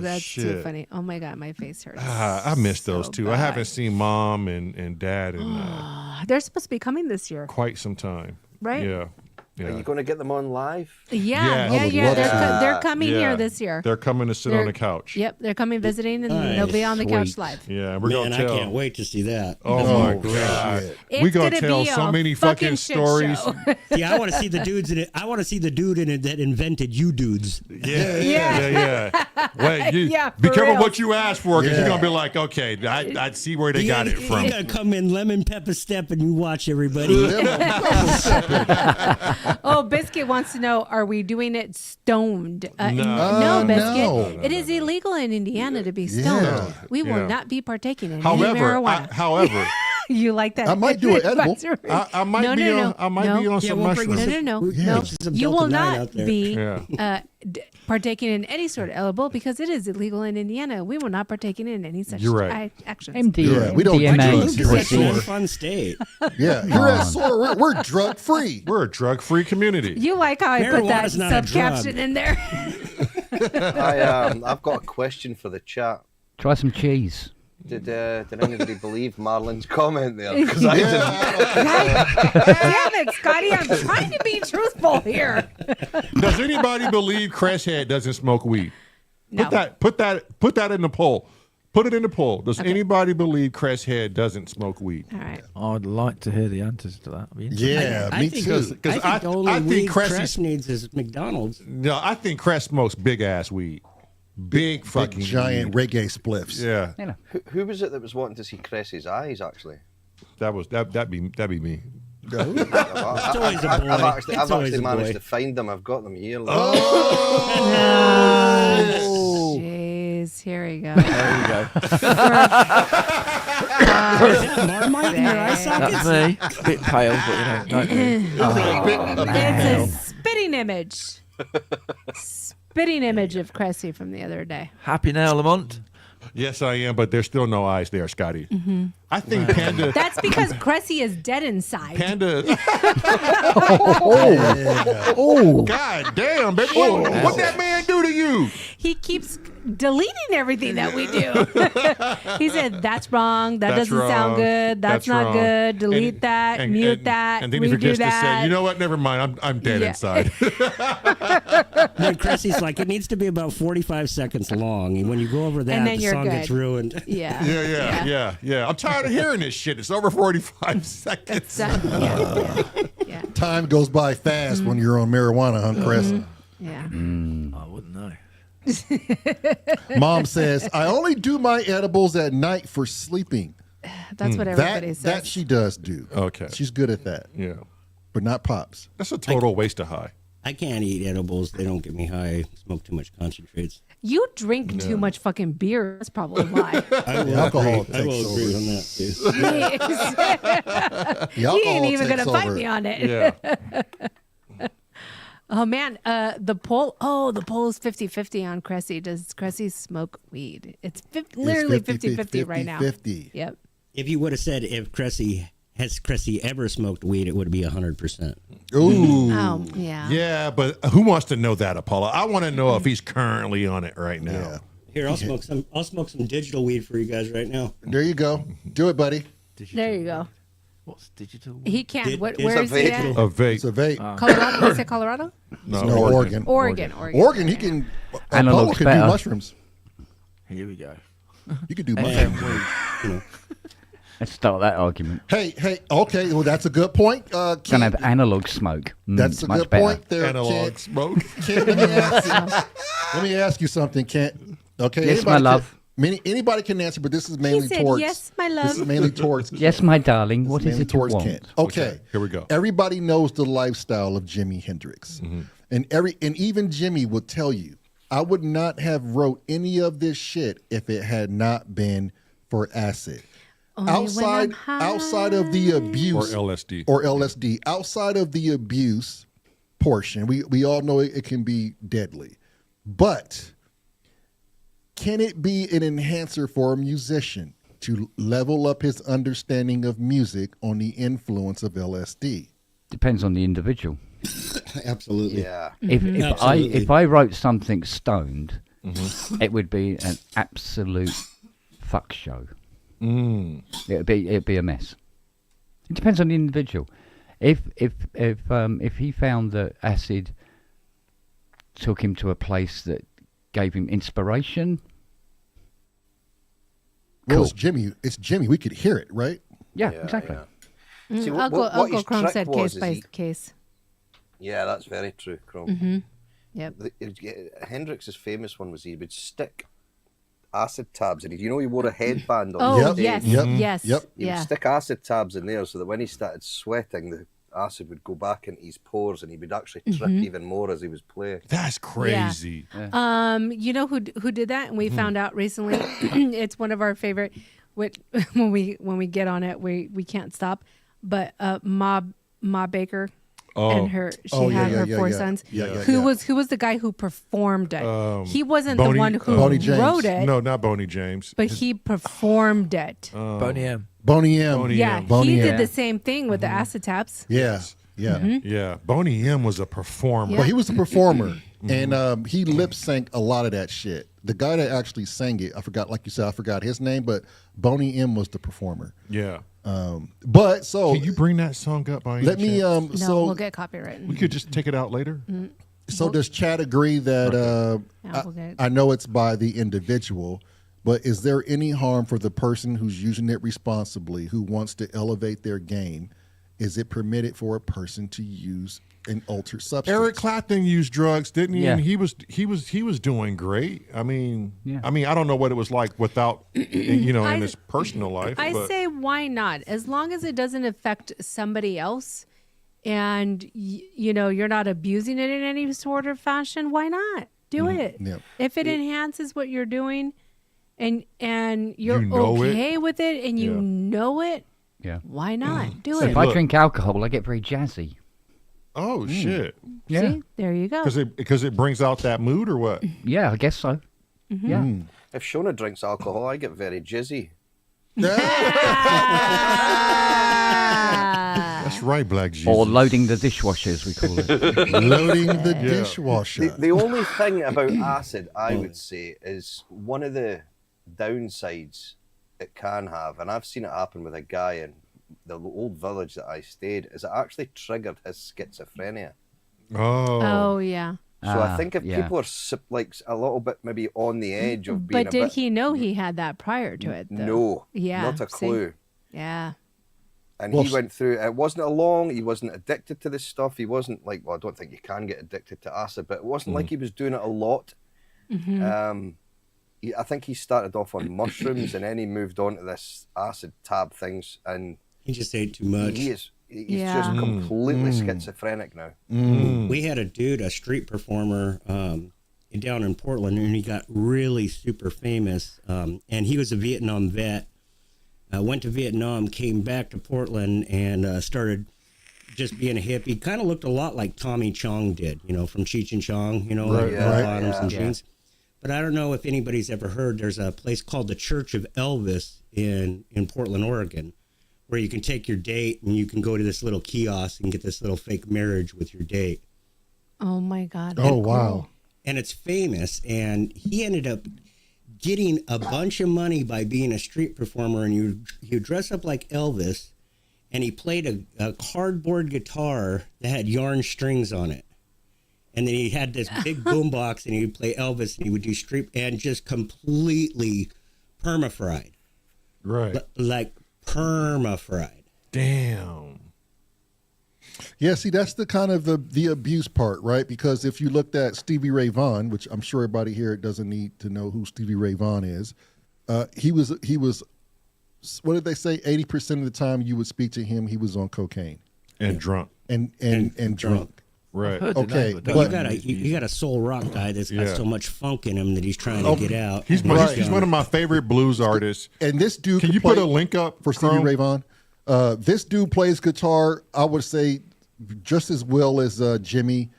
That's too shit. funny. Oh my God, my face hurts. I miss those so two. I bad. haven't seen Mom and Dad in They're supposed to be coming this year, quite some time. right? Yeah. Are Yeah. you going to get them on live? Yeah, Yes. I would yeah. love They're, to. they're coming Yeah. here this year. They're coming to sit on They're- the couch. Yep, they're coming visiting, and Nice. they'll be on the couch Sweet. live. Yeah, we're Man, gonna I tell. can't wait to see that. Oh my god, shit. we It's gonna tell be so a many fucking shit stories. show. Yeah, I want to see the dudes in it. I want to see the dude in it that invented you dudes. Yeah. Wait, you Yeah, be for careful real. what you ask for, because you're Yeah. gonna be like, okay, I see where they got it from. You gotta come in lemon pepper step and you watch everybody. Oh, Biscuit wants to know: are we doing it stoned? No. No, Biscuit. no. It is illegal in Indiana to be stoned. Yeah. We will Yeah. not be partaking in any However, marijuana. You like that? I might do it edible. I might No, be no, on. no. I might No. be on Yeah, some we'll bring mushrooms. No, no, Yeah. no. Some You Delta will 9 out not there. be Yeah. partaking in any sort of edible because it is illegal in Indiana. We will not partake in any such You're right. actions. MDMA. Yeah, we don't do MDMA, drugs here. It's pussy. a fun state. Yeah, here at S.O.R, we're drug free. We're a drug-free community. You like how I put that Marijuana's not a sub caption drug. in there? I've got a question for the chat. Try some cheese. Did anybody believe Marlon's comment there? Because I didn't. Damn it, Scotty! I'm trying to be truthful here. Does anybody believe Cresshead doesn't smoke weed? No. Put that in the poll. Put it in the poll. Does anybody believe Cresshead doesn't smoke weed? All right. I'd like to hear the answers to that. It'd be interesting. Yeah, I me think, too. I think the only I think weed Cressy- Cress needs is McDonald's. No, I think Cress smokes big ass weed. Big fucking Big giant weed. reggae spliffs. Yeah, You know. Who was it that was wanting to see Cress's eyes? Actually, that'd be me. It's always a boy. I've actually It's always a managed boy. to find them. I've got them here. Look. Oh, jeez. Here we go. There you go. Marmite in your eye sockets? That's me. Bit pale, but you know, don't worry. It's a spitting image. Spitting image of Cressy from the other day. Happy now, Lamont. Yes, I am, but there's still no eyes there, Scotty. I think Panda. That's because Cressy is dead inside. Panda. Oh, God damn, baby. What that man do to you? He keeps deleting everything that we do. He said, that's wrong. That That's doesn't sound wrong. good. That's not wrong. good. Delete that. Mute that. And then he redo forgets to that. say, you know what? Never mind. I'm dead Yeah. inside. Then Cressy's like, it needs to be about 45 seconds long. And when you go over that, And then the you're song good. gets ruined. Yeah. I'm tired of hearing this shit. It's over 45 seconds. Yeah. Time goes by fast when you're on marijuana, huh, Chris? Yeah. I wouldn't know. Mom says, I only do my edibles at night for sleeping. That's what everybody says. That she does do. Okay. She's good at that. Yeah. But not Pops. That's a total waste of high. I can't eat edibles. They don't get me high. Smoke too much concentrates. You drink too much fucking beer. That's probably why. I will alcohol agree. I will takes agree over. on that, too. The He alcohol ain't even takes gonna fight over. me on it. Yeah. Oh man, the poll is 50-50 on Cressy. Does Cressy smoke weed? It's literally 50-50 right now. 50. Yep. If you would have said has Cressy ever smoked weed, it would be 100%. Ooh. Oh yeah. Yeah, but who wants to know that, Apollo? I want to know if he's currently on it right now. Yeah. Here, I'll smoke some digital weed for you guys right now. There you go. Do it, buddy. There you go. What's digital? He can't. Did- What? it's Where a is he at? vape. A vape. It's a vape. Colorado. Is it Colorado? No, Oregon. Oregon. Oregon, he can. Analog's Apollo can better. do mushrooms. Here we go. You can do mushrooms. Let's start that argument. Hey, okay. Well, that's a good point. Gonna Ken, have analog smoke. that's a much good better. point there, Analog Ken. smoke. Ken, let me ask you something, Kent. Okay. Yes, my love. Anybody can answer, but this is He mainly said, towards. "Yes, my This is love." mainly towards. Yes, my darling. This What is mainly it you towards want? Kent. Okay. Here we go. Everybody knows the lifestyle of Jimi Hendrix, and even Jimmy would tell you, I would not have wrote any of this shit if it had not been for acid. Only when I'm outside of the abuse Or LSD. or LSD, outside of the abuse portion, we all know it can be deadly, but can it be an enhancer for a musician to level up his understanding of music on the influence of LSD? Depends on the individual. Absolutely. Yeah. Absolutely. If I wrote something stoned, it would be an absolute fuck show. It'd be a mess. It depends on the individual. If he found that acid took him to a place that gave him inspiration, Well, cool. it's Jimmy. We could hear it, right? Yeah, exactly. See, Uncle his Chrome trick said was case is by he- case. Yeah, that's very true, Chrome. Yep. Hendrix's famous one was he would stick acid tabs in. You know, he wore a headband on Oh stage. yes, Yep. yes, Yep. He would yeah. stick acid tabs in there so that when he started sweating, the acid would go back into his pores and he would actually trip even more as he was playing. That's crazy. You know who did that? And we found out recently. It's one of our favorite. When we get on it, we can't stop. But Ma Baker and her, she had her four sons. Who was the guy who performed it? He wasn't the one who Boney James. wrote it, No, not Boney James. but he performed it. Boney M. Boney M. Boney Yeah, M. Boney he M. did the same thing with the acid taps. Yeah, yeah. Yeah, Boney M was a performer. But he was a performer, and he lip synced a lot of that shit. The guy that actually sang it, I forgot, like you said, I forgot his name, but Boney M was the performer. Yeah. But so Can you bring that song up by any let me chance? No, we'll get copyright. We could just take it out later. So does Chad agree that Yeah, we'll get it. I know it's by the individual, but is there any harm for the person who's using it responsibly, who wants to elevate their game? Is it permitted for a person to use an altered substance? Eric Clapton used drugs, didn't he? Yeah. And he was doing great. I mean, Yeah. I don't know what it was like without, in his personal life. I but say why not? As long as it doesn't affect somebody else, and you're not abusing it in any sort of fashion, why not do it? Yeah. If it enhances what you're doing, and you're You know it. okay with it, and you Yeah. know it, Yeah. why not do So it? if I Look. drink alcohol, I get very jazzy. oh shit, Yeah. See, there you go. because it brings out that mood or what? Yeah, I guess so. Yeah. If Shona drinks alcohol, I get very jizzy. That's right, Black Jesus. Or loading the dishwasher, as we call it. Loading the dishwasher. The only thing about acid, I would say, is one of the downsides it can have, and I've seen it happen with a guy in the old village that I stayed, is it actually triggered his schizophrenia. Oh, yeah. So I think if people are like a little bit maybe on the edge of being But did he know he had that prior to it, though? No. Yeah. Not a clue. Yeah. And he went through, it wasn't he wasn't addicted to this stuff. He wasn't like, well, I don't think you can get addicted to acid, but it wasn't like he was doing it a lot. I think he started off on mushrooms and then he moved on to this acid tab things. And he just ate too much. He's just completely schizophrenic now. We had a dude, a street performer down in Portland, and he got really super famous. And he was a Vietnam vet. Went to Vietnam, came back to Portland, and started just being a hippie. Kind of looked a lot like Tommy Chong did, from Cheech and Chong, like bottoms and jeans. But I don't know if anybody's ever heard, there's a place called the Church of Elvis in Portland, Oregon, where you can take your date and you can go to this little kiosk and get this little fake marriage with your date. Oh, my God. Oh, wow. And it's famous, and he ended up getting a bunch of money by being a street performer, and you dress up like Elvis, and he played a cardboard guitar that had yarn strings on it. And then he had this big boombox, and he would play Elvis, and he would do street, and just completely perma-fried. Right. Like perma-fried. Damn. Yeah, see, that's the kind of the abuse part, right? Because if you looked at Stevie Ray Vaughan, which I'm sure everybody here doesn't need to know who Stevie Ray Vaughan is, he was. What did they say? 80% of the time you would speak to him, he was on cocaine and drunk and drunk. Right. Okay. But you got a soul rock guy that's got so much funk in him that he's trying to get out. He's one of my favorite blues artists. And this dude, can you put a link up for Stevie Ray Vaughan? This dude plays guitar, I would say, just as well as Jimmy.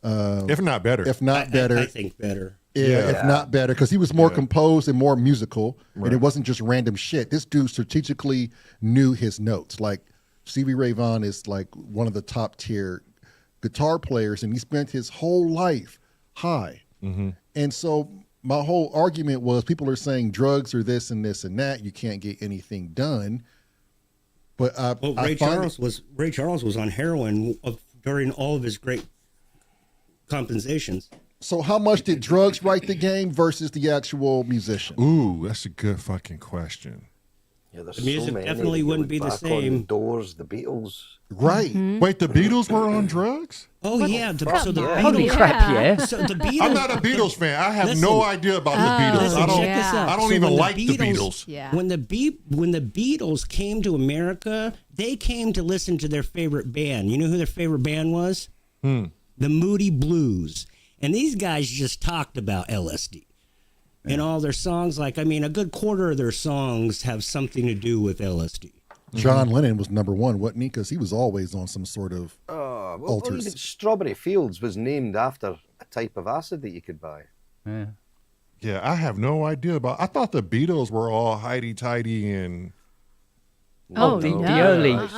If not better. If not better. I think better. Yeah, if not better, because he was more composed and more musical, and it wasn't just random shit. This dude strategically knew his notes. Like, Stevie Ray Vaughan is like one of the top tier guitar players, and he spent his whole life high. And so my whole argument was, people are saying drugs are this and this and that, you can't get anything done. But Ray Charles was on heroin during all of his great compensations. So how much did drugs write the game versus the actual musician? Ooh, that's a good fucking question. Yeah, the music definitely wouldn't be the same. The Doors, the Beatles. Right. Wait, the Beatles were on drugs? Oh, yeah. Holy crap, yeah. So the Beatles, I'm not a Beatles fan. I have no idea about the Beatles. Check this out. I don't even like the Beatles. Yeah. When the Beatles came to America, they came to listen to their favorite band. You know who their favorite band was? The Moody Blues. And these guys just talked about LSD. And all their songs, a good quarter of their songs have something to do with LSD. John Lennon was number one, wasn't he? Because he was always on some sort of alters. Even Strawberry Fields was named after a type of acid that you could buy. Yeah, I have no idea about. I thought the Beatles were all hidey-tidy and. The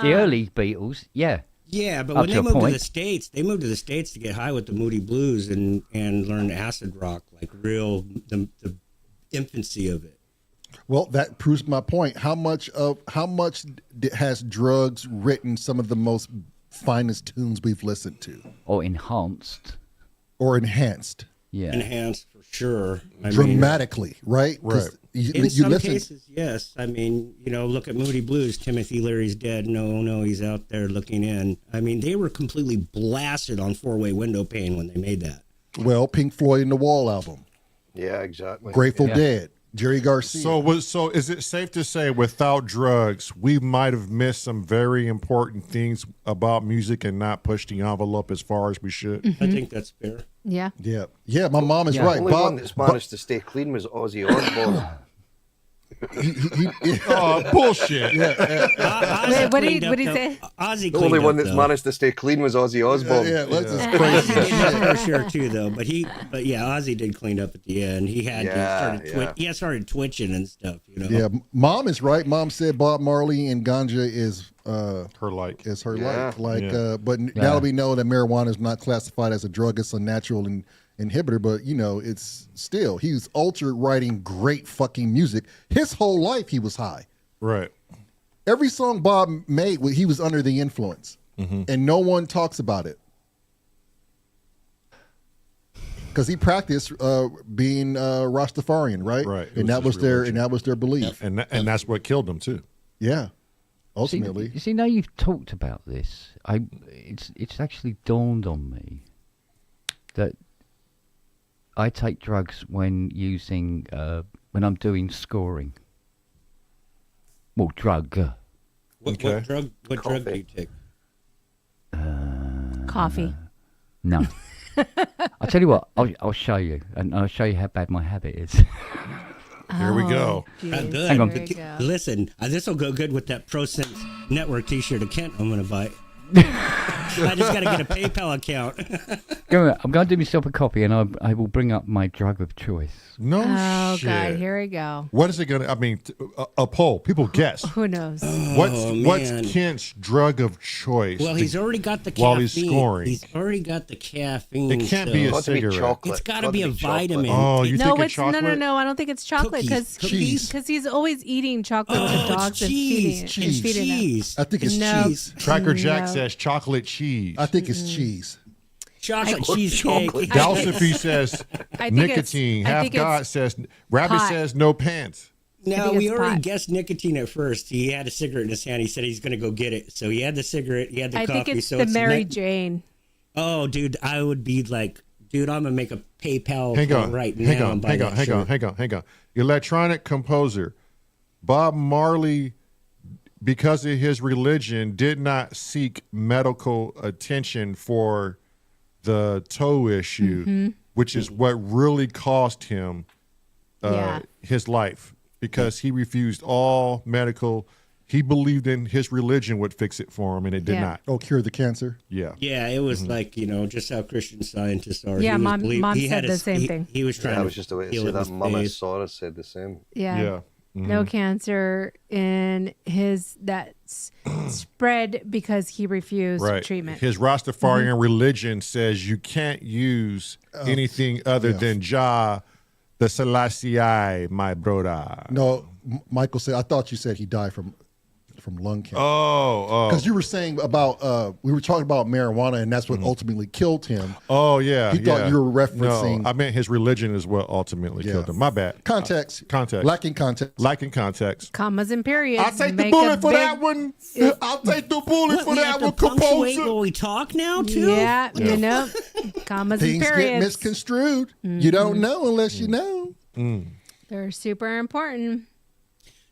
early Beatles, yeah. Yeah, but when they moved to the States, to get high with the Moody Blues and learn acid rock, like the infancy of it. Well, that proves my point. How much has drugs written some of the most finest tunes we've listened to? Or enhanced. Yeah. Enhanced for sure. Dramatically, right? Right. In some cases, yes. Look at Moody Blues. Timothy Leary's dead. No, he's out there looking in. They were completely blasted on Four-Way Window Pane when they made that. Well, Pink Floyd and the Wall album. Yeah, exactly. Grateful Dead. Jerry Garcia. So is it safe to say without drugs, we might have missed some very important things about music and not pushed the envelope as far as we should? I think that's fair. Yeah. Yeah. My mom is right. The only one that's managed to stay clean was Ozzy Osbourne. Oh, bullshit. Wait, what did he say? Ozzy The only cleaned one up, that's though. managed to stay clean was Ozzy Osbourne. That's just Ozzy crazy. did his fair share too, though. But yeah, Ozzy did clean up at the end. He had started twitching and stuff. You know. Yeah, Mom is right. Mom said Bob Marley and ganja is Her like. is her Yeah. but now that we know that marijuana is not classified as a drug, it's a natural inhibitor. But it's still he's ultra writing great fucking music. His whole life he was high. Right. Every song Bob made, he was under the influence, and no one talks about it because he practiced being Rastafarian, right? Right. It And was that was his their religion. and that was their belief. And that's what killed him too. Yeah, ultimately. You see, now you've talked about this, it's actually dawned on me that I take drugs when when I'm doing scoring. Well, drug. What drug do you take? Coffee. No. I'll tell you what, I'll show you, and I'll show you how bad my habit is. Here we go. Geez. Good. Hang on. There you go. Listen, this will go good with that ProSense Network T-shirt of Kent I'm going to buy. I just got to get a PayPal account. I'm going to do myself a copy, and I will bring up my drug of choice. No Oh, shit. God. Here we go. What is it gonna? I mean, a poll. People guess. Who knows? What's man. Kent's drug of choice? Well, he's already got the caffeine. While he's scoring. He's already got the caffeine. It can't so be a Got to be cigarette. chocolate. It's got to be a vitamin. Oh, you No, think it's it's chocolate? no. I don't think it's chocolate Cookies. because he's always eating chocolate to Oh, dogs it's and cheese. feeding them. Cheese. I think it's No. cheese. Tracker Jack No. says chocolate cheese. I think it's cheese. Chocolate cheesecake. chocolate. Dalsophy says I think it's- nicotine. I Half think God it's says Rabbit pot. says no pants. I No, think we it's already pot. guessed nicotine at first. He had a cigarette in his hand. He said he's going to go get it. So he had the cigarette. He had the I coffee. think it's so the it's Mary Jane. Oh, dude, I would be like, dude, I'm going to make a PayPal Hang account on, right hang now. on, and buy hang on, that hang on, shirt. hang on. Electronic composer Bob Marley, because of his religion, did not seek medical attention for the toe issue, which is what really cost him Yeah. his life, because he refused all medical. He believed in his religion would fix it for him, and it did Yeah. not. Oh, cure the cancer. Yeah. Yeah, it was like, just how Christian scientists are. Yeah, He was Mom- believe- Mom he said had the same thing. He was trying I to was just about to heal say it that. with Mama faith. S.O.R said the same. Yeah. Yeah. No cancer in his spread because he refused Right. treatment. His Rastafarian religion says you can't use anything other than Jah, the Selassie, my brother. No, Michael said. I thought you said he died from lung cancer. Oh, Because you were saying about we were talking about marijuana, and that's what ultimately killed him. oh, yeah. He thought yeah. you were referencing- No, I meant his religion is what ultimately Yeah. killed him. My bad. Context. Context. Lacking context. Lacking context. Commas and periods. I'll take the make bullet a for big- that one. I'll take the bullet What, for we that have one, to punctuate composer. when we talk now, too? Yeah, commas Things and get periods. misconstrued. You don't know unless you know. They're super important.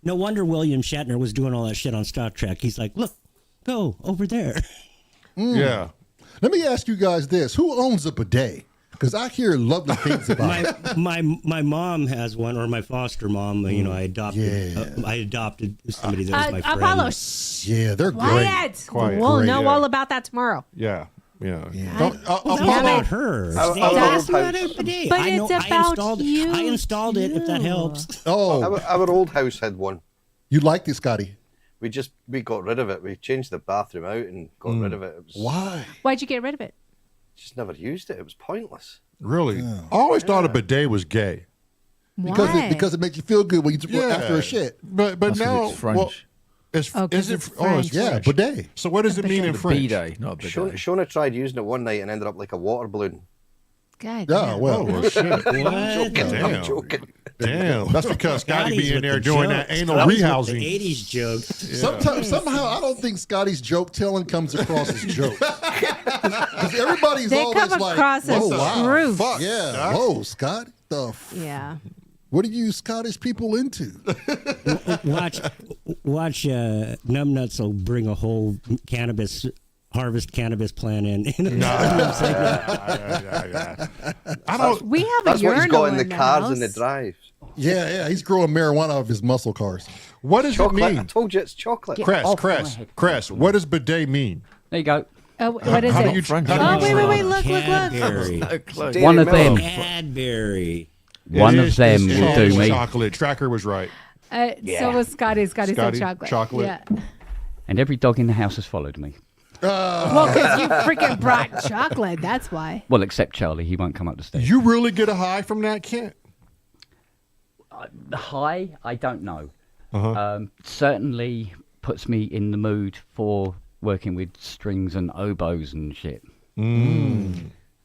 No wonder William Shatner was doing all that shit on Star Trek. He's like, look, go over there. Yeah. Let me ask you guys this: who owns a bidet? Because I hear lovely things about it. My mom has one, or my foster mom. I adopted. Yeah. I adopted somebody that was my friend. Apollo, shh, Yeah, they're quiet. Quiet. We'll Great, know yeah. all about that tomorrow. Yeah. Yeah. Don't, That was Damn about it. her. I- Stay I- ask about it today. But I know, it's about installed, you, I installed it, if that too. helps. oh, Our old house had one. you liked it, Scotty? We got rid of it. We changed the bathroom out and got rid of it. It was Why? Why'd you get rid of it? just never used it. It was pointless. Really? I always thought a bidet was gay. Because Why? it makes you feel good when you after a shit. But That's 'cause now it's French. well, it's, Oh, 'cause is it? it's Oh, it's French. Yeah, French. bidet. So what does it mean in French? B-day, not a bidet. Shona tried using it one night and ended up like a water balloon. God. Yeah, damn. well, Oh, well, shit. What? Damn. I'm joking. Damn. That's because Scotty Scotty's be in with there the doing jokes. that anal Scotty's with rehousing. The 80s joke. somehow I don't think Scotty's joke telling comes across as jokes. Because everybody's They always come like, across as "Oh wow, truth." fuck, yeah, whoa, Scott, Yeah. what are you Scottish people into?" Watch, Numbnuts will bring a whole harvest cannabis plant in. I don't. We have That's a what he's urinal got in the cars house. and the drive. Yeah, he's growing marijuana out of his muscle cars. What does Chocolate. it I mean? told you it's chocolate. Cress, what does bidet mean? There you go. Oh, what is How do it? you French? Oh, wait, look. Cadbury. So close. Dairy One of Milk. them. Cadbury. One It of is- them it's will do me. chocolate. Tracker was right. So was Scotty. Scotty said chocolate. chocolate. Yeah. And every dog in the house has followed me. Well, because you freaking brought chocolate. That's why. Well, except Charlie. He won't come up the stairs. You really get a high from that, Kent? High? I don't know. Uh-huh. Certainly puts me in the mood for working with strings and oboes and shit.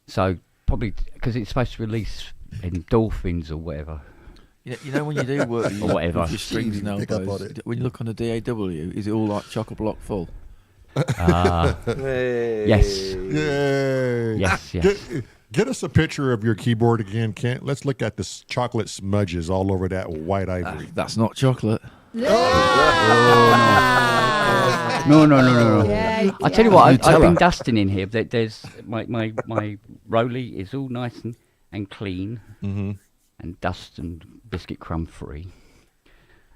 So probably because it's supposed to release endorphins or whatever. You know when you do work with Or whatever. with your strings and Pick up elbows, on it. when you look on the DAW, is it all like chock-a-block full? Hey. Yes. Yay. Yes. Get us a picture of your keyboard again, Kent. Let's look at the chocolate smudges all over that white ivory. That's not chocolate. No. Yeah, I tell you what, I've Nutella. been dusting in here. There's my Rolly is all nice and clean, and dust and biscuit crumb free.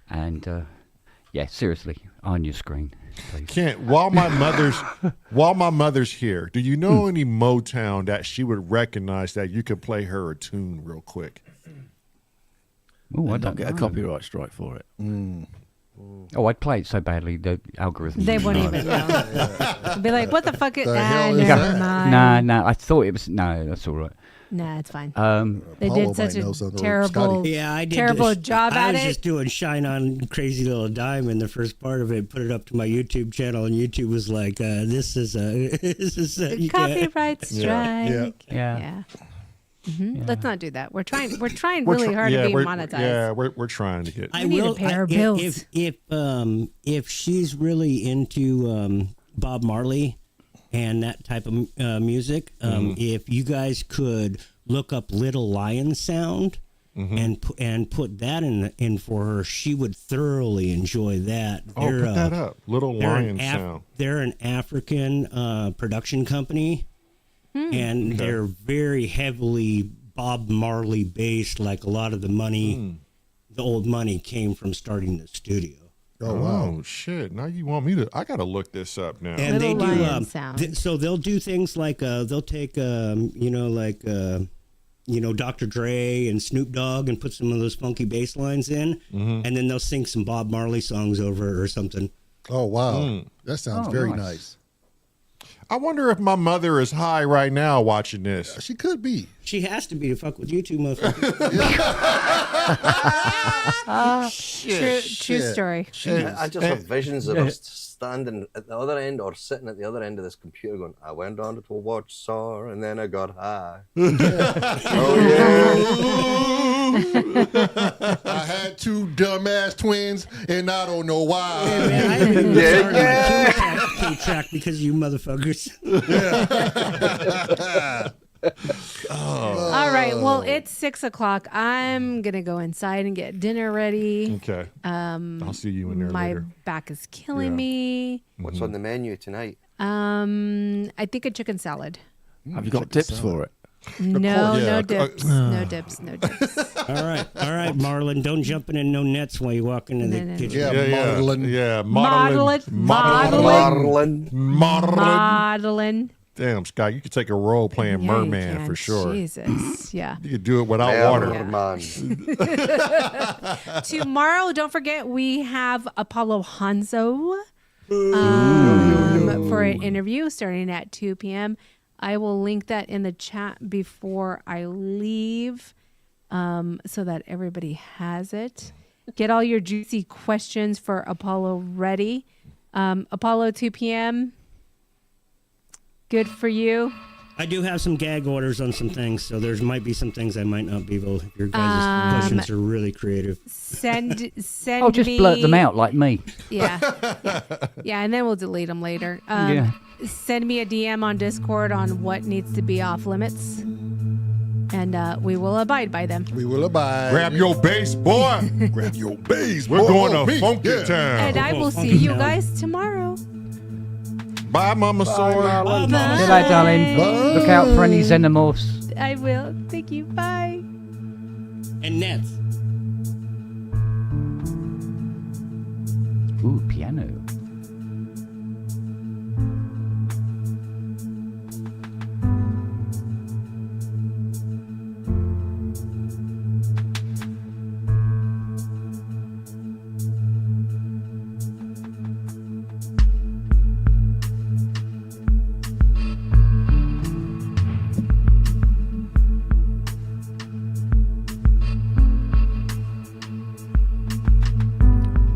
And yeah, seriously, on your screen, please. Kent, while my mother's here, do you know any Motown that she would recognize that you could play her a tune real quick? Oh, I And don't not get a know. copyright strike for it. Oh, I'd play it so badly the algorithm. They won't even know. Be like, what the fuck is The that? hell is Never that? mind. No, I thought it was. No, that's all right. Nah, it's fine. They Apollo did such might know a something, or terrible, Scotty. Yeah, I did. terrible this- job I at was it. just doing Shine On Crazy Little Diamond, the first part of it, put it up to my YouTube channel, and YouTube was like, this is a you can't- Copyright strike. Yeah. Let's not do that. We're trying really hard to be monetized. We're trying to get. I We need to will pay our if- bills. If she's really into Bob Marley and that type of music, if you guys could look up Little Lion Sound and put that in for her, she would thoroughly enjoy that. Oh, put that up. Little Lion Sound. They're an African production company, and they're very heavily Bob Marley based. Like a lot of the money, the old money came from starting the studio. Oh, wow. Oh shit! Now you want me to? I gotta look this up now. And Little they do Lion Sound. so they'll do things like they'll take Dr. Dre and Snoop Dogg and put some of those funky bass lines in, and then they'll sing some Bob Marley songs over it or something. Oh, wow. That sounds Oh, very nice. nice. I wonder if my mother is high right now watching this. She could be. She has to be to fuck with you two motherfuckers. True story. I just have visions of us standing at the other end or sitting at the other end of this computer going, I went on to watch S.O.R and then I got high. I had two dumbass twins, and I don't know why. Man, I didn't even start my track because of you motherfuckers. All right. Well, it's 6:00. I'm gonna go inside and get dinner ready. Okay. I'll see you in there My later. back is killing Yeah. me. What's on the menu tonight? I think a chicken salad. Have you got tips for it? No, yeah. no dips. No dips. No dips. All right, Marlon. Don't jump in no nets while you walk into the No. kitchen. Yeah, modeling. Yeah, Modeling. modeling. Modeling. Damn, Scott, you could take a role playing Yeah, you merman can. for sure. Jesus. Yeah. You could do it without water. Man. Tomorrow, don't forget, we have Apollo Hanzo for an interview starting at 2 p.m. I will link that in the chat before I leave so that everybody has it. Get all your juicy questions for Apollo ready. Apollo, 2 p.m. Good for you. I do have some gag orders on some things, so there might be some things I might not be able. If your guys' questions are really creative. Send Oh, just me, blurt them out like me. Yeah, and then we'll delete them later. Yeah. Send me a DM on Discord on what needs to be off limits, and we will abide by them. We will abide. Grab your bass, boy. Grab your bass. We're boy. going Oh, to me. Funky Yeah. Town. And I will see you guys tomorrow. Bye, Mama S.O.R. Bye. Good night, darling. Look out for any xenomorphs. I will. Thank you. Bye. And nets. Ooh, piano.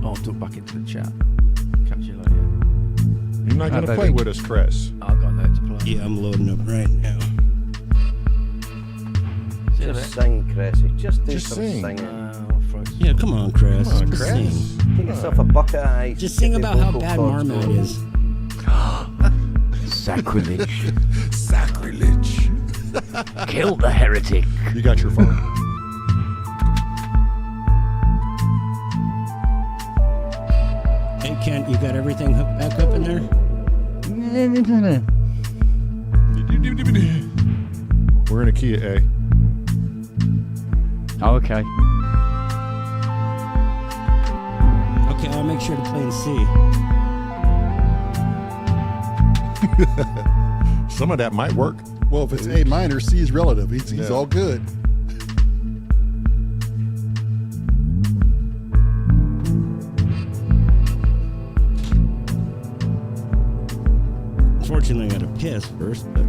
I'll duck back into the chat. Catch you later. You're not going to baby. play with us, Chris. I've got no to play. Yeah, I'm loading up right now. See you in a Just bit. sing, Cressy. Just do Just some sing. singing. I'll throw some- Yeah, come on, Chris. Come on, Just Chris. sing. Get yourself a bucket of ice. Just get sing the about how vocal bad cords Marmite going. is. Sacrilege. Sacrilege. Kill the heretic. You got your phone? Hey, Kent, you got everything hooked back up in there? We're in a key of A. Oh, okay. Okay, I'll make sure to play in C. Some of that might work. Well, if it's A minor, C is relative. He's Yeah. all good. Unfortunately, I got to piss first, but.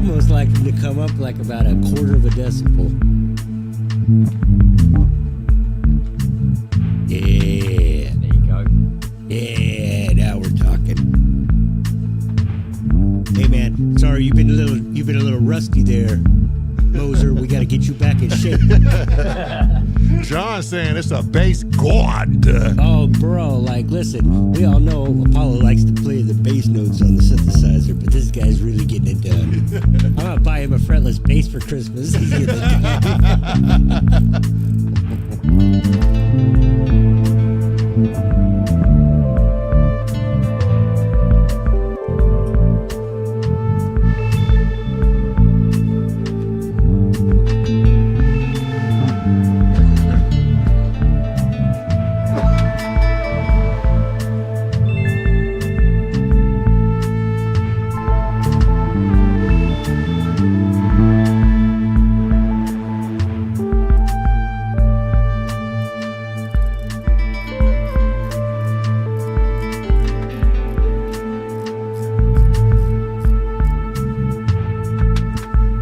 almost like them to come up like about a quarter of a decibel. Yeah. There you go. Yeah, now we're talking. Hey man, sorry you've been a little rusty there, Moser. We got to get you back in shape. John saying it's a bass god. Oh, bro, like listen, we all know Apollo likes to play the bass notes on the synthesizer, but this guy's really getting it done. I'm gonna buy him a fretless bass for Christmas. He's getting it done.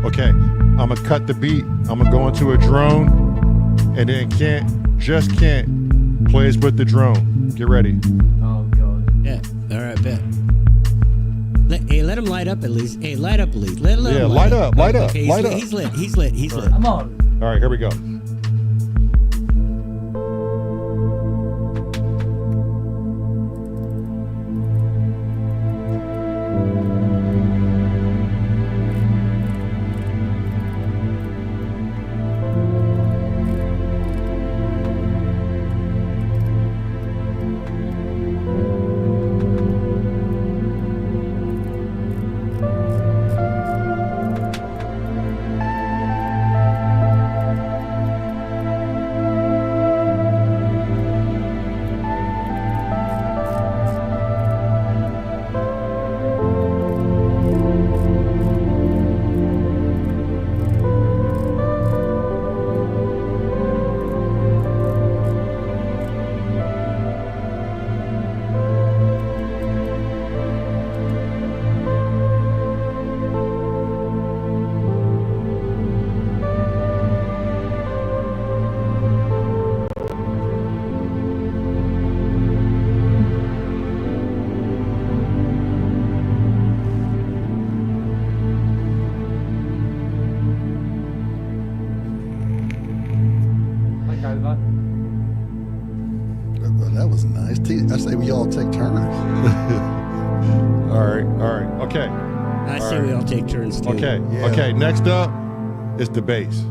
Okay, I'm gonna cut the beat. I'm gonna go into a drone, and then Kent plays with the drone. Get ready. Oh god. Yeah. All right, bet. Let him light up at least. Hey, light up at least. Let him light up. Okay, Light up. He's lit. He's lit. Come on. All right, here we go. That was nice. I say we all take turns. All right. Okay. I say we all take turns too. Okay. Yeah. Okay. Next up is the bass.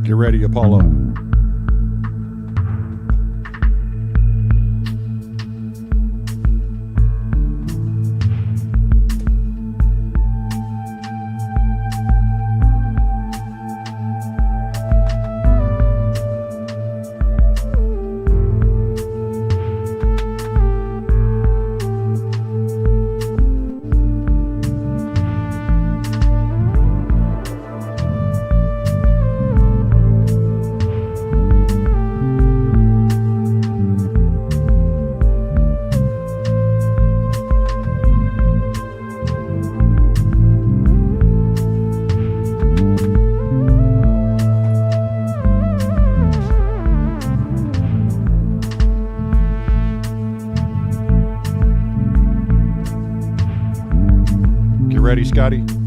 Get ready, Apollo. Scotty, Scotty?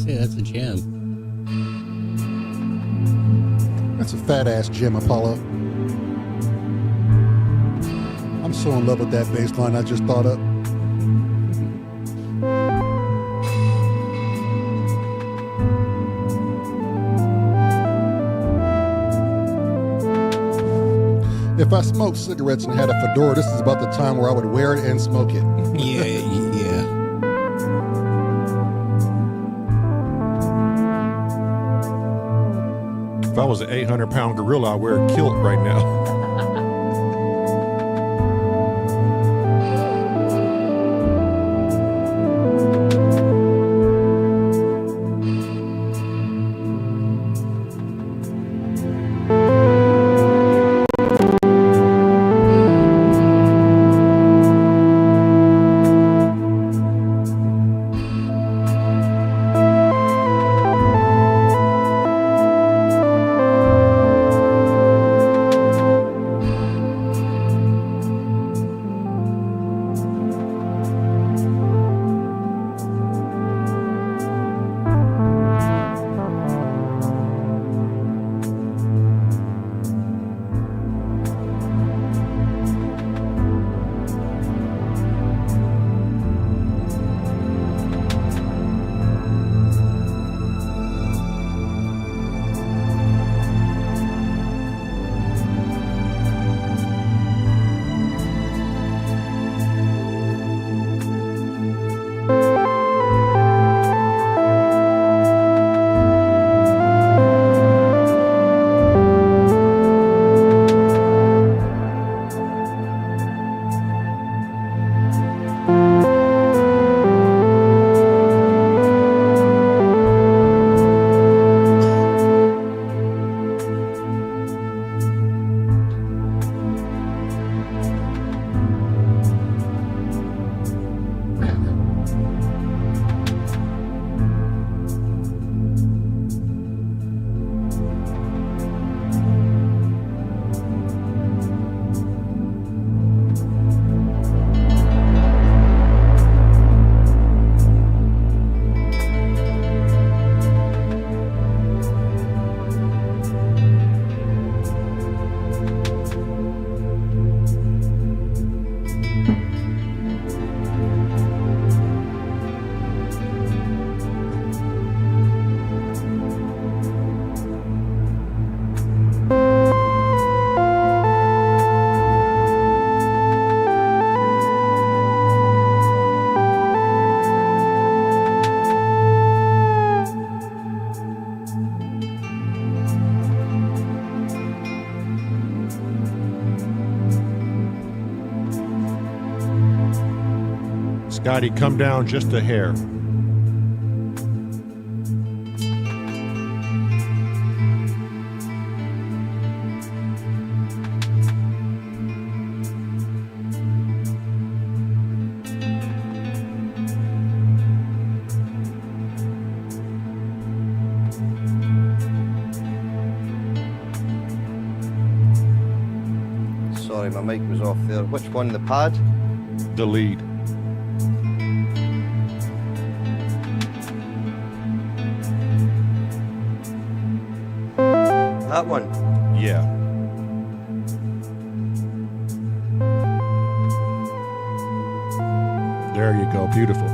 say that's a gem. That's a fat ass gem, Apollo. I'm so in love with that bass line I just thought up. If I smoked cigarettes and had a fedora, this is about the time where I would wear it and smoke it. Yeah. If I was an 800-pound gorilla, I'd wear a kilt right now. Scotty, come down just a hair. Sorry, my mic was off there. Which one, the pad? The lead. That one? Yeah. There you go. Beautiful.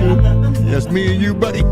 picture. That's me and you, buddy.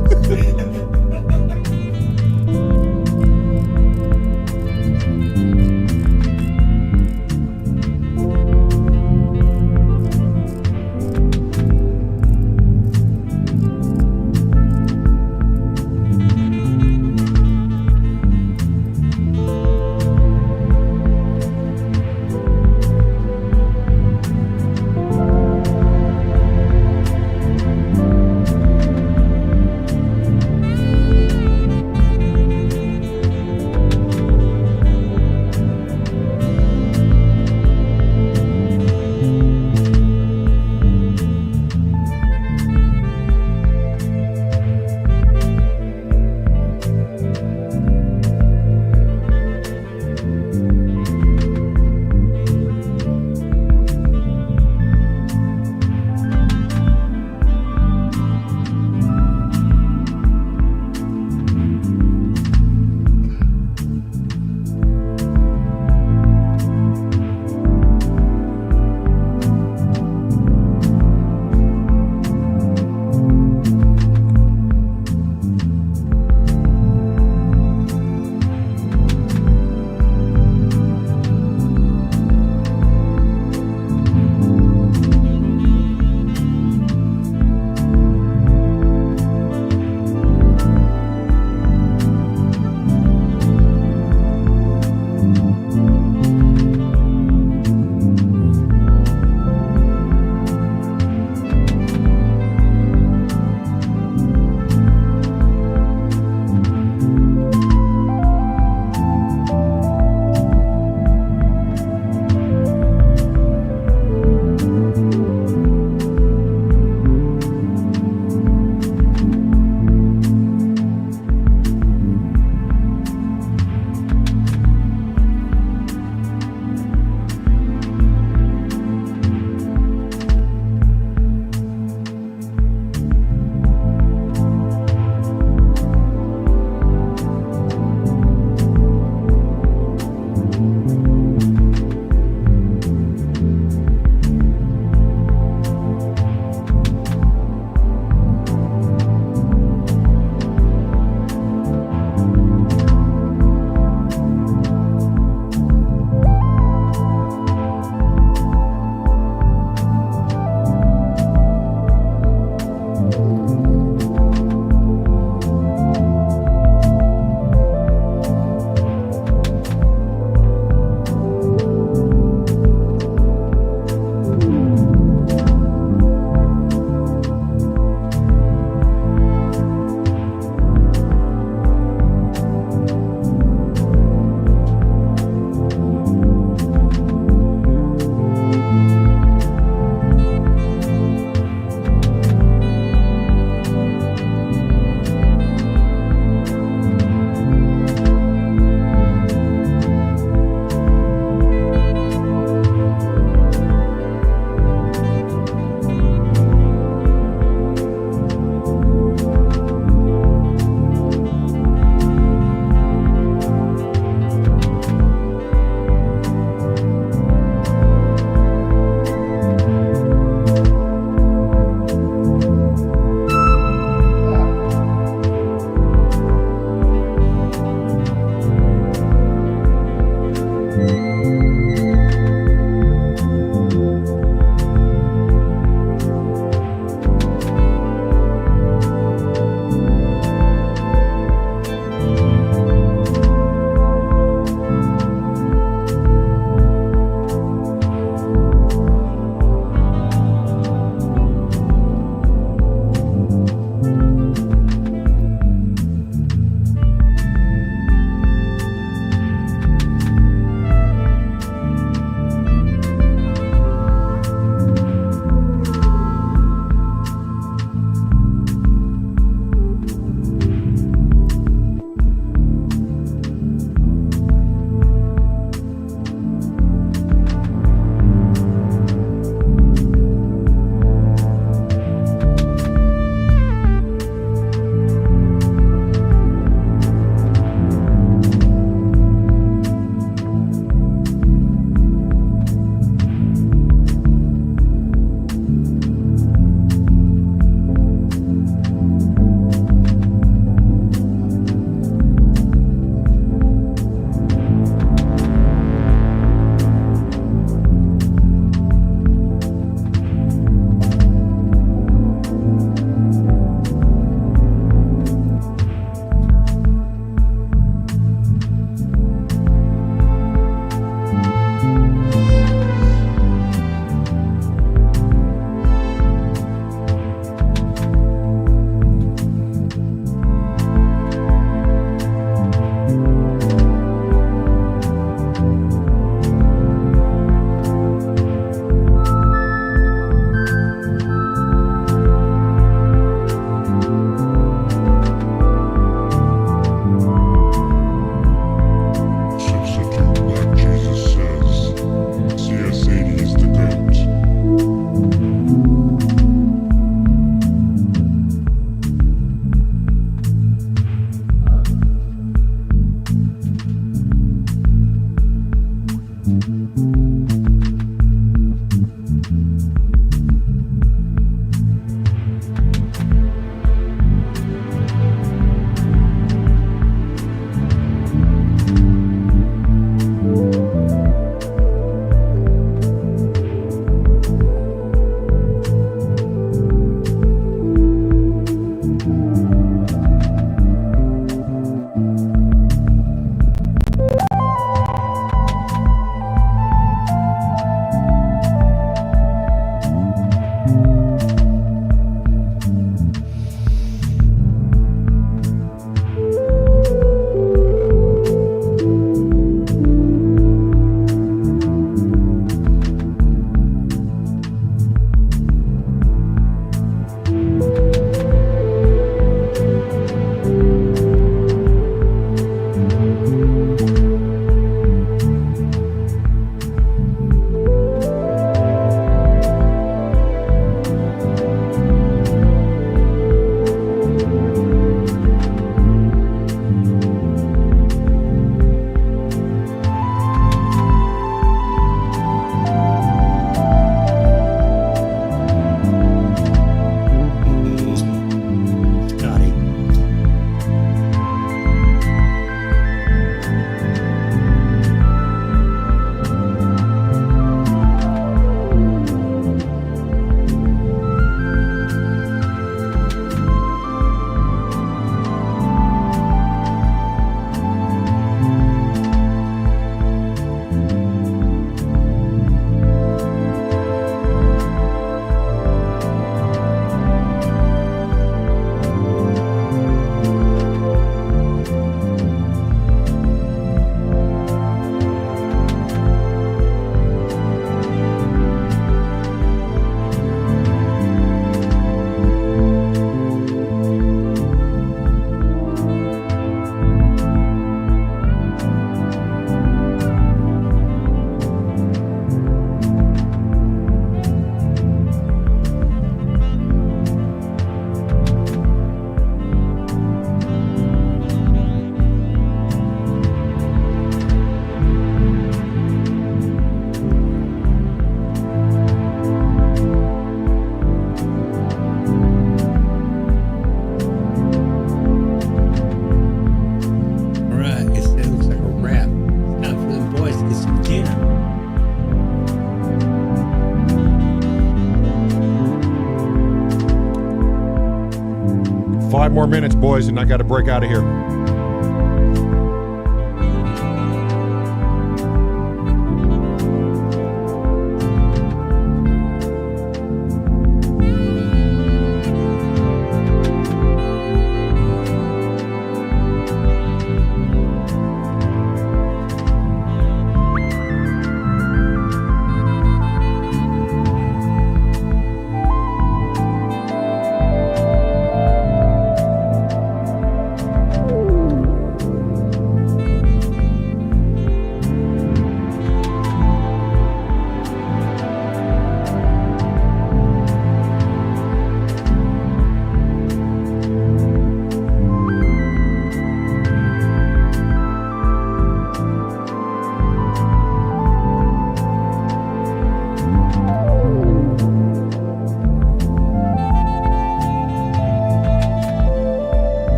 5 more minutes, boys, and I got to break out of here.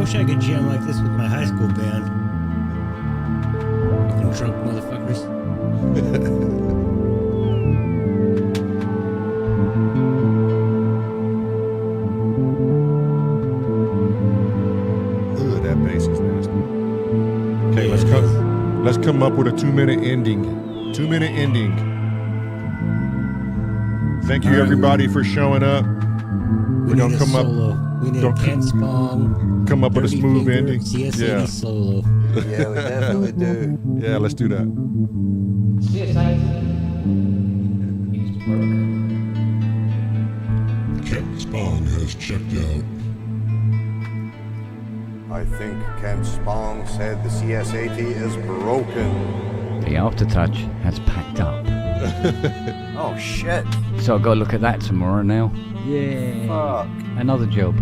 wish I could jam like this with my high school band. Fucking drunk motherfuckers. Ugh, that bass is nasty. Okay, let's come up with a 2-minute ending. 2-minute ending. Thank you everybody for showing up. We're gonna come up. We need a Ken Spong. Come up with a Dirty smooth Finger, ending. CS80 Yeah. solo. Yeah, we definitely do. Yeah, let's do that. Captain Spong has checked out. I think Ken Spong said the CS80 is broken. The aftertouch has packed up. Oh shit. So I've got to look at that tomorrow now. Yeah. Fuck. Another job.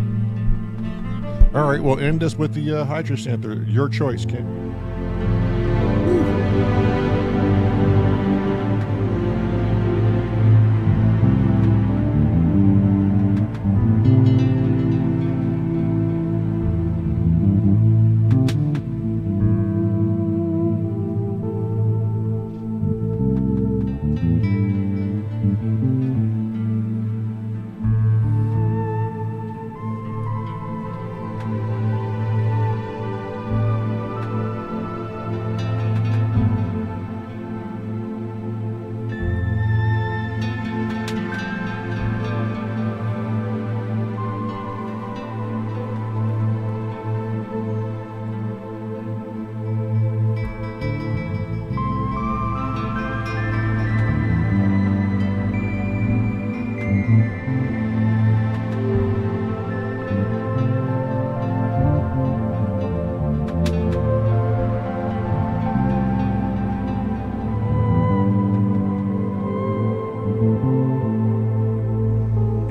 All right, well, end us with the Hydra Center. Your choice, Ken.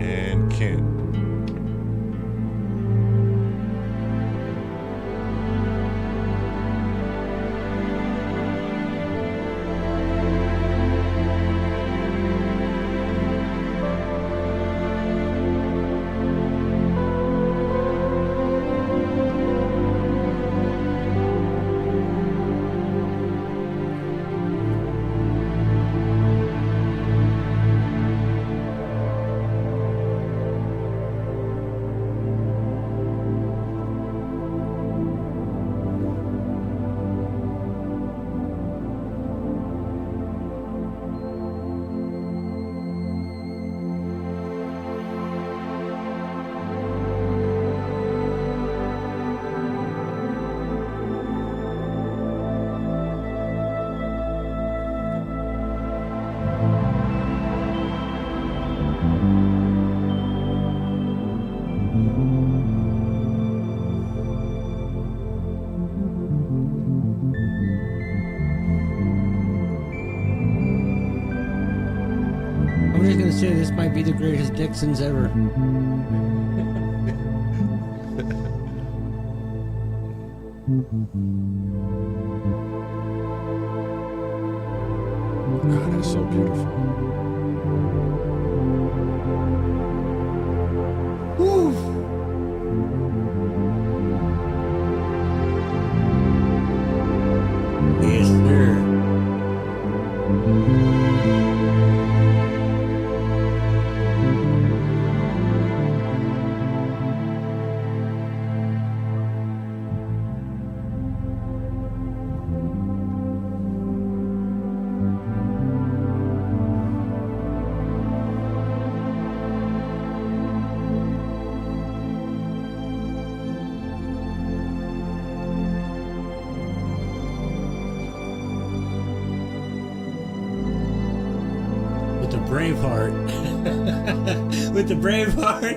And Ken. I'm just gonna say this might be the greatest Dixons ever. God, that's so beautiful. Yes, sir. With the brave heart. With the brave heart.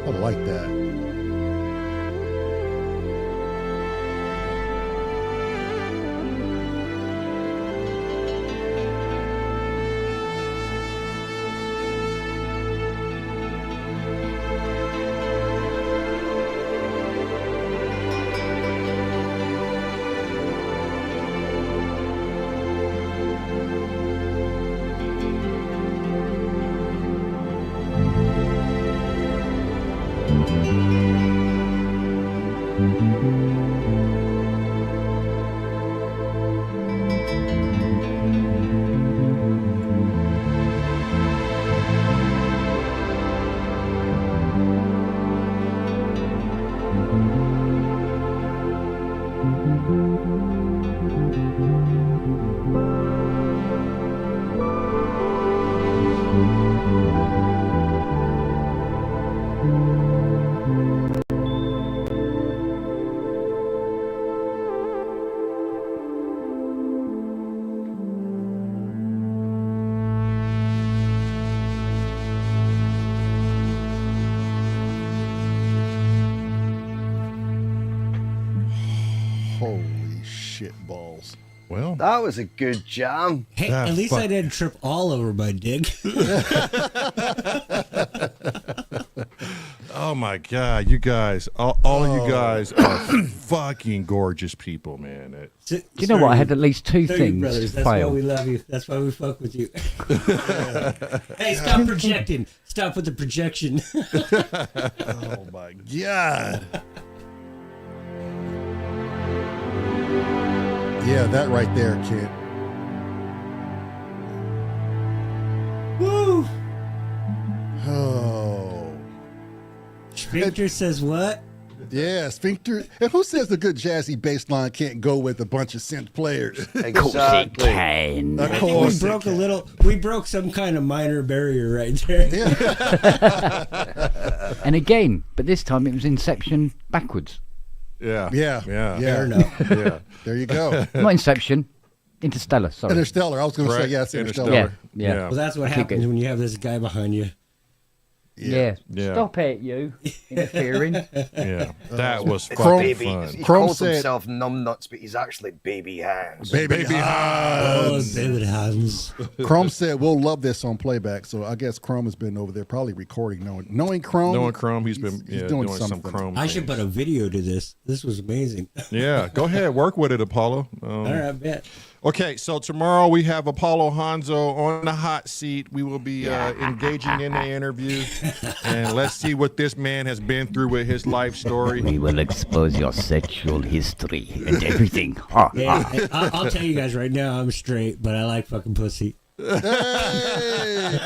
I like that. Holy shit balls. Well, That was a good jam. Hey, Ah, at least fuck. I didn't trip all over my dick. oh my God, you guys, all of you guys are fucking gorgeous people, man. You know what? I had at least two things brothers. That's why fail. we love you. That's why we fuck with you. Hey, stop projecting. Stop with the projection. Oh my God. Yeah, that right there, kid. Woo! Oh. Sphincter says what? Yeah, Sphincter. And who says the good jazzy bass line can't go with a bunch of synth players? Exactly. Can. Of I think we course. broke we broke some kind of minor barrier right there. And again, but this time it was Inception backwards. Yeah, Yeah. yeah, Yeah. Fair enough. yeah. There you go. Not Inception, Interstellar. Sorry. Interstellar. I was going to say, Right, yes, Interstellar. Yeah, yeah. Well, that's what Keep happens it. when you have this guy behind you. Yeah. Yeah. Stop it, you interfering. Yeah, that was Chrome- fucking Baby, fun. he Chrome calls said- himself numbnuts, but he's actually baby hands. Baby, Oh, David Hans. Chrome said we'll love this on playback. So I guess Chrome has been over there probably recording. Knowing Chrome. Knowing Chrome, he's been doing some something. Chrome. I should things. put a video to this. This was amazing. Yeah, go ahead, work with it, Apollo. All right, bet. Okay, so tomorrow we have Apollo Hanzo on the hot seat. We will be engaging in the interview, and let's see what this man has been through with his life story. We will expose your sexual history and everything. Yeah, I'll tell you guys right now, I'm straight, but I like fucking pussy. Hey!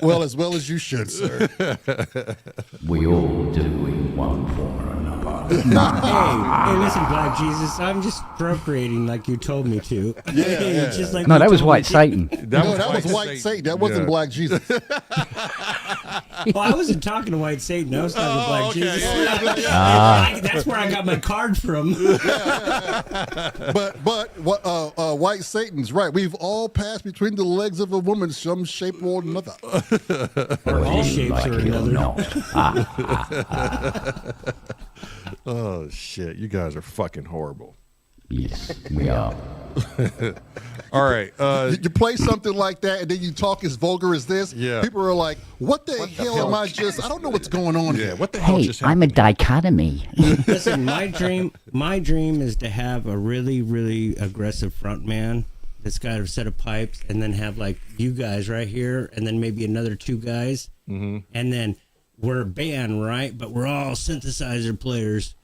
well as you should, sir. We all doing one for another. Hey, listen, Black Jesus, I'm just procreating like you told me to. Yeah. Just like No, you that was told White me to. Satan. That was White Satan. That wasn't Yeah. Black Jesus. Well, I wasn't talking to White Satan. I was talking to Black okay. Jesus. Yeah, That's where I got my card from. But White Satan's right. We've all passed between the legs of a woman, some shape or another. Or all shapes or another. Oh shit, you guys are fucking horrible. Yes, we are. All right, You play something like that and then you talk as vulgar as this. Yeah. People are like, "What the hell am I just? I don't know what's going on yeah, here." what the hell Hey, just I'm happened? a dichotomy. Listen, my dream is to have a really, really aggressive front man that's got a set of pipes, and then have like you guys right here, and then maybe another two guys, and then we're a band, right? But we're all synthesizer players.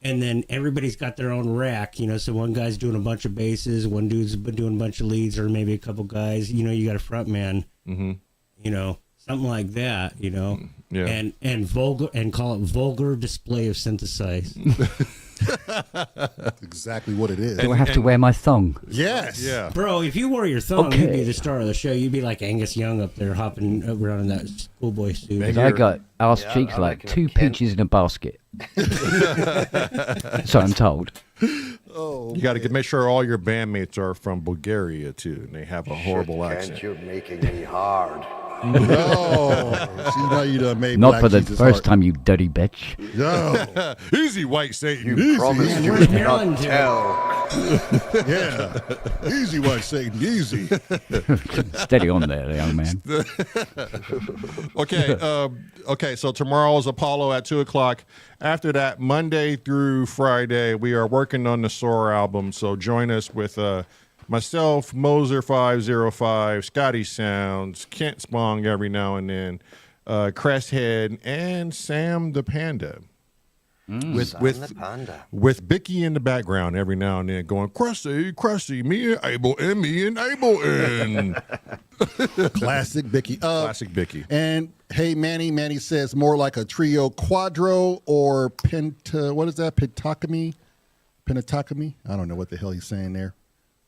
And then everybody's got their own rack, so one guy's doing a bunch of basses, one dude's doing a bunch of leads, or maybe a couple guys. You got a front man, something like that, Yeah. and vulgar, and call it vulgar display of synthesize. That's exactly what it is. Do I have to wear my thong? Yes. Yeah. Bro, if you wore your thong, you'd be Okay. the star of the show. You'd be like Angus Young up there hopping around in that schoolboy suit. Maybe- I got ass Yeah, cheeks I like reckon 2 I can. peaches in a basket. So I'm told. You got to make sure all your bandmates are from Bulgaria too, and they have a horrible Shit, accent. Kent, you're making me hard. Oh, see, now you done made Not Black for the Jesus first heart. time, you dirty bitch. No. Easy, white Satan. You Easy. promised you Where's would Marilyn not to? tell. Yeah. Easy, white Satan. Easy. Steady on there, young man. Okay. So tomorrow is Apollo at 2:00. After that, Monday through Friday, we are working on the S.O.R album. So join us with myself, Moser 505, Scotty Sounds, Kent Spong every now and then, Cresthead, and Sam the Panda. Sam the Panda. With Bicky in the background every now and then going, Crusty, me and Abel, and Classic Bicky. Classic Bicky. And hey, Manny says more like a trio quadro or what is that? Pentatachmy? I don't know what the hell he's saying there,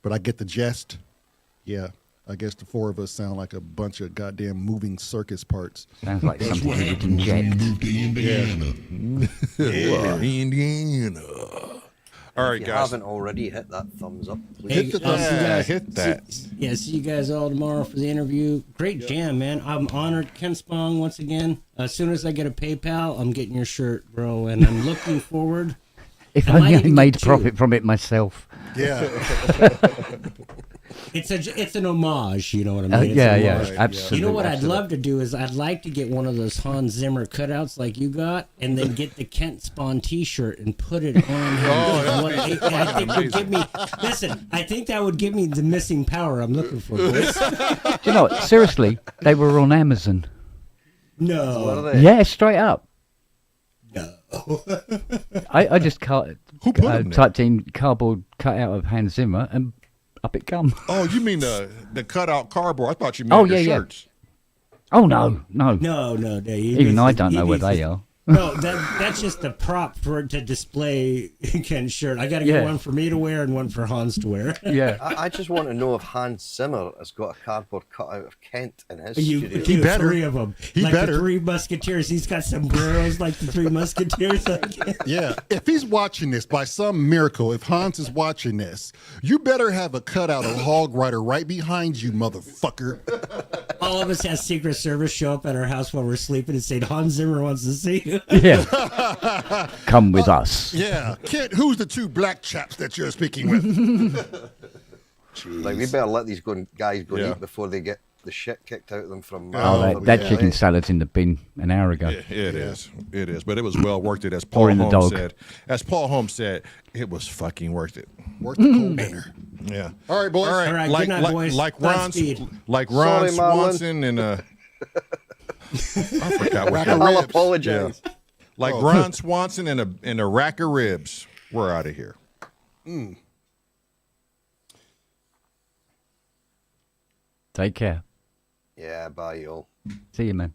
but I get the jest. Yeah, I guess the four of us sound like a bunch of goddamn moving circus parts. Sounds like That's something what you would happens when you inject. move to Indiana. Indiana. All right, If you guys. haven't already, hit that thumbs up, please. Hit the thumbs up. Hit that. See you guys all tomorrow for the interview. Great jam, man. I'm honored. Ken Spong, once again. As soon as I get a PayPal, I'm getting your shirt, bro. And I'm looking forward. If I might only I even made get two. profit from it myself. Yeah. It's an homage, you know what I mean? It's Yeah, an yeah, homage. absolutely. You know what I'd love to do is I'd like to get one of those Hans Zimmer cutouts like you got, and then get the Kent Spawn T-shirt and put it on him. I think would give me. Listen, I think that would give me the missing power I'm looking for. Boys. Do you know what? Seriously, they were on Amazon. What No, are they? Yeah, straight up. no. I just Who put them there? typed in cardboard cutout of Hans Zimmer and up it come. Oh, you mean the cutout cardboard? I thought you meant Oh, the yeah, yeah. shirts. Oh, no. No. Even I don't know where they are. No, that's just the prop for it to display Ken's shirt. I got to get Yeah. one for me to wear and one for Hans to wear. Yeah. I just want to know if Hans Zimmer has got a cardboard cutout of Kent in his You, studio. he better. three of them. He like better. the Three Musketeers. He's got sombreros like the Three Musketeers. Yeah, if he's watching this by some miracle, if Hans is watching this, you better have a cutout of Hog Rider right behind you, motherfucker. All of us have Secret Service show up at our house while we're sleeping and say, Hans Zimmer wants to see you. Yeah. Come with us. Yeah, Kent, who's the two black chaps that you're speaking with? Like, we better let these guys go Yeah. eat before they get the shit kicked out of them from. Oh, that yeah. chicken salad's in the bin an hour ago. It is. It is. But it was well worth it, as Paul in the Holmes dog. said. As Paul Holmes said, it was fucking worth it. Worth the cold dinner. Yeah. All right, boys. All right. All right, like, good night, like, boys. like Ron, Godspeed. like Ron Sorry, Marlon. Swanson and I forgot what Rack of that. I'll ribs. apologize. Like Ron Swanson and a rack of ribs. We're out of here. Take care. Yeah, bye, y'all. See you, man.